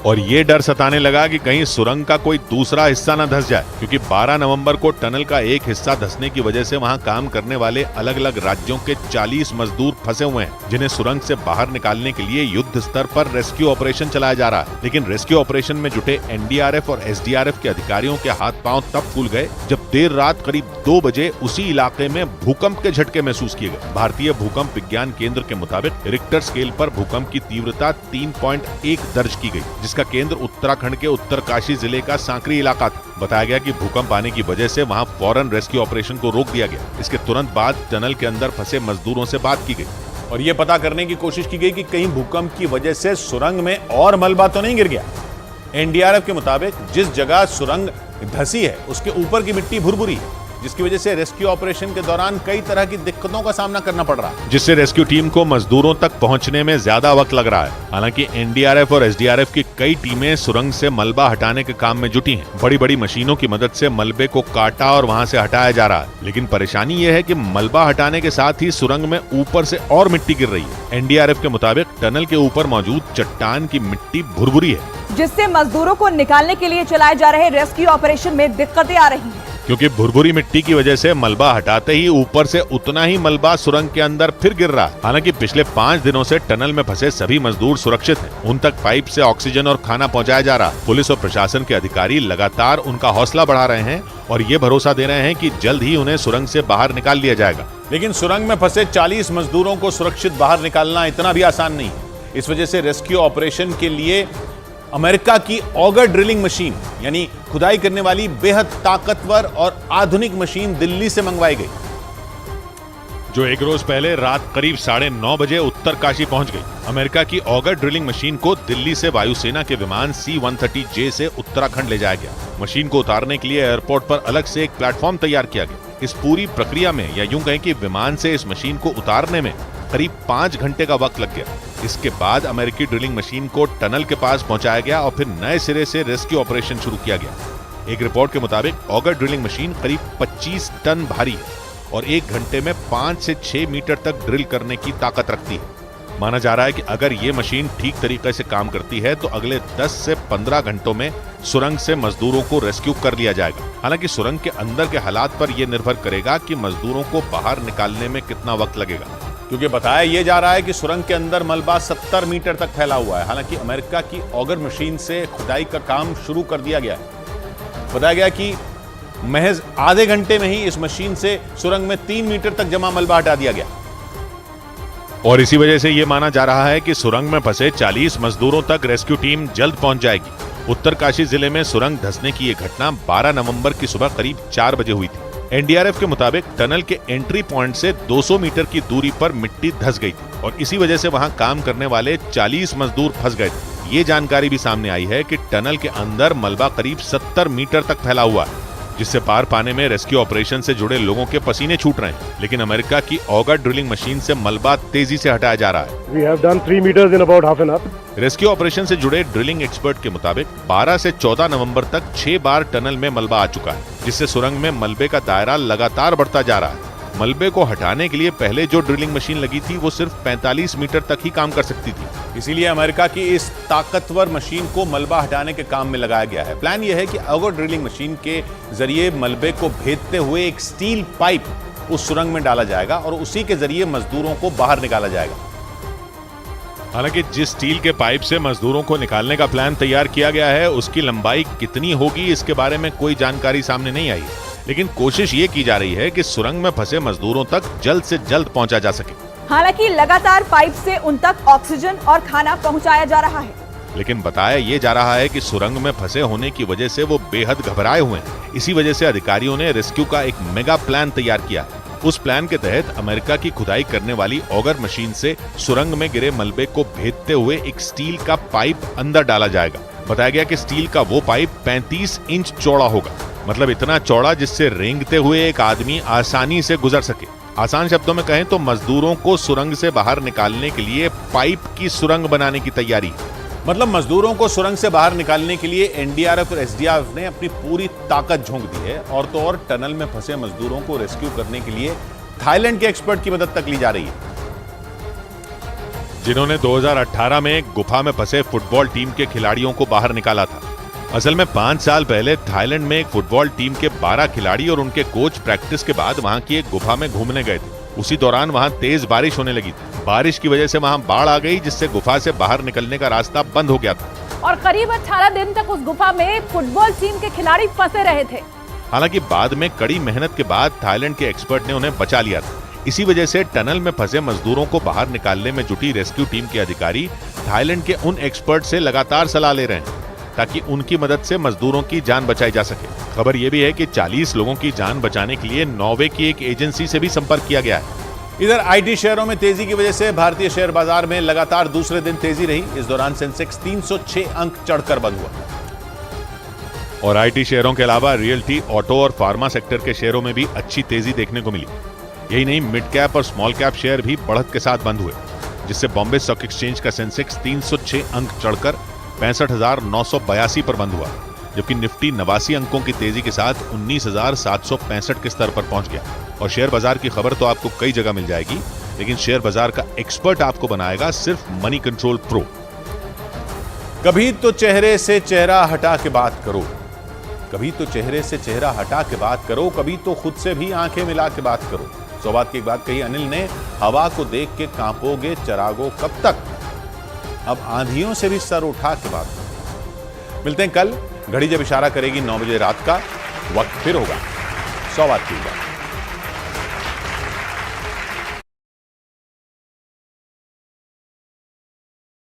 और ये डर सताने लगा कि कहीं सुरंग का कोई दूसरा हिस्सा न धंस जाए, क्योंकि 12 नवंबर को टनल का एक हिस्सा धंसने की वजह से वहां काम करने वाले अलग अलग राज्यों के 40 मजदूर फंसे हुए हैं, जिन्हें सुरंग से बाहर निकालने के लिए युद्ध स्तर पर रेस्क्यू ऑपरेशन चलाया जा रहा है। लेकिन रेस्क्यू ऑपरेशन में जुटे एनडीआरएफ और एसडीआरएफ के अधिकारियों के हाथ पांव तब फूल गए जब देर रात करीब 2 बजे उसी इलाके में भूकंप के झटके महसूस किए गए। भारतीय भूकंप विज्ञान केंद्र के मुताबिक रिक्टर स्केल पर भूकंप की तीव्रता 3.1 दर्ज की गई, जिसका केंद्र उत्तराखंड के उत्तरकाशी जिले का सांकरी इलाका था। बताया गया कि भूकंप आने की वजह से वहां फौरन रेस्क्यू ऑपरेशन को रोक दिया गया। इसके तुरंत बाद टनल के अंदर फंसे मजदूरों से बात की गई और ये पता करने की कोशिश की गई कि कहीं भूकंप की वजह से सुरंग में और मलबा तो नहीं गिर गया। एनडीआरएफ के मुताबिक जिस जगह सुरंग धंसी है उसके ऊपर की मिट्टी भुरभुरी है, जिसकी वजह से रेस्क्यू ऑपरेशन के दौरान कई तरह की दिक्कतों का सामना करना पड़ रहा है, जिससे रेस्क्यू टीम को मजदूरों तक पहुंचने में ज्यादा वक्त लग रहा है। हालांकि एनडीआरएफ और एसडीआरएफ की कई टीमें सुरंग से मलबा हटाने के काम में जुटी हैं। बड़ी बड़ी मशीनों की मदद से मलबे को काटा और वहां से हटाया जा रहा है। लेकिन परेशानी यह है कि मलबा हटाने के साथ ही सुरंग में ऊपर से और मिट्टी गिर रही है। एनडीआरएफ के मुताबिक टनल के ऊपर मौजूद चट्टान की मिट्टी भुरभुरी है, जिससे मजदूरों को निकालने के लिए चलाए जा रहे रेस्क्यू ऑपरेशन में दिक्कतें आ रही हैं। क्योंकि भुरभुरी मिट्टी की वजह से मलबा हटाते ही ऊपर से उतना ही मलबा सुरंग के अंदर फिर गिर रहा है। हालांकि पिछले 5 दिनों से टनल में फंसे सभी मजदूर सुरक्षित हैं। उन तक पाइप से ऑक्सीजन और खाना पहुंचाया जा रहा है। पुलिस और प्रशासन के अधिकारी लगातार उनका हौसला बढ़ा रहे हैं और ये भरोसा दे रहे हैं कि जल्द ही उन्हें सुरंग से बाहर निकाल लिया जाएगा। लेकिन सुरंग में फंसे 40 मजदूरों को सुरक्षित बाहर निकालना इतना भी आसान नहीं है। इस वजह से रेस्क्यू ऑपरेशन के लिए अमेरिका की ऑगर ड्रिलिंग मशीन यानी खुदाई करने वाली बेहद ताकतवर और आधुनिक मशीन दिल्ली से मंगवाई गई, जो एक रोज पहले रात करीब 9:30 बजे उत्तरकाशी पहुंच गई। अमेरिका की ऑगर ड्रिलिंग मशीन को दिल्ली से वायुसेना के विमान C-130J से उत्तराखंड ले जाया गया। मशीन को उतारने के लिए एयरपोर्ट पर अलग से एक प्लेटफॉर्म तैयार किया गया। इस पूरी प्रक्रिया में, या यूं कहें कि विमान से इस मशीन को उतारने में करीब 5 घंटे का वक्त लग गया। इसके बाद अमेरिकी ड्रिलिंग मशीन को टनल के पास पहुंचाया गया और फिर नए सिरे से रेस्क्यू ऑपरेशन शुरू किया गया। एक रिपोर्ट के मुताबिक ऑगर ड्रिलिंग मशीन करीब 25 टन भारी है और 1 घंटे में 5 से 6 मीटर तक ड्रिल करने की ताकत रखती है। माना जा रहा है कि अगर ये मशीन ठीक तरीके से काम करती है तो अगले 10 से 15 घंटों में सुरंग से मजदूरों को रेस्क्यू कर लिया जाएगा। हालांकि सुरंग के अंदर के हालात पर यह निर्भर करेगा कि मजदूरों को बाहर निकालने में कितना वक्त लगेगा, क्योंकि बताया यह जा रहा है कि सुरंग के अंदर मलबा 70 मीटर तक फैला हुआ है। हालांकि अमेरिका की ऑगर मशीन से खुदाई का काम शुरू कर दिया गया है। बताया गया कि महज आधे घंटे में ही इस मशीन से सुरंग में 3 मीटर तक जमा मलबा हटा दिया गया और इसी वजह से यह माना जा रहा है कि सुरंग में फंसे 40 मजदूरों तक रेस्क्यू टीम जल्द पहुंच जाएगी। उत्तरकाशी जिले में सुरंग धंसने की यह घटना 12 नवंबर की सुबह करीब 4 बजे हुई थी। एनडीआरएफ के मुताबिक टनल के एंट्री पॉइंट से 200 मीटर की दूरी पर मिट्टी धंस गई थी और इसी वजह से वहां काम करने वाले 40 मजदूर फंस गए थे। ये जानकारी भी सामने आई है कि टनल के अंदर मलबा करीब 70 मीटर तक फैला हुआ है, जिससे पार पाने में रेस्क्यू ऑपरेशन से जुड़े लोगों के पसीने छूट रहे हैं। लेकिन अमेरिका की ऑगर ड्रिलिंग मशीन से मलबा तेजी से हटाया जा रहा है। We have done 3 meters in about half an hour. Rescue operation से जुड़े ड्रिलिंग एक्सपर्ट के मुताबिक 12 से 14 नवंबर तक 6 बार टनल में मलबा आ चुका है, जिससे सुरंग में मलबे का दायरा लगातार बढ़ता जा रहा है। मलबे को हटाने के लिए पहले जो ड्रिलिंग मशीन लगी थी वो सिर्फ 45 मीटर तक ही काम कर सकती थी। इसीलिए अमेरिका की इस ताकतवर मशीन को मलबा हटाने के काम में लगाया गया है। प्लान यह है कि ऑगर ड्रिलिंग मशीन के जरिए मलबे को भेदते हुए एक स्टील पाइप उस सुरंग में डाला जाएगा और उसी के जरिए मजदूरों को बाहर निकाला जाएगा। हालांकि जिस स्टील के पाइप से मजदूरों को निकालने का प्लान तैयार किया गया है उसकी लंबाई कितनी होगी इसके बारे में कोई जानकारी सामने नहीं आई, लेकिन कोशिश ये की जा रही है कि सुरंग में फंसे मजदूरों तक जल्द से जल्द पहुंचा जा सके। हालांकि लगातार पाइप से उन तक ऑक्सीजन और खाना पहुंचाया जा रहा है। लेकिन बताया ये जा रहा है कि सुरंग में फंसे होने की वजह से वो बेहद घबराए हुए हैं। इसी वजह से अधिकारियों ने रेस्क्यू का एक मेगा प्लान तैयार किया है। उस प्लान के तहत अमेरिका की खुदाई करने वाली ऑगर मशीन से सुरंग में गिरे मलबे को भेदते हुए एक स्टील का पाइप अंदर डाला जाएगा। बताया गया कि स्टील का वो पाइप 35 इंच चौड़ा होगा, मतलब इतना चौड़ा जिससे रेंगते हुए एक आदमी आसानी से गुजर सके। आसान शब्दों में कहें तो मजदूरों को सुरंग से बाहर निकालने के लिए पाइप की सुरंग बनाने की तैयारी। मतलब मजदूरों को सुरंग से बाहर निकालने के लिए एनडीआरएफ और एसडीआरएफ ने अपनी पूरी ताकत झोंक दी है और तो और टनल में फंसे मजदूरों को रेस्क्यू करने के लिए थाईलैंड के एक्सपर्ट की मदद तक ली जा रही है। जिन्होंने 2018 में गुफा में फंसे फुटबॉल टीम के खिलाड़ियों को बाहर निकाला था। असल में 5 साल पहले थाईलैंड में एक फुटबॉल टीम के 12 खिलाड़ी और उनके कोच प्रैक्टिस के बाद वहां की एक गुफा में घूमने गए थे। उसी दौरान वहां तेज बारिश होने लगी थी। बारिश की वजह से वहां बाढ़ आ गई, जिससे गुफा से बाहर निकलने का रास्ता बंद हो गया था और करीब 18 दिन तक उस गुफा में फुटबॉल टीम के खिलाड़ी फंसे रहे थे। हालांकि बाद में कड़ी मेहनत के बाद थाईलैंड के एक्सपर्ट ने उन्हें बचा लिया था। इसी वजह से टनल में फंसे मजदूरों को बाहर निकालने में जुटी रेस्क्यू टीम के अधिकारी थाईलैंड के उन एक्सपर्ट से लगातार सलाह ले रहे हैं ताकि उनकी मदद से मजदूरों की जान बचाई जा सके। खबर यह भी है कि 40 लोगों की जान बचाने के लिए नॉर्वे की एक एजेंसी से भी संपर्क किया गया है। इधर आईटी शेयरों में तेजी की वजह से भारतीय शेयर बाजार में लगातार दूसरे दिन तेजी रही। इस दौरान सेंसेक्स 306 अंक चढ़कर बंद हुआ और आईटी शेयरों के अलावा रियल्टी, ऑटो और फार्मा सेक्टर के शेयरों में भी अच्छी तेजी देखने को मिली। यही नहीं, मिड कैप और स्मॉल कैप शेयर भी बढ़त के साथ बंद हुए, जिससे बॉम्बे स्टॉक एक्सचेंज का सेंसेक्स 306 अंक चढ़कर 65,982 पर बंद हुआ, जबकि निफ्टी 89 अंकों की तेजी के साथ 19,765 के स्तर पर पहुंच गया। और शेयर बाजार की खबर तो आपको कई जगह मिल जाएगी, लेकिन शेयर बाजार का एक्सपर्ट आपको बनाएगा सिर्फ मनी कंट्रोल प्रो। कभी तो चेहरे से चेहरा हटा के बात करो, कभी तो चेहरे से चेहरा हटा के बात करो, कभी तो खुद से भी आंखें मिला के बात करो। 100 बात की एक बात कही अनिल ने, हवा को देख के कांपोगे चरागो कब तक, अब आंधियों से भी सर उठा के बात करो। मिलते हैं कल, घड़ी जब इशारा करेगी 9 बजे रात का, वक्त फिर होगा 100 बात की बात।